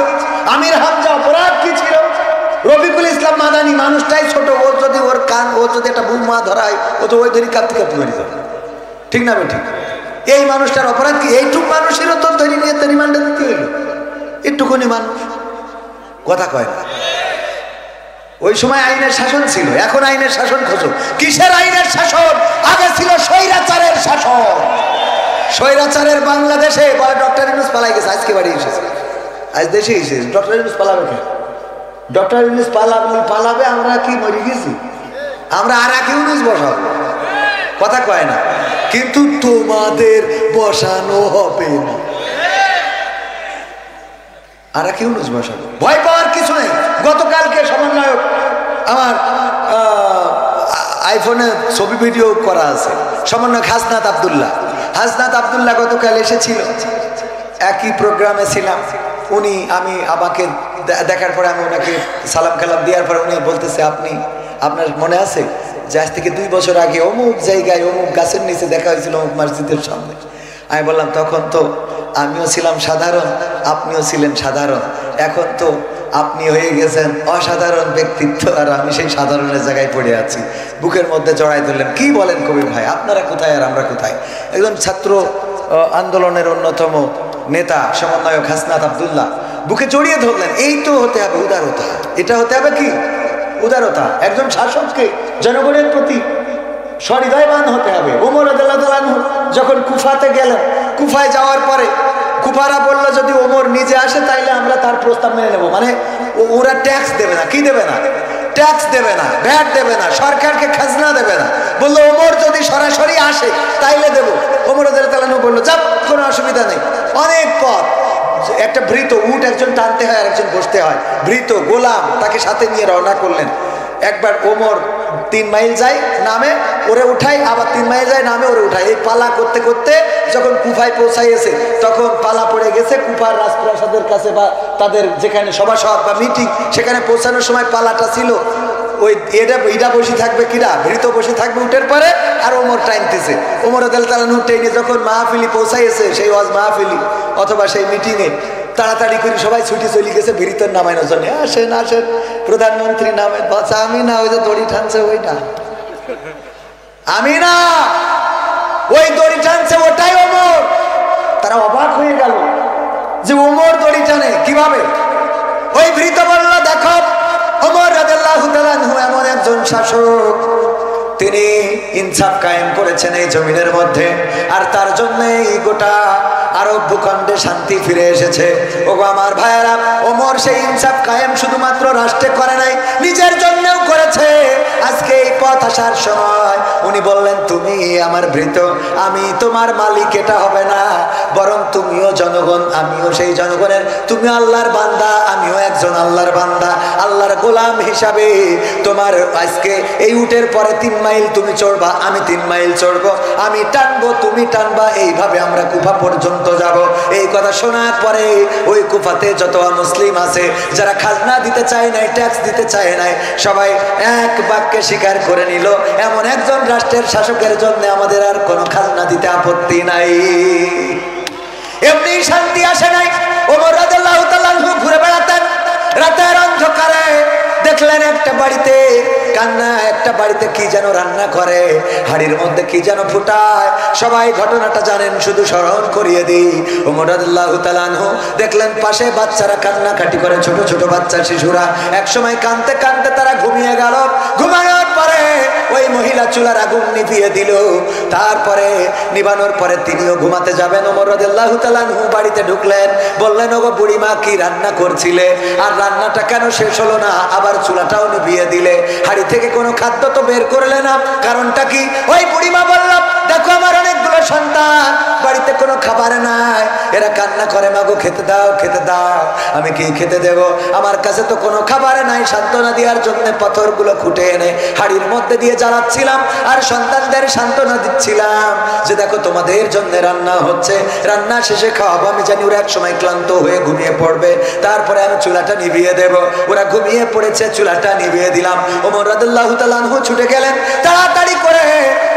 আমির হামজা, অপরাধ কি ছিল? রফিকুল ইসলাম মাদানী, মানুষটাই ছোট, ওর যদি ওর কান, ওর যদি একটা বুমা ধরায় ও তো ওই ধরি কাঁপতে কাঁপতে মরে যাবে। ঠিক না? ঠিক। এই মানুষটার অপরাধ কি? এইটুক মানুষেরও তো ধরে নিয়ে রিমান্ডে দিতে হইল। একটুখানি মানুষ। কথা কয় না? ওই সময় আইনের শাসন ছিল, এখন আইনের শাসন খোঁজো। কিসের আইনের শাসন? আগে ছিল স্বৈরাচারের শাসন। স্বৈরাচারের বাংলাদেশে বলে ডক্টর ইউনূস পালাই গেছে, আজকে বাড়ি এসেছে, আজ দেশে এসেছে। ডক্টর ইউনূস পালাবে কেন? ডক্টর ইউনূস পালাবে, আমরা কি মরে গেছি? আমরা আর এক ইউনূস বসাবো। কথা কয় না? কিন্তু তোমাদের বসানো হবে না, আর এক ইউনূস বসাবো। ভয় পাওয়ার কিছু নেই। গতকালকে সমন্বয়ক, আমার আইফোনে ছবি ভিডিও করা আছে, সমন্বয়ক হাসনাত আব্দুল্লাহ। হাসনাত আব্দুল্লাহ গতকাল এসেছিল, একই প্রোগ্রামে ছিলাম। উনি আমাকে দেখার পরে আমি ওনাকে সালাম কালাম দেওয়ার পরে উনি বলতেছে, আপনার মনে আছে যে আজ থেকে 2 বছর আগে অমুক জায়গায় অমুক গাছের নিচে দেখা হয়েছিল অমুক মসজিদের সামনে? আমি বললাম, তখন তো আমিও ছিলাম সাধারণ, আপনিও ছিলেন সাধারণ, এখন তো আপনি হয়ে গেছেন অসাধারণ ব্যক্তিত্ব, আর আমি সেই সাধারণের জায়গায় পড়ে আছি। বুকের মধ্যে জড়াই ধরলেন। কি বলেন কবির ভাই, আপনারা কোথায় আর আমরা কোথায়? একজন ছাত্র আন্দোলনের অন্যতম নেতা সমন্বয়ক হাসনাত আব্দুল্লাহ বুকে জড়িয়ে ধরলেন। এই তো হতে হবে উদারতা। এটা হতে হবে কি? উদারতা। একজন শাসককে জনগণের প্রতি সহৃদয়বান হতে হবে। ওমর রাদিয়াল্লাহু তাআলা আনহু যখন কুফাতে গেলেন, কুফায় যাওয়ার পরে কুফারা বলল যদি ওমর নিজে আসে তাইলে আমরা তার প্রস্তাব মেনে নেব। মানে ওরা ট্যাক্স দেবে না। কি দেবে না? ট্যাক্স দেবে না, ভ্যাট দেবে না, সরকারকে খাজনা দেবে না। বললো ওমর যদি সরাসরি আসে তাইলে দেবো। ওমর রাদিয়াল্লাহু তাআলা আনহু বললো যাক, কোনো অসুবিধা নেই। অনেক পথ, একটা ভৃত উট একজন টানতে হয় আর একজন বসতে হয়। ভৃত গোলাম তাকে সাথে নিয়ে রওনা করলেন। একবার ওমর 3 মাইল যায়, নামে ওরে উঠাই, আবার 3 মাইল যায়, নামে ওরে উঠাই। এই পালা করতে করতে যখন কুফায় পৌঁছাইয়েছে তখন পালা পড়ে গেছে কুফার রাজপ্রাসাদের কাছে, বা তাদের যেখানে সভাসদ বা মিটিং, সেখানে পৌঁছানোর সময় পালাটা ছিল ওই এটা বসে থাকবে, কিরা ভৃত বসে থাকবে উঠের পরে, আর ওমর টাইনতেছে। ওমর রাদিয়াল্লাহু তাআলা টেনে যখন মাহফিলি পৌঁছাইয়েছে, সেই ওয়াজ মাহফিলি অথবা সেই মিটিংয়ে, তাড়াতাড়ি করে সবাই ছুটি চলে গেছে ভিতর নামানোর জন্য। আসেন আসেন প্রধানমন্ত্রী নামে। বাচ্চা আমি না, ওই যে দড়ি টানছে ওইটা আমি না, ওই দড়ি টানছে ওটাই ওমর। তারা অবাক হয়ে গেল যে ওমর দড়ি টানে কিভাবে। ওই ভৃত্য বলল, দেখো ওমর রাদিয়াল্লাহু তাআলা আনহু এমন একজন শাসক, তিনি ইনসাফ কায়েম করেছেন এই জমিনের মধ্যে, আর তার জন্যই গোটা আরব ভূখণ্ডে শান্তি ফিরে এসেছে। ওগো আমার ভাইয়েরা, ওমর সেই ইনসাফ কায়েম শুধুমাত্র রাষ্ট্রে করে নাই, নিজের জন্যও করেছে। আজকে এই পথ আসার সময় উনি বললেন, তুমি আমার ভৃত্য, আমি তোমার মালিক এটা হবে না, বরং তুমিও জনগণ, আমিও সেই জনগণের। তুমি আল্লাহর বান্দা, আমিও একজন আল্লাহর বান্দা, আল্লাহর গোলাম হিসাবে তোমার আজকে এই উটের পরে 3 মাইল তুমি চড়বা, আমি 3 মাইল চড়বো, আমি টানবো তুমি টানবা, এইভাবে আমরা কুফা পর্যন্ত যাব। এই কথা শোনার পরে ওই কুফাতে যত মুসলিম আছে যারা খাজনা দিতে চায় নাই, ট্যাক্স দিতে চায় নাই, সবাই এক বাক্যে স্বীকার করে নিল, এমন একজন রাষ্ট্রের শাসকের জন্য আমাদের আর কোনো খাজনা দিতে আপত্তি নাই। এমনি শান্তি আসে নাই। ওমর রাদিয়াল্লাহু তাআলা ঘুরে বেড়াতেন রাতের অন্ধকারে, দেখলেন একটা বাড়িতে কান্না, একটা বাড়িতে কি যেন রান্না করে, হাড়ির মধ্যে কি যেন ফুটায়। সবাই ঘটনাটা জানেন, শুধু স্মরণ করিয়ে দিই। ওমর রাদিয়াল্লাহু তাআলা আনহু দেখলেন পাশে বাচ্চারা কান্নাকাটি করে, ছোট ছোট বাচ্চা শিশুরা। একসময় কাঁদতে কাঁদতে তারা ঘুমিয়ে গেল। ঘুমানোর পরে ওই মহিলা চুলার আগুন নিভিয়ে দিল। তারপরে নিভানোর পরে তিনিও ঘুমাতে যাবেন। ওমর রাদিয়াল্লাহু তাআলা আনহু বাড়িতে ঢুকলেন, বললেন, ওগো বুড়িমা, কি রান্না করছিলে, আর রান্নাটা কেন শেষ হলো না, আবার চুলাটাও নিভিয়ে দিলে, হাড়ি থেকে কোনো খাদ্য তো বের করলে না, কারণটা কি? ওই বুড়িমা বলল, দেখো আমার অনেকগুলো সন্তান, বাড়িতে কোনো খাবার নাই, এরা কান্না করে, মাগো খেতে দাও খেতে দাও। আমি কি খেতে দেব? আমার কাছে তো কোনো খাবার নাই। সান্ত্বনা দেওয়ার জন্য পাথরগুলো খুঁটে এনে হাড়ির মধ্যে দিয়ে জ্বালাচ্ছিলাম, আর সন্তানদের সান্ত্বনা দিচ্ছিলাম যে দেখো তোমাদের জন্য রান্না হচ্ছে, রান্না শেষে খাওয়াবো। আমি জানি ওরা এক সময় ক্লান্ত হয়ে ঘুমিয়ে পড়বে, তারপরে আমি চুলাটা নিভিয়ে দেব। ওরা ঘুমিয়ে পড়েছে, চুলাটা নিভিয়ে দিলাম। ওমর রাদিয়াল্লাহু তাআলা আনহু ছুটে গেলেন, তাড়াতাড়ি করে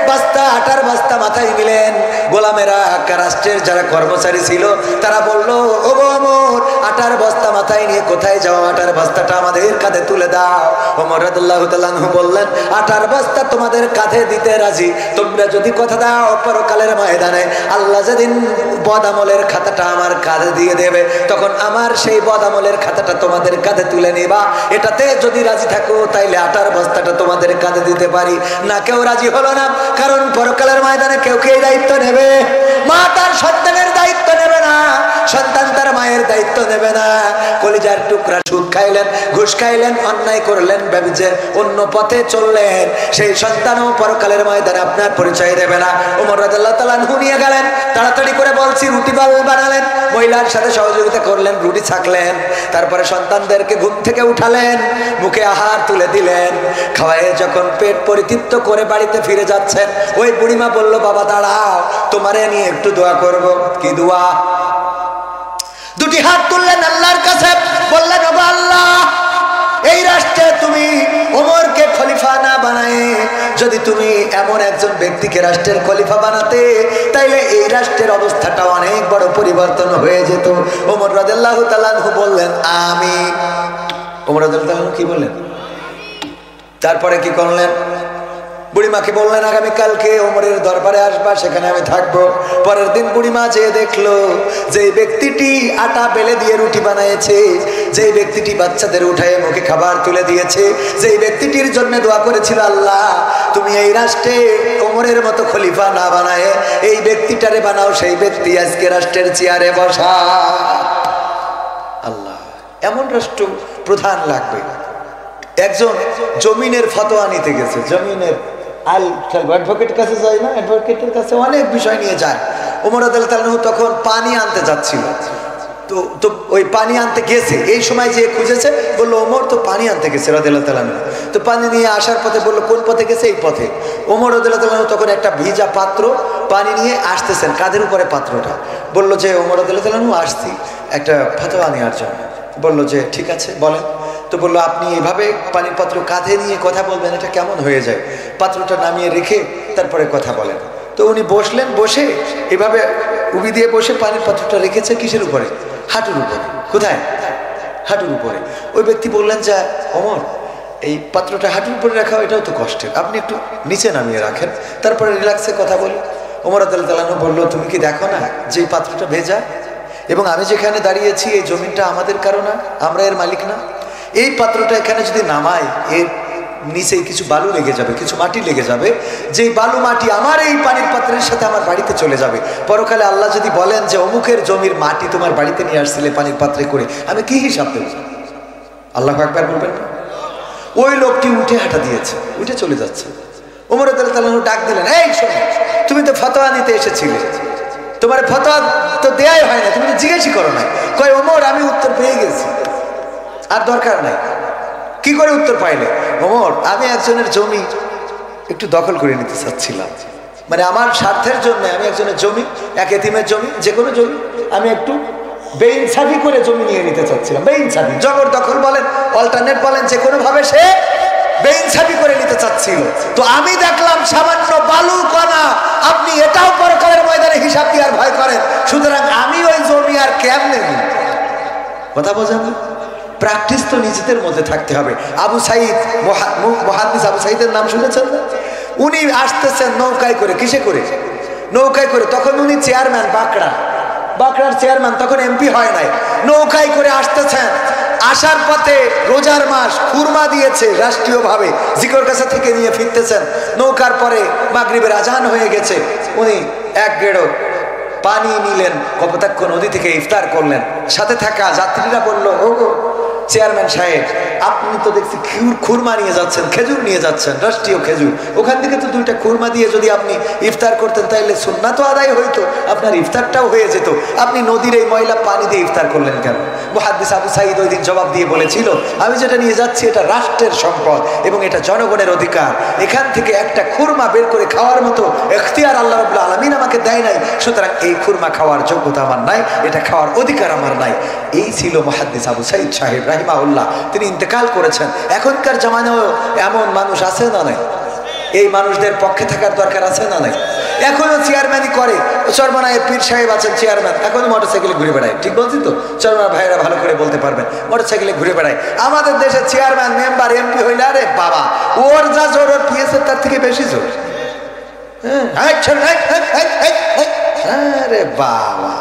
বস্তা, আটার বস্তা মাথায় নিলেন। গোলামেরা, রাষ্ট্রের যারা কর্মচারী ছিল, তারা বলল, ও ওমর, আটার বস্তা মাথায় নিয়ে কোথায় যাও? আটার বস্তাটা আমাদের কাঁধে তুলে দাও। ওমর রাদিয়াল্লাহু তাআলা আনহু বললেন, আটার বস্তা তোমাদের কাঁধে দিতে রাজি, তোমরা যদি কথা দাও পরকালের ময়দানে আল্লাহ যেদিন বদামলের খাতাটা আমার কাঁধে দিয়ে দেবে, তখন আমার সেই বদামলের খাতাটা তোমাদের কাঁধে তুলে নিবা। এটাতে যদি রাজি থাকো তাইলে আটার বস্তাটা তোমাদের কাঁধে দিতে পারি। না, কেউ রাজি হলো না, কারণ পরকালের ময়দানে কেউ কে দায়িত্ব নেবে? মা তার সন্তানের দায়িত্ব নেবে না, সন্তান তার মায়ের দায়িত্ব নেবে না। কলিজার টুকরা সুদ খাইলেন, ঘুষ খাইলেন, অন্যায় করলেন, ব্যভিচার, অন্য পথে চললেন, সেই সন্তানও পরকালের ময়দানে আপনার পরিচয় দেবে না। ওমর রাদিয়াল্লাহু তাআলা আনহু নিয়ে গেলেন, তাড়াতাড়ি করে বলছি রুটি বানালেন, মহিলার সাথে সহযোগিতা করলেন, রুটি ছাকলেন, তারপরে সন্তানদেরকে ঘুম থেকে উঠালেন, মুখে আহার তুলে দিলেন। খাওয়ায় যখন পেট পরিতৃপ্ত করে বাড়িতে ফিরে যাচ্ছেন, ওই বুড়িমা বলল, বাবা দাঁড়াও, তোমারে নিয়ে একটু দোয়া করব। কি দোয়া? দুটি হাত তুললেন আল্লাহর কাছে, বললেন, ওগো আল্লাহ, এই রাষ্ট্রে তুমি ওমরকে খলিফা না বানায় যদি তুমি এমন একজন ব্যক্তিকে রাষ্ট্রের খলিফা বানাতে, তাইলে এই রাষ্ট্রের অবস্থাটা অনেক বড় পরিবর্তন হয়ে যেত। ওমর রাদিয়াল্লাহু তাআলা আনহু বললেন, আমি। ওমর রাদিয়াল্লাহু তাআলা আনহু কি বললেন? তারপরে কি করলেন? বুড়িমাকে বললেন, আগামীকালকে ওমরের দরবারে আসবা, সেখানে আমি থাকবো। পরের দিন বুড়িমা যেয়ে দেখলো যে ব্যক্তিটি আটা বেলে দিয়ে রুটি বানিয়েছে, যেই ব্যক্তিটি বাচ্চাদের উঠায় মুখে খাবার তুলে দিয়েছে, যেই ব্যক্তিটির জন্য দোয়া করেছিল, আল্লাহ তুমি এই রাষ্ট্রে ওমরের মতো খলিফা না বানায় এই ব্যক্তিটারে বানাও, সেই ব্যক্তি আজকে রাষ্ট্রের চেয়ারে বসা। আল্লাহ, এমন রাষ্ট্র প্রধান লাগবে। একজন জমিনের ফতোয়া নিতে গেছে, জমিনের অ্যাডভোকেট কাছে যায় না, অ্যাডভোকেটের কাছে অনেক বিষয় নিয়ে যায়। ওমর রাদিয়াল্লাহু তাআলা তখন পানি আনতে যাচ্ছিল, তো ওই পানি আনতে গেছে, এই সময় যে খুঁজেছে, বললো ওমর তো পানি আনতে গেছে রাদিয়াল্লাহু তাআলা। তো পানি নিয়ে আসার পথে বললো, কোন পথে গেছে? এই পথে। ওমর রাদিয়াল্লাহু তাআলা তখন একটা ভিজা পাত্র পানি নিয়ে আসতেছেন, কাঁধের উপরে পাত্রটা। বললো যে ওমর রাদিয়াল্লাহু তাআলা আসছি একটা ফতোয়া নেওয়ার জন্য। বললো যে ঠিক আছে বলেন। তো বললো, আপনি এভাবে পানির পাত্র কাঁধে নিয়ে কথা বলবেন, এটা কেমন হয়ে যায়? পাত্রটা নামিয়ে রেখে তারপরে কথা বলেন। তো উনি বসলেন, বসে এভাবে উবি দিয়ে বসে পানির পাত্রটা রেখেছে কিসের উপরে? হাঁটুর উপরে। কোথায়? হাঁটুর উপরে। ওই ব্যক্তি বললেন যে ওমর, এই পাত্রটা হাঁটুর উপরে রাখা এটাও তো কষ্টের, আপনি একটু নিচে নামিয়ে রাখেন, তারপরে রিল্যাক্সে কথা বলি। ওমর রাদিয়াল্লাহু তাআলা বললো, তুমি কি দেখো না যে এই পাত্রটা ভেজা, এবং আমি যেখানে দাঁড়িয়েছি এই জমিনটা আমাদের কারো না, আমরা এর মালিক না। এই পাত্রটা এখানে যদি নামাই, এর নিচে কিছু বালু লেগে যাবে, কিছু মাটি লেগে যাবে, যে বালু মাটি আমার এই পানির পাত্রের সাথে আমার বাড়িতে চলে যাবে। পরকালে আল্লাহ যদি বলেন যে অমুকের জমির মাটি তোমার বাড়িতে নিয়ে আসছিলে পানির পাত্রে করে, আমি কি হিসাব দেব? আল্লাহু আকবার বলবেন না? ওই লোকটি উঠে হাঁটা দিয়েছে, উঠে চলে যাচ্ছে। ওমর রাদিয়াল্লাহু তাআলা ডাক দিলেন, এই শোনো, তুমি তো ফতোয়া নিতে এসেছিলে, তোমার ফতোয়া তো দেয়াই হয় না, তুমি তো জিজ্ঞেসই করো না। কয় ওমর, আমি উত্তর পেয়ে গেছি, আর দরকার নাই। কি করে উত্তর পাইলে? ওমর, আমি একজনের জমি একটু দখল করে নিতে চাচ্ছিলাম, মানে আমার স্বার্থের জন্য আমি একজনের জমি, এক এতিমের জমি, যে কোনো জমি আমি একটু বেইনসাফি করে জমি নিয়ে নিতে চাচ্ছিলাম। বেইনসাফি, জবরদখল বলেন, অল্টারনেট বলেন, যে কোনো ভাবে সে বেইনসাফি করে নিতে চাচ্ছিল। তো আমি দেখলাম সামান্য বালু কণা, আপনি এটাও পরকালের ময়দানে হিসাব দিয়ে আর ভয় করেন, সুতরাং আমি ওই জমি আর কেমনে নিই? কথা বোঝেন? প্র্যাকটিস তো নিজেদের মধ্যে থাকতে হবে। আবু সাঈদ, মুহাদ্দিস আবু সাঈদের নাম শুনেছেন না? উনি আসতেছেন নৌকায় করে। কিসে করে? নৌকায় করে। তখন উনি চেয়ারম্যান, বাঁকড়ার চেয়ারম্যান, তখন এমপি হয় নাই। নৌকায় করে আসতেছেন, আসার পথে রোজার মাস, খুরমা দিয়েছে রাষ্ট্রীয়ভাবে, জিকর কাছা থেকে নিয়ে ফিরতেছেন। নৌকার পরে মাগরিবের আজান হয়ে গেছে, উনি এক গেড়ো পানি নিলেন, কপোতাক্ষ নদী থেকে ইফতার করলেন। সাথে থাকা যাত্রীরা বলল, ওগো চেয়ারম্যান সাহেব, আপনি তো দেখছি খুরমা নিয়ে যাচ্ছেন, খেজুর নিয়ে যাচ্ছেন, রাষ্ট্রীয় খেজুর, ওখান থেকে তো 2টা খুরমা দিয়ে যদি আপনি ইফতার করতেন তাহলে সুন্নাত আদায় হইতো, আপনার ইফতারটাও হয়ে যেত, আপনি নদীর এই ময়লা পানি দিয়ে ইফতার করলেন কেন? মুহাদ্দিস আবু সাঈদ ওই দিন জবাব দিয়ে বলেছিল, আমি যেটা নিয়ে যাচ্ছি এটা রাষ্ট্রের সম্পদ এবং এটা জনগণের অধিকার, এখান থেকে একটা খুরমা বের করে খাওয়ার মতো এখতিয়ার আল্লাহ রাব্বুল আলামিন আমাকে দেয় নাই, সুতরাং এই খুরমা খাওয়ার যোগ্যতা আমার নাই, এটা খাওয়ার অধিকার আমার নাই। এই ছিল মুহাদ্দিস আবু সাঈদ সাহেব রাহিমাহুল্লাহ। তিনি ইন্তেকাল করেছেন। এখনকার জামানায় এমন মানুষ আছে না নাই? এই মানুষদের পক্ষে থাকার দরকার আছে না নাই? এখনো চেয়ারম্যানই করে। চরমনায় পীর সাহেব আছেন চেয়ারম্যান, এখনো মোটরসাইকেলে ঘুরে বেড়ায়। ঠিক বলছি তো? চরমনা ভাইয়েরা ভালো করে বলতে পারবেন, মোটরসাইকেলে ঘুরে বেড়ায়। আমাদের দেশে চেয়ারম্যান, মেম্বার, এমপি হইলে আরে বাবা, ওর যা জোর, ওর পিএসের তার থেকে বেশি জোর। আরে বাবা,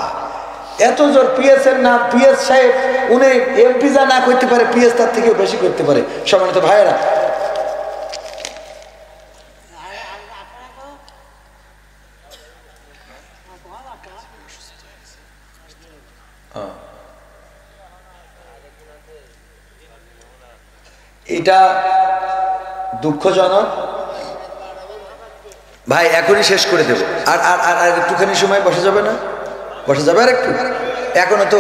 এত জোর পিএসের না, পিএস সাহেব উনি এমপি যা না করতে পারে, পিএস তার থেকেও বেশি করতে পারে। সম্মানিত ভাইয়েরা, এটা দুঃখজনক ভাই, এখনই শেষ করে দেব। আর আর আর একটুখানি সময় বসা যাবে না? বসা যাবে আর একটু? এখনো তো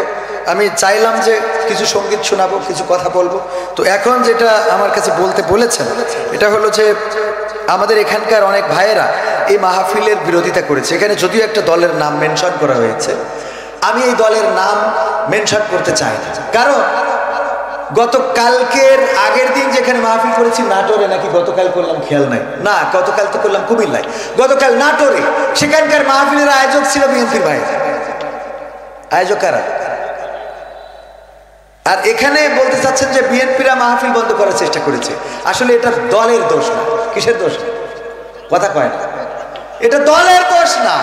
আমি চাইলাম যে কিছু সঙ্গীত শোনাবো, কিছু কথা বলবো। তো এখন যেটা আমার কাছে বলতে বলেছেন, এটা হলো যে আমাদের এখানকার অনেক ভাইয়েরা এই মাহফিলের বিরোধিতা করেছে। এখানে যদিও একটা দলের নাম মেনশন করা হয়েছে, আমি এই দলের নাম মেনশন করতে চাই না। কারণ গতকালকের আগের দিন যেখানে মাহফিল করেছি নাটোরে, নাকি গতকাল করলাম খেয়াল নাই, না গতকাল তো করলাম কুমিল্লায়, গতকাল নাটোরে, সেখানকার মাহফিলের আয়োজক ছিল বিএনপির ভাই। আয়োজক কারা? আর এখানে বলতে চাচ্ছেন যে বিএনপিরা মাহফিল বন্ধ করার চেষ্টা করেছে। আসলে এটা দলের দোষ না। কিসের দোষ? কথা কয় না, এটা দলের দোষ না।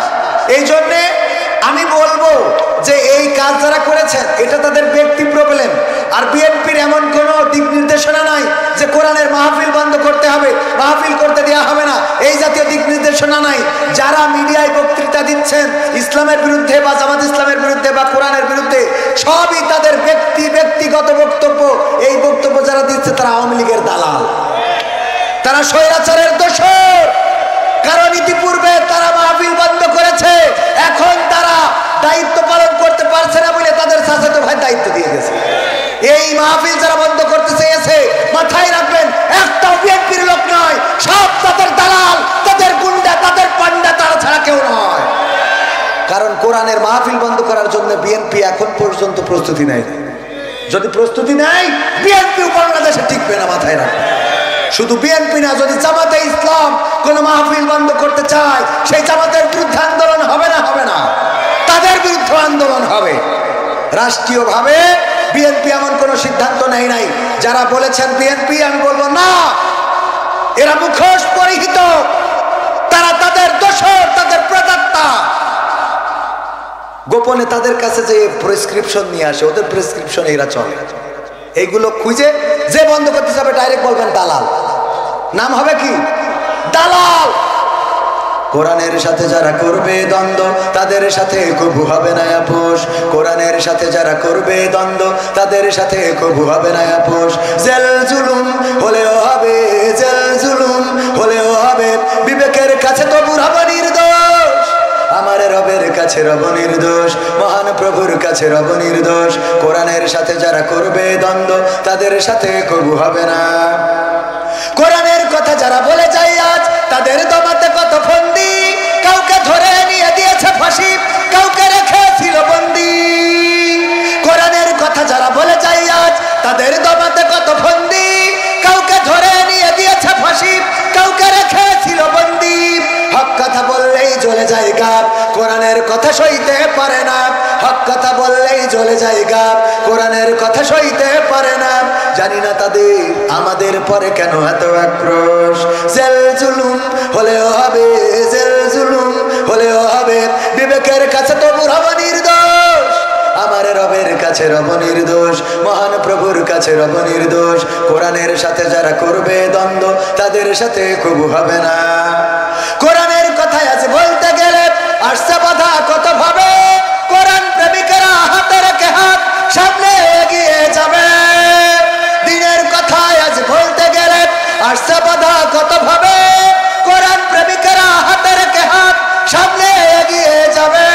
এই জন্যে আমি বলবো যে এই কাজ যারা করেছেন এটা তাদের ব্যক্তি প্রবলেম। আর বিএনপির এমন কোনো দিক নির্দেশনা নাই যে কোরআনের মাহফিল বন্ধ করতে হবে, মাহফিল করতে দেওয়া হবে না, এই জাতীয় দিক নির্দেশনা নাই। যারা মিডিয়ায় বক্তৃতা দিচ্ছেন ইসলামের বিরুদ্ধে বা জামাত ইসলামের বিরুদ্ধে বা কোরআনের বিরুদ্ধে, সবই তাদের ব্যক্তিগত বক্তব্য। এই বক্তব্য যারা দিচ্ছে তারা আওয়ামী লীগের দালাল, তারা স্বৈরাচারের দোসর। কারণ ইতিপূর্বে তারা মাহফিল বন্ধ করেছে, এখন তারা দায়িত্ব পালন করতে পারছে না বলে তাদের চাচাতো ভাই দায়িত্ব দিয়ে গেছে। এই মাহফিল যারা বন্ধ করতে চেয়েছে, মাথায় রাখবেন, একটা বিএনপির লোক নয়, সব তাদের দালাল, তাদের গুন্ডা, তাদের পান্ডা, তারা ছাড়া কেউ নয়। কারণ কোরআনের মাহফিল বন্ধ করার জন্য বিএনপি এখন পর্যন্ত প্রস্তুতি নেয়। যদি প্রস্তুতি নেয়, বিএনপি বাংলাদেশে টিকবে না, মাথায় রাখবেন। শুধু বিএনপি না, যদি জামাতে ইসলাম কোন মাহফিল বন্ধ করতে চায়, সেই জামাতের বিরুদ্ধে আন্দোলন হবে না, হবে না, তাদের বিরুদ্ধে আন্দোলন হবে। রাষ্ট্রীয়ভাবে বিএনপি এমন কোনো সিদ্ধান্ত নেয় নাই। যারা বলেছেন বিএনপি, আমি বলবো না, এরা মুখোশ পরিহিত, তারা তাদের দোষর, তাদের প্রেতাত্মা। গোপনে তাদের কাছে যে প্রেসক্রিপশন নিয়ে আসে, ওদের প্রেসক্রিপশন এরা চলে। এইগুলো খুঁজে যে বন্ধ করতে যাবে ডাইরেক্ট বলবেন দালাল। নাম হবে কি? দালাল। কোরআনের সাথে যারা করবে দ্বন্দ্ব, তাদের সাথে কবু হবে না আপোষ। কোরআনের সাথে যারা করবে দ্বন্দ্ব, তাদের সাথে কবু হবে না আপোষ। জেল জুলুম হলেও হবে, জেল জুলুম হলেও হবে, বিবেকের কাছে তো বুড়াবো নির্দোষ। আমার রবের কাছে রব নির্দোষ, মহান প্রভুর কাছে রব নির্দোষ। কোরআনের সাথে যারা করবে দ্বন্দ্ব, তাদের সাথে কবু হবে না। কোরআনের কথা যারা বলে যায় আজ, তাদের দমাতে কত ফন্দি। কাউকে ধরে নিয়ে দিয়েছে ফাঁসি, কাউকে রেখেছিল বন্দি। কোরআনের কথা যারা বলে যায় আজ, তাদের দমাতে কত ফন্দি। কাউকে ধরে নিয়ে দিয়েছে ফাঁসি, কাউকে রেখেছিল বন্দি। হক কথা বললেই জ্বলে যায় গাব, কোরআনের কথা সইতে পারে না। হক কথা বললেই জ্বলে যায় গাব, কোরআনের কথা সইতে পারে না। জানি না তাদের আমাদের পরে কেন এত আক্রোশ। জেল জুলুম হলেও হবে, জেল জুলুম হলেও হবে, বিবেকের কাছে তো বুড়াবো নির্দোষ। আমার রবের কাছে রব নির্দোষ, মহান প্রভুর কাছে রব নির্দোষ। কোরআনের সাথে যারা করবে দ্বন্দ্ব, তাদের সাথে কবু হবে না। কোরআনের কথায় আজ বলতে গেলে আসছে বাধা কত ভাবে। কোরআন প্রেমিকেরা হাতে রেখে হাত সামনে এগিয়ে যাবে। দিনের কথায় আজ বলতে গেলে আসছে বাধা কত ভাবে। কোরআন প্রেমিকেরা হাতে রেখে হাত সামনে এগিয়ে যাবে।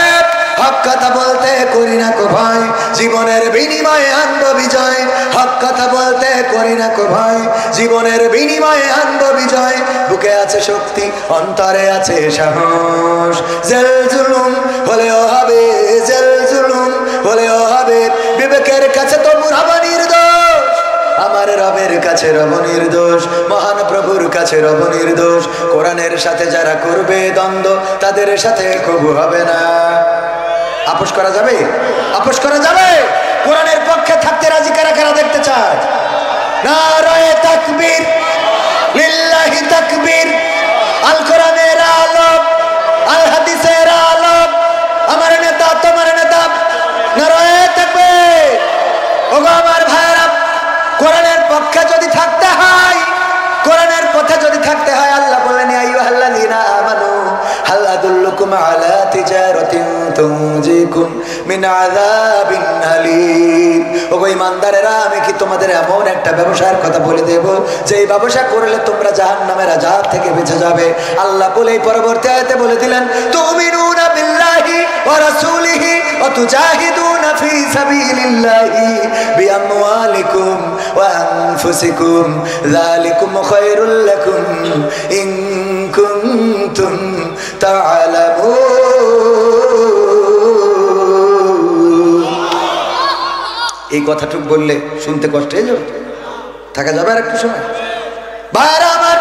হক কথা বলতে করি না কো ভাই, জীবনের বিনিময়ে আনবো বিজয়। হক কথা বলতে করি না কো ভাই, জীবনের বিনিময়ে আনবো বিজয়। বুকে আছে শক্তি, অন্তরে আছে সাহস। জেল জুলুম হলেও হবে, জেল জুলুম হলেও হবে, বিবেকের কাছে তো বুড়াবো নির্দোষ। আমার রবের কাছে রব নির্দোষ, মহান প্রভুর কাছে রব নির্দোষ। কোরআনের সাথে যারা করবে দ্বন্দ্ব, তাদের সাথে কবু হবে না। আপোষ করা যাবে? আপোষ করা যাবে? কোরআনের পক্ষে থাকতে রাজি কারা কারা দেখতে চায়? নারায়ে তাকবীর, লিল্লাহি তাকবীর। আল কোরআনের আলোক, আল হাদিসের আলোক, আমার নেতা তোমার নেতা। নারায়ে তাকবীর। ওগো আমার ভাইরা, কোরআনের পক্ষে যদি থাকতে হয়, কোরআনের পথে যদি থাকতে হয়, আল্লাহ বলেন ইয়া আইয়ুহাল্লাযীনা আমানু হাল আদুল্লুকুম আলা তিজারাতিন তুনজিকুম মিন আযাবিন আলীম। ওগো ঈমানদারেরা, আমি কি তোমাদের এমন একটা ব্যবসার কথা বলে দেব যে এই ব্যবসা করলে তোমরা জাহান্নামের আযাব থেকে বেঁচে যাবে। আল্লাহ বলেই পরবর্তী আয়াতে বলে দিলেন তুমিনুনা বিল্লাহি ওয়া রাসূলিহি ওয়া তুজাহিদুনা ফি সাবিলিল্লাহি বিআমওয়ালিকুম ওয়া আনফুসিকুম যালিকুম খায়রুল লাকুম ইন কুনতুম তা'লামুন। এই কথাটুকু বললে শুনতে কষ্ট হয়ে যাবে, থাকা যাবে আর একটু সময়। ভাইরা আমার,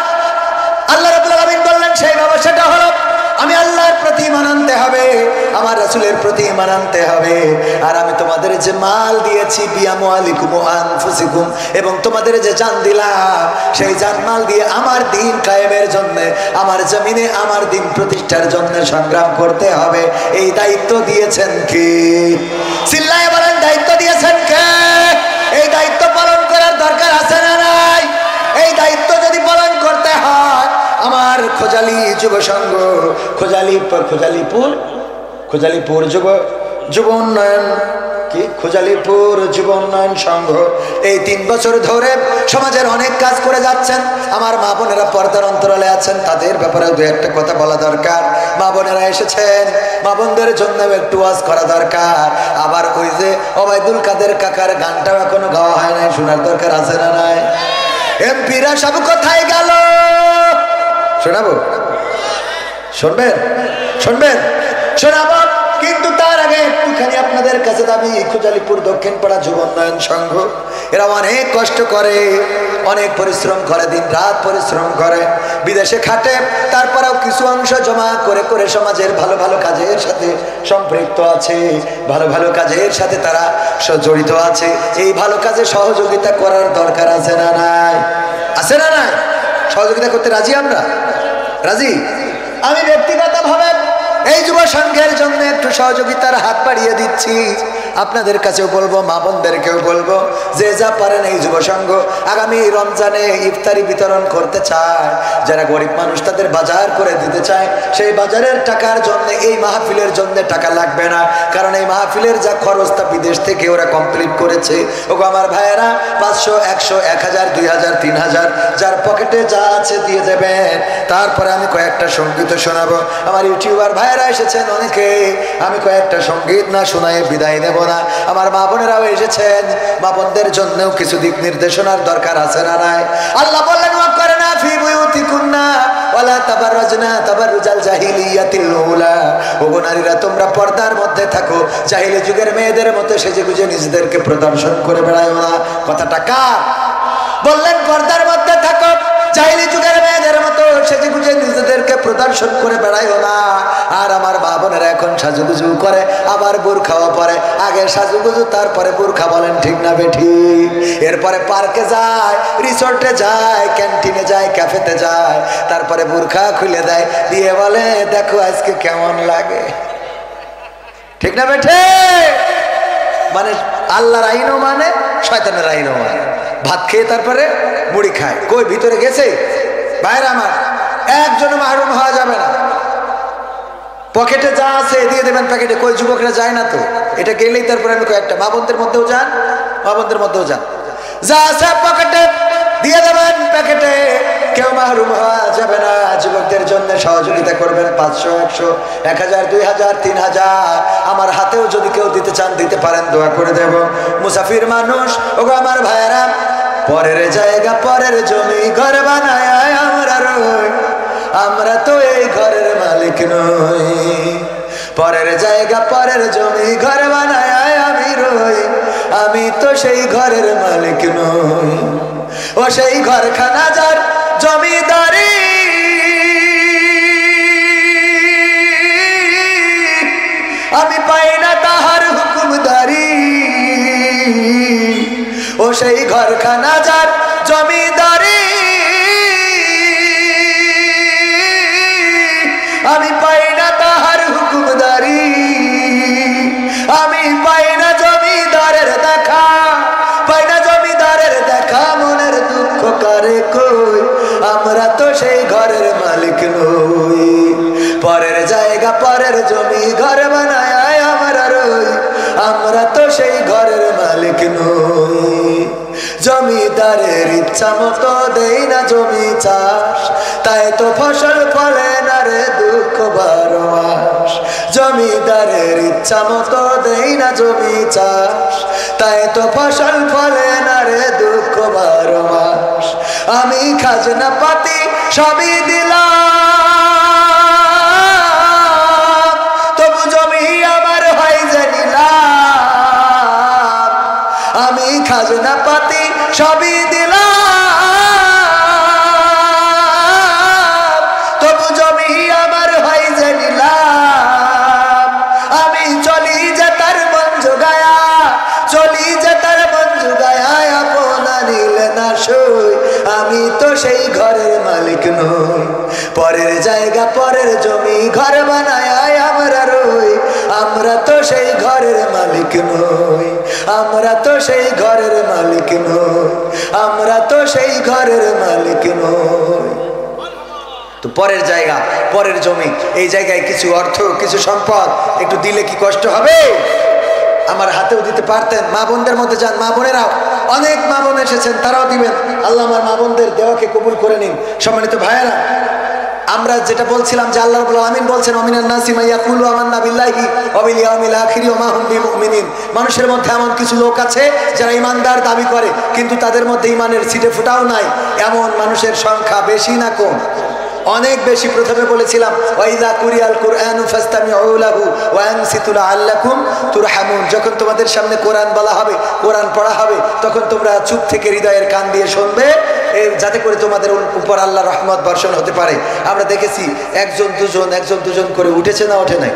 আল্লাহ রাব্বুল আলামিন বললেন সেই ব্যবসাটা হলো আমি আল্লাহর প্রতি ঈমান আনতে হবে, আমার রাসূলের প্রতি ঈমান আনতে হবে। আর আমি তোমাদের যে মাল দিয়েছি বিআমওয়ালিকুম ওয়া আনফুসিকুম, এবং তোমাদের যে জান দিলাম, সেই জান মাল দিয়ে আমার দ্বীন কায়েমের জন্য, আমার জমিনে আমার দ্বীন প্রতিষ্ঠার জন্য সংগ্রাম করতে হবে। এই দায়িত্ব দিয়েছেন কে? চিল্লায়ে বলেন, দায়িত্ব দিয়েছেন কে? এই দায়িত্ব পালন করার দরকার আছে না নাই? এই দায়িত্ব যদি পালন করতে হয়, আমার খোজালি যুব সংঘ, খোজালিপুর যুব উন্নয়ন কি খোজালিপুর যুব উন্নয়ন সংঘ এই 3 বছর ধরে সমাজের অনেক কাজ করে যাচ্ছেন। আমার মা বোনেরা পর্দার অন্তরালে আছেন, তাদের ব্যাপারে দু একটা কথা বলা দরকার। মা বোনেরা এসেছেন, মা বোনদের জন্য একটু ওয়াজ করা দরকার। আবার ওই যে ওবায়দুল কাদের কাকার গানটাও এখনো গাওয়া হয় নাই, শোনার দরকার আছে না নাই? এমপিরা সব কোথায় গেল? শোনাবো? শুনবেন? শোনাবো? কিন্তু তার আগে একটুখানি আপনাদের কাছে দাবি, খুজালিপুর দক্ষিণ পাড়া যুব উন্নয়ন সংঘ এরা অনেক কষ্ট করে, অনেক পরিশ্রম করে, দিন রাত পরিশ্রম করে, বিদেশে খাটে, তারপরেও কিছু অংশ জমা করে করে সমাজের ভালো ভালো কাজের সাথে সম্পৃক্ত আছে, ভালো ভালো কাজের সাথে তারা জড়িত আছে। এই ভালো কাজে সহযোগিতা করার দরকার আছে না নাই? আছে না নাই? সহযোগিতা করতে রাজি? আমরা রাজি। আমি ব্যক্তিগতভাবে এই যুব সংঘের জন্য একটু সহযোগিতার হাত বাড়িয়ে দিচ্ছি। আপনাদের কাছেও বলবো, মা বোনদেরকেও বলবো, যে যা পারেন এই যুব সংঘ আগামী রমজানে ইফতারি বিতরণ করতে চায়, যারা গরিব মানুষ তাদের বাজার করে দিতে চায়, সেই বাজারের টাকার জন্য এই মাহফিলের জন্য টাকা লাগবে না, কারণ এই মাহফিলের যা খরচ তা বিদেশ থেকে ওরা কমপ্লিট করেছে। ওগো আমার ভাইয়েরা, 500, 100, 1000, 2000, 3000 যার পকেটে যা আছে দিয়ে দেবেন। তারপরে আমি কয়েকটা সঙ্গীত শোনাবো। আমার ইউটিউবার ভাইয়েরা এসেছেন অনেকে, আমি কয়েকটা সঙ্গীত না শোনায় বিদায় নেব না। আমার মা বোনেরাও এসেছেন, মা বোনদের জন্যও কিছু দিক নির্দেশনার দরকার আছে না নাই? আল্লাহ বললেন, ওয়াকরনা ফি বুয়ুতিকুন্না ওয়ালা তাবাররাজনা তাবাররুজাল জাহিলিয়াতিল উলা। ওগো নারীরা, তোমরা পর্দার মধ্যে থাকো, জাহিলি যুগের মেয়েদের মতো সেজেগুজে নিজেদেরকে প্রদর্শন করে বেড়ায়ো না। কথাটা কার বললেন? পর্দার মধ্যে থাকো, জাহিলি যুগের মেয়েদের মতো সেজেগুজে নিজেদেরকে প্রদর্শন করে বেড়ায়ও না। আর আমার মা বোনেরা এখন সাজুগুজু করে, আবার বোরখাও পরে। আগে সাজুগুজু, তারপরে বোরখা। বলেন ঠিক না বেঠিক? এরপরে পার্কে যায়, রিসোর্টে যায়, ক্যান্টিনে যায়, ক্যাফেতে যায়, তারপরে বোরখা খুলে দেয়, দিয়ে বলে দেখো আজকে কেমন লাগে। ঠিক না বেঠে? মানে আল্লাহর আইনও মানে, শয়তানের আইনও মানে। ভাত খেয়ে তারপরে মুড়ি খায়। কই ভিতরে গেছে? বাইরে আমার একজন মাহরুম হওয়া যাবে না। পকেটে যা আছে দিয়ে দেবেন প্যাকেটে। কই যুবকরা যায় না তো? এটা গেলেই তারপরে আমি কয়েকটা মা বোনদের মধ্যেও যান, মা বোনদের মধ্যেও যান, যা আছে পকেটে দিয়ে দেবেন প্যাকেটে। কেউ মাহরুম হওয়া যাবে না। যুবকদের জন্য সহযোগিতা করবেন। 500, 100, 1000, 2000, 3000 আমার হাতেও যদি কেউ দিতে চান দিতে পারেন, দোয়া করে দেব। মুসাফির মানুষ, ওগো আমার ভাইয়েরা, পরের জায়গা পরের জমি ঘর বানায় আমরা রই, আমরা তো এই ঘরের মালিক নই। পরের জায়গা পরের জমি ঘর বানায় আমি রই, আমি তো সেই ঘরের মালিক নই। ও সেই ঘরখানা যার জমিদারি, আমি পাই না তাহার হুকুমদারি। ও সেই ঘরখানা যার জমিদারি, আমি পাই না তাহার হুকুমদারি। আমি পাই না জমিদারের দেখা, পাই না জমিদারের দেখা, মনের দুঃখ কারে কই, আমরা তো সেই ঘরের মালিক নই। পরের জায়গা পরের জমি ঘর বানায় আমরা রই, আমরা তো সেই ঘরের মালিক নই। জমিদারের ইচ্ছা মতো দেই না জমি চাষ, তাই তো ফসল ফলে না রে দুঃখ 12 মাস। জমিদারের ইচ্ছা মতো দেই না জমি চাষ, তাই তো ফসল ফলে না রে দুঃখ 12 মাস। আমি খাজনা পাতি সবই দিলাম, তবু জমি আমার হয় জানিলাম। আমি খাজনা পাতি সবই দিলাম, তবু জমি আমার হয় জানিলাম। আমি চলি যে তার মন জোগায়া, চলি যে তার মন জোগায়া, আপনা নিলে না সই, আমি তো সেই ঘরের মালিক নই। পরের জায়গা পরের জমি ঘর বানায় আমরা রই, আমরা তো সেই ঘরের মালিক নই। আমরা তো সেই ঘরের মালিক নই, আমরা তো সেই ঘরের মালিক নই। তো পরের জায়গা পরের জমি, এই জায়গায় কিছু অর্থ কিছু সম্পদ একটু দিলে কি কষ্ট হবে? আমার হাতেও দিতে পারতেন। মা বোনদের মধ্যে যান, মা বোনেরাও অনেক মা বোন এসেছেন, তারাও দিবেন। আল্লাহ আমার মা বোনদের দেওয়াকে কবুল করে নিন। সম্মানিত ভাইয়েরা, আমরা যেটা বলছিলাম যে আল্লাহ রাব্বুল আলামিন বলছেন, আমিনান নাসি মা ইয়াকুলু আমান্না বিল্লাহি ওয়া বিল ইয়াউমিল আখির ওয়া মা হুম বিমুমিনিন। মানুষের মধ্যে এমন কিছু লোক আছে যারা ঈমানদার দাবি করে, কিন্তু তাদের মধ্যে ঈমানের ছিটে ফোঁটাও নাই। এমন মানুষের সংখ্যা বেশি না কম? অনেক বেশি। প্রথমে বলেছিলাম ওয়াইদা কুরিয়াল কুরআনু ফাসতামিউ লাহু ওয়া আনসিতু লাআল্লাকুম তুরহামুন। যখন তোমাদের সামনে কোরআন বলা হবে, কোরআন পড়া হবে, তখন তোমরা চুপ থেকে হৃদয়ের কান দিয়ে শুনবে, যাতে করে তোমাদের উপর আল্লাহর রহমত বর্ষণ হতে পারে। আমরা দেখেছি একজন দুজন করে উঠেছে না ওঠে নাই?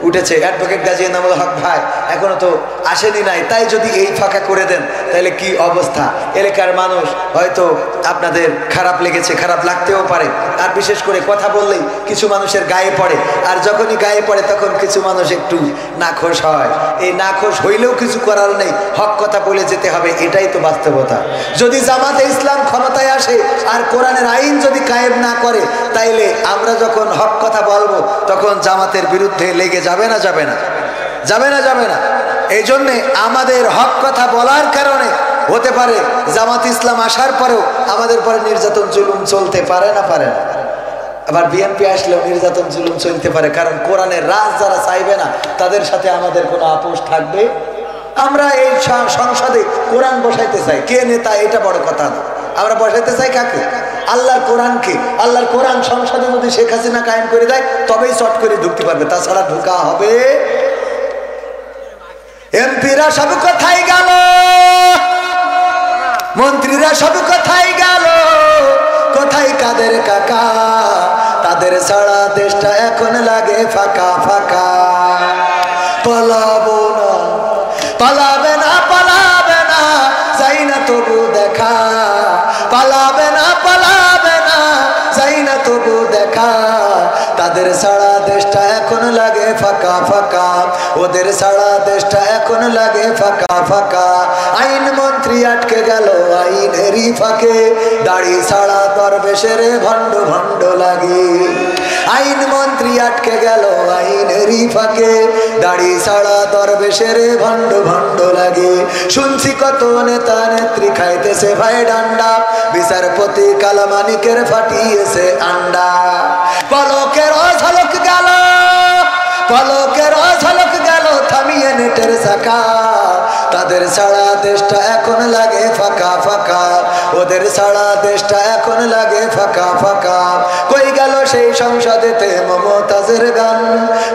উঠেছে। অ্যাডভোকেট গাজী এনামুল হক ভাই এখনো তো আসেনি নাই, তাই যদি এই ফাঁকা করে দেন তাহলে কি অবস্থা। এলাকার মানুষ হয়তো আপনাদের খারাপ লেগেছে, খারাপ লাগতেও পারে। আর বিশেষ করে কথা বললেই কিছু মানুষের গায়ে পড়ে, আর যখনই গায়ে পড়ে তখন কিছু মানুষ একটু নাখোশ হয়। এই নাখোশ হইলেও কিছু করার নেই, হক কথা বলে যেতে হবে, এটাই তো বাস্তবতা। যদি জামাতে ইসলাম ক্ষমতায় আসে আর কোরআনের আইন যদি কায়েম না করে, তাইলে আমরা যখন হক কথা বলবো তখন জামাতের বিরুদ্ধে লেগে যাবে না? যাবে না। এই জন্যে আমাদের হক কথা বলার কারণে হতে পারে জামাত ইসলাম আসার পরেও আমাদের পরে নির্যাতন জুলুম চলতে পারে না। আবার বিএনপি আসলেও নির্যাতন জুলুম চলতে পারে, কারণ কোরআনের রাজ যারা চাইবে না তাদের সাথে আমাদের কোনো আপোষ থাকবে। আমরা এই সংসদে কোরআন বসাইতে চাই, কে নেতা এটা বড় কথা না। আমরা বসাইতে চাই কাকে? আল্লাহর কোরআনকে। আল্লাহর কোরআন সংসদে যদি শেখ হাসিনা কায়েম করে দেয় তবেই চট করে ঢুকতে পারবে, তাছাড়া ঢুকা হবে। এমপিরা সব কোথায় গেল, মন্ত্রীরা সব কোথায় গেল, কোথায় কাদের কাকা? তাদের ছাড়া দেশটা এখন লাগে ফাঁকা ফাঁকা। পালাবে না যাই না তবু দেখা, পালাবে না যাই না তবু দেখা। তাদের ছাড়া দেশটা এখন লাগে ফাঁকা ফাঁকা, ওদের ছাড়া দেশটা এখন লাগে ফাঁকা ফাঁকা। আইন মন্ত্রী আটকে গেল আইনেরই ফাঁকে, দাড়ি ছাড়া দরবেশের ভণ্ড ভণ্ড লাগে। আইন মন্ত্রী আটকে গেল আইনেরই ফাঁকে, দাড়ি ছাড়া দরবেশের ভণ্ড ভণ্ড লাগে। শুনছি কত নেতা নেত্রী খাইতেছে ভাই ডান্ডা, বিচারপতি কালামানিকের ফাটিয়েছে আন্ডা। পলকের ঝলক গেল থামিয়ে নেটের চাকা। তাদের ছাড়া দেশটা এখন লাগে ফাঁকা ফাঁকা, ওদের ছাড়া দেশটা এখন লাগে ফাঁকা ফাঁকা। কই গেল সেই সংসদেতে মমতাজের গান,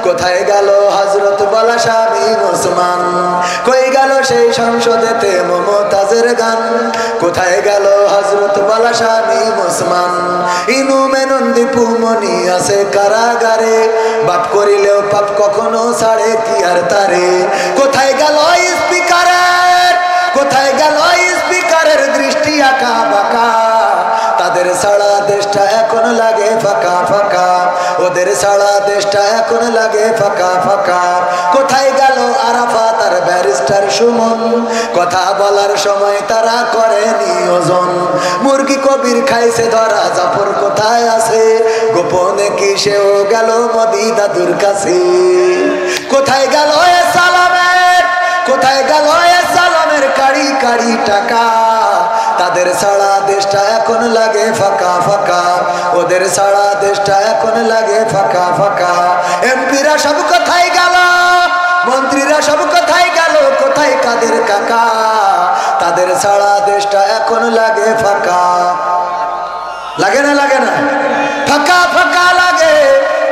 কোথায় গেল হযরত বালা শামীম ওসমান? কই গেল সেই সংসদেতে মমতাজের গান, কোথায় গেল হযরত বালা শামীম ওসমান? ইনু মেনন দীপু মনি আছে কারাগারে, বাপ করিলেও পাপ কখনো ছাড়ে কি আর তারে? কোথায় গেল স্পিকারের দৃষ্টি আঁকা বাঁকা? তাদের ছাড়া দেশটা এখন লাগে ফাঁকা ফাঁকা, ওদের ছাড়া দেশটা এখন লাগে ফাঁকা ফাঁকা। কোথায় গেল আরাফাত আর ব্যারিস্টার সুমন? কথা বলার সময় তারা করে নিয়োজন। মুরগি কবির খাইছে ধরা, জাফর কোথায় আছে? গোপনে কি সেও গেল মোদি দাদুর কাছে? কোথায় গেল সালামের কাড়ি কাড়ি টাকা? তাদের ছাড়া দেশটা এখন লাগে ফাঁকা ফাঁকা, ওদের ছাড়া দেশটা এখন লাগে ফাঁকা ফাঁকা। এমপিরা সব কোথায় গেল, মন্ত্রীরা সব কোথায় গেল, কোথায় কাদের কাকা? তাদের ছাড়া দেশটা এখন লাগে ফাঁকা। লাগে না ফাঁকা ফাঁকা লাগে,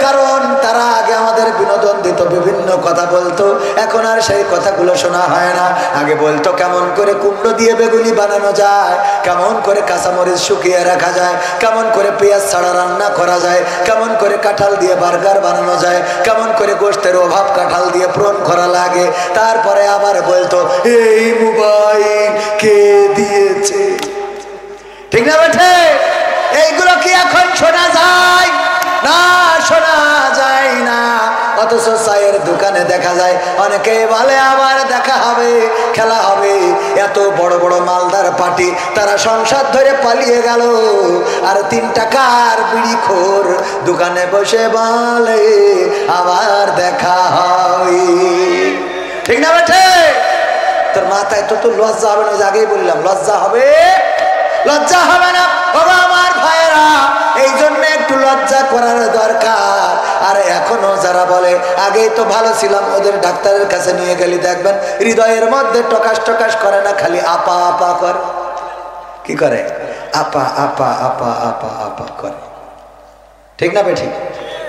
কারণ তারা আগে আমাদের বিনোদন দিত, বিভিন্ন কথা বলতো, এখন আর সেই কথাগুলো শোনা হয় না। আগে বলতো কেমন করে কুমড়ো দিয়ে বেগুনি বানানো যায়, কেমন করে কাঁচামরিচ শুকিয়ে রাখা যায়, কেমন করে পেঁয়াজ ছাড়া রান্না করা যায়, কেমন করে কাঁঠাল দিয়ে বার্গার বানানো যায়, কেমন করে গোশতের অভাব কাঁঠাল দিয়ে পূরণ করা লাগে। তারপরে আবার বলতো এই মোবাইল কে দিয়েছে? ঠিক না বেঠে? এইগুলো কি এখন শোনা যায় না? শোনা যায় না। অথচ চায়ের দোকানে দেখা যায়, অনেকে বলে আবার দেখা হবে, খেলা হবে। এত বড় বড় মালদার পার্টি, তারা সংসার ধরে পালিয়ে গেল, আর 3 টাকার বিড়িখোর দোকানে বসে বলে আবার দেখা হয়। ঠিক না বেঠে? তোর মাথায় তো লজ্জা হবে না? আগেই বললাম লজ্জা হবে না। বাবা আমার ভাইয়েরা, এই জন্য একটু লজ্জা করার দরকার। আর এখনো যারা বলে আগেই তো ভালো ছিলাম, ওদের ডাক্তারের কাছে নিয়ে গেলে দেখবেন হৃদয়ের মধ্যে টকাশ টকাশ করে না, খালি আপা আপা করে। কি করে? আপা আপা আপা আপা আপা করে। ঠিক না বেঠিক?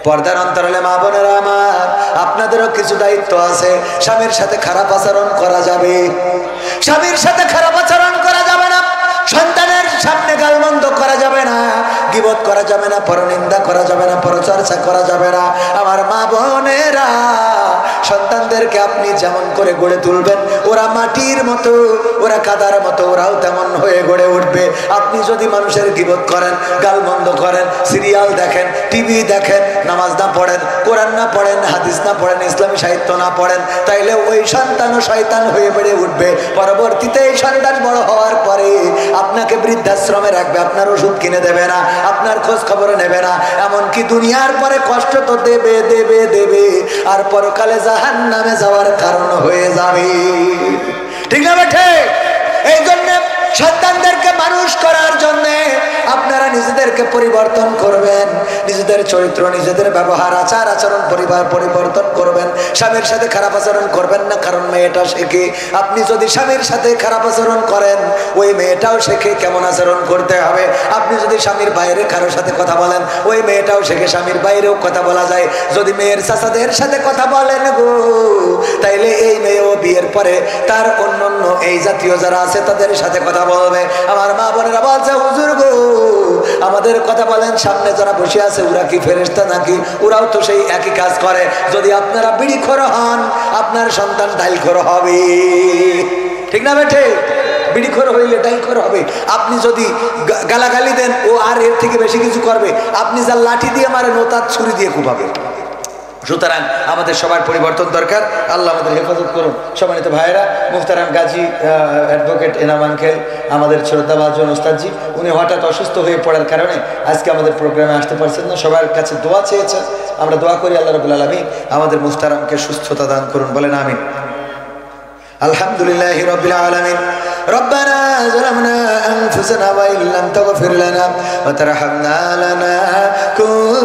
পর্দার অন্তরালে মা বোনেরা আমার, আপনাদেরও কিছু দায়িত্ব আছে। স্বামীর সাথে খারাপ আচরণ করা যাবে, স্বামীর সাথে খারাপ আচরণ করা যাবে না, সন্তানের সামনে গালমন্দ করা যাবে না, গীবত করা যাবে না, পরনিন্দা করা যাবে না, পরচর্চা করা যাবে না। আমার মা বোনেরা, সন্তানদেরকে আপনি যেমন করে গড়ে তুলবেন, ওরা মাটির মতো, ওরা কাদার মতো, ওরাও তেমন হয়ে গড়ে উঠবে। আপনি যদি মানুষের গীবত করেন, গালমন্দ করেন, সিরিয়াল দেখেন, টিভি দেখেন, নামাজ না পড়েন, কোরআন না পড়েন, হাদিস না পড়েন, ইসলামী সাহিত্য না পড়েন, তাইলে ওই সন্তানও শয়তান হয়ে বেড়ে উঠবে। পরবর্তীতে এই সন্তান বড় হওয়ার পরে আপনাকে বৃদ্ধাশ্রমে রাখবে, আপনার ওষুধ কিনে দেবে না, আপনার খোঁজ খবর নেবে না, এমনকি দুনিয়ার পরে কষ্ট তো দেবে দেবে দেবে, আর পরকালে জাহান্নামে যাওয়ার কারণ হয়ে যাবে। ঠিক না বেঠে? এই জন্য সন্তানদেরকে মানুষ করার জন্য আপনারা নিজেদেরকে পরিবর্তন করবেন, নিজেদের চরিত্র, নিজেদের ব্যবহার, আচার আচরণ, পরিবার পরিবর্তন করবেন। স্বামীর সাথে খারাপ আচরণ করবেন না, কারণ মেয়েটা শেখে। আপনি যদি স্বামীর সাথে খারাপ আচরণ করেন, ওই মেয়েটাও শেখে কেমন আচরণ করতে হবে। আপনি যদি স্বামীর বাইরে কারোর সাথে কথা বলেন, ওই মেয়েটাও শেখে স্বামীর বাইরেও কথা বলা যায়। যদি মেয়ের চাচাদের সাথে কথা বলেন গো, তাইলে এই মেয়েও বিয়ের পরে তার অন্যান্য এই জাতীয় যারা আছে তাদের সাথে কথা বলবে। আমার মা বোনেরা বলছে, হুজুর গো, আমাদের কথা বলেন, সামনে যারা বসে আছে ওরা কি ফেরেশতা নাকি? ওরাও তো সেই একই কাজ করে। যদি আপনারা বিড়িখোর হন, আপনার সন্তান ডাইলখোর হবে। ঠিক না বেঠে? বিড়িখোর হইলে ডাইলখোর হবে। আপনি যদি গালাগালি দেন, ও আর এর থেকে বেশি কিছু করবে। আপনি যা লাঠি দিয়ে মারেন, ও তার ছুরি দিয়ে কুপাবে। সুতরাং আমাদের সবার পরিবর্তন দরকার। আল্লাহ আমাদের হেফাজত করুন। সম্মানিত ভাইয়েরা, মুহতারাম গাজী অ্যাডভোকেট এনাম আঙ্কেল, আমাদের শ্রদ্ধাভাজন ওস্তাদজি, উনি হঠাৎ অসুস্থ হয়ে পড়ার কারণে আজকে আমাদের প্রোগ্রামে আসতে পারছেন না। সবার কাছে দোয়া চেয়েছেন, আমরা দোয়া করি আল্লাহ রাব্বুল আলামিন আমাদের মুহতারামকে সুস্থতা দান করুন। বলেন আমিন। আলহামদুলিল্লাহি রাব্বিল আলামিন। ربنا ظلمنا أنفسنا وإن لم تغفر لنا وترحمنا لنكونن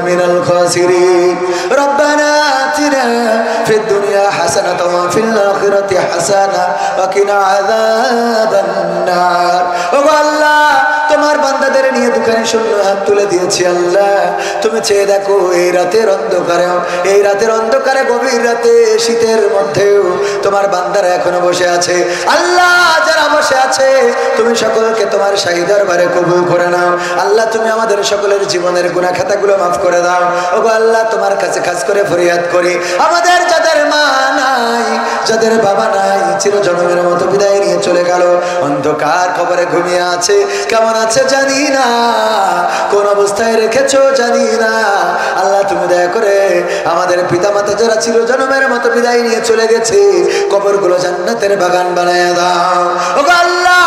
من الخاسرين ربنا آتنا في الدنيا حسنة وفي الآخرة حسنة وقنا عذاب النار والله তোমার বান্দাদের নিয়ে দোকানে শূন্য হাত তুলে দিয়েছি আল্লাহ। তুমি চেয়ে দেখো, এই রাতের অন্ধকারে গভীর রাতে শীতের মধ্যেও তোমার বান্দারা এখনো বসে আছে আল্লাহ। যারা বসে আছে তুমি সকলকে তোমার শাহী দরবারে কবুল করে নাও আল্লাহ। তুমি আমাদের সকলের জীবনের গুনাহ খাতাগুলো মাফ করে দাও ওগো আল্লাহ। তোমার কাছে খাস করে ফরিয়াদ করি, আমাদের যাদের মা নাই, যাদের বাবা নাই, চিরজন্মের মতো বিদায় নিয়ে চলে গেল, অন্ধকার কবরে ঘুমিয়ে আছে, কেমন আছে জানি না, কোন অবস্থায় রেখেছো জানি না আল্লাহ। তুমি দয়া করে আমাদের পিতামাতা যারা চিরজন্মের মতো বিদায় নিয়ে চলে গেছে, কবরগুলো জান্নাতের বাগান বানায় দাও ওগো আল্লাহ।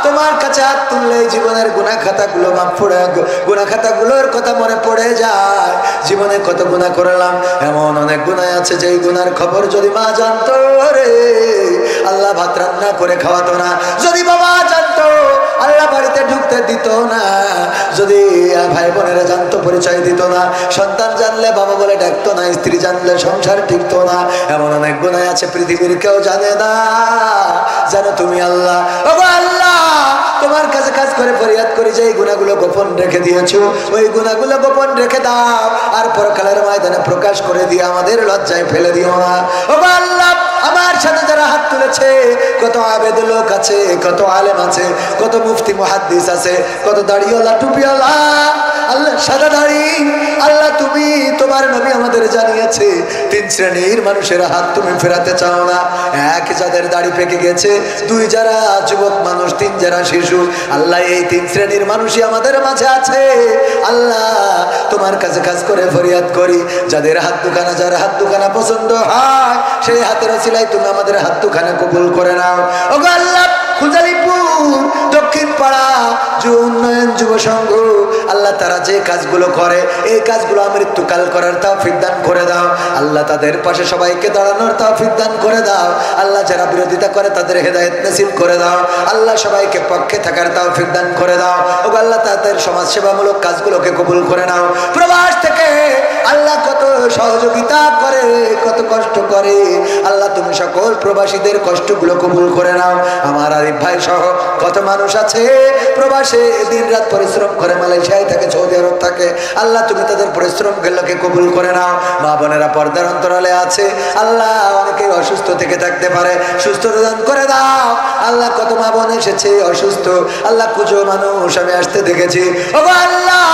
তোমার কাছে হাত তুললে জীবনের গুনাহ খাতাগুলো মাফ করে, গুনাহ খাতাগুলোর কথা মনে পড়ে যায়। জীবনে কত গুনাহ করলাম, এমন অনেক গুনাহ আছে যেই গুনার খবর যদি মা জানতো রে আল্লাহ ভাত রান্না করে খাওয়াতো না, যদি বাবা জানতো আল্লাহ বাড়িতে ঢুকতে দিত না, যদি ভাই বোনেরা জানতো পরিচয় দিত না, সন্তান জানলে বাবা বলে ডাকতো না, স্ত্রী জানলে সংসার টিকতো না। এমন অনেক গুনাহ আছে পৃথিবীর কেউ জানে না, জানো তুমি আল্লাহ। ওগো আল্লাহ, তোমার কাছে কাজ করে ফরিয়াদ করি যে এই গুনাহগুলো গোপন রেখে দিয়েছো, ওই গুনাহগুলো গোপন রেখে দাও, আর পরকালের ময়দানে প্রকাশ করে দিয়ে আমাদের লজ্জায় ফেলে দিও না ওগো আল্লাহ। আমার সাথে যারা হাত তুলেছে, কত আবেদ লোক আছে, কত আলেম আছে, কত মুফতি মুহাদ্দিস আছে, কত দাড়িওয়ালা টুপিওয়ালা আল্লাহ, সাদা দাড়ি আল্লাহ। তুমি তোমার নবী আমাদের জানিয়েছে 3 শ্রেণীর মানুষের হাত তুমি ফেরাতে চাও না। এক, যাদের দাড়ি পেকে গেছে, 2 যারা যুবক মানুষ, 3 যারা শিশু আল্লাহ। এই 3 শ্রেণীর মানুষই আমাদের মাঝে আছে আল্লাহ। তোমার কাছে কাজ করে ফরিয়াদ করি, যাদের হাত দুখানা, যার হাত দুখানা পছন্দ হয়, সেই হাতের ওসিলায় তুমি আমাদের হাত দুখানা কবুল করে নাও ওগো আল্লাহ। খুজালিপুর দক্ষিণ পাড়া উন্নয়ন যুব সংঘ আল্লাহ, তারা যে কাজগুলো করে এই কাজগুলো মৃত্যুকাল করার তৌফিক দান করে দাও আল্লাহ। তাদের পাশে সবাইকে দাঁড়ানোর তৌফিক দান করে দাও আল্লাহ। যারা বিরোধিতা করে তাদের হেদায়েত নসিব করে দাও আল্লাহ। সবাইকে পক্ষে থাকার তৌফিক দান করে দাও ওগো আল্লাহ। তাদের সমাজ সেবামূলক কাজগুলোকে কবুল করে নাও। প্রবাস থেকে আল্লাহ কত সহযোগিতা করে, কত কষ্ট করে। আল্লাহ তুমি সকল প্রবাসীদের কষ্টগুলো কবুল করে নাও। আমার আরিফ ভাই সহ কত মানুষ আছে প্রবাসে দিনরাত পরিশ্রম করে, মালয়েশিয়ায় থাকে, সৌদি আরব থাকে। আল্লাহ তুমি তাদের পরিশ্রমগুলোকে কবুল করে নাও। মা বোনেরা পর্দার অন্তরালে আছে, আল্লাহ অনেকে অসুস্থ থেকে থাকতে পারে, সুস্থতা দান করে দাও। আল্লাহ কত মা বোন এসেছে অসুস্থ, আল্লাহ কুজো মানুষ আমি আসতে দেখেছি। ও আল্লাহ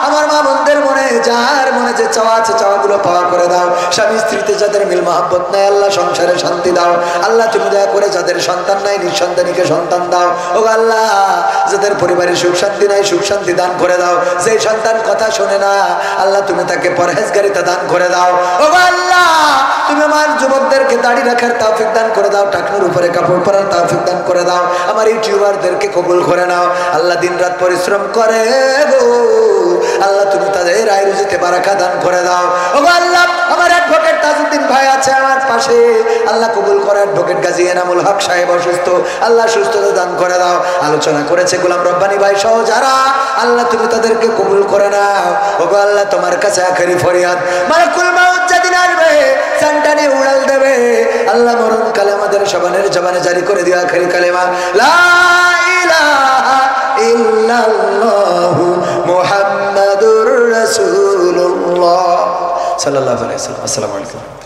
আমার মা বোনদের মনে, যার মনে যে চাওয়া আছে চাওয়াগুলো পাওয়া করে দাও। স্বামী স্ত্রীতে যাদের মিল মহাব্বত নাই আল্লাহ সংসারে শান্তি দাও। আল্লাহ তুমি দয়া করে যাদের সন্তান নাই নিঃসন্তানীকে সন্তান দাও। ও আল্লাহ যাদের পরিবারে সুখ শান্তি নাই সুখ শান্তি দান করে দাও। যেই সন্তান কথা শোনে না আল্লাহ তুমি তাকে পরহেজগারিতা দান করে দাও। ও আল্লাহ তুমি আমার যুবকদেরকে দাড়ি রাখার তৌফিক দান করে দাও, টাকনুর উপরে কাপড় পরার তৌফিক দান করে দাও। আমার ইউটিউবারদেরকে কবুল করে নাও। আল্লাহ দিনরাত পরিশ্রম করে গো, আল্লাহ তুমি তাদের আয় রুজিতে বারাকা দান করে দাও। ও আল্লাহ আমার অ্যাডভোকেট তাজউদ্দিন ভাই আছে আমার পাশে, আল্লাহ কবুল করে। অ্যাডভোকেট গাজী এনামুল হক সাহেব অসুস্থ, আল্লাহ সুস্থতা দান করে দাও। আলোচনা করেছে গোলাম রব্বানী ভাই সহ যারা, আল্লাহ তুমি তাদেরকে কবুল করে নাও। ও আল্লাহ তোমার কাছে আখেরি ফরিয়াদ, মালাকুল মাউত যেদিন আসবে জানটানে উড়াল দেবে, আল্লাহ মরণ কালে আমাদের সবানের জবানে জারি করে দিও আখেরি কালেমা লা ইলাহা ইল্লাল্লাহু মুহাম্মাদুর রাসূলুল্লাহ সাল্লাল্লাহু আলাইহি ওয়াসাল্লাম। আসসালামু আলাইকুম।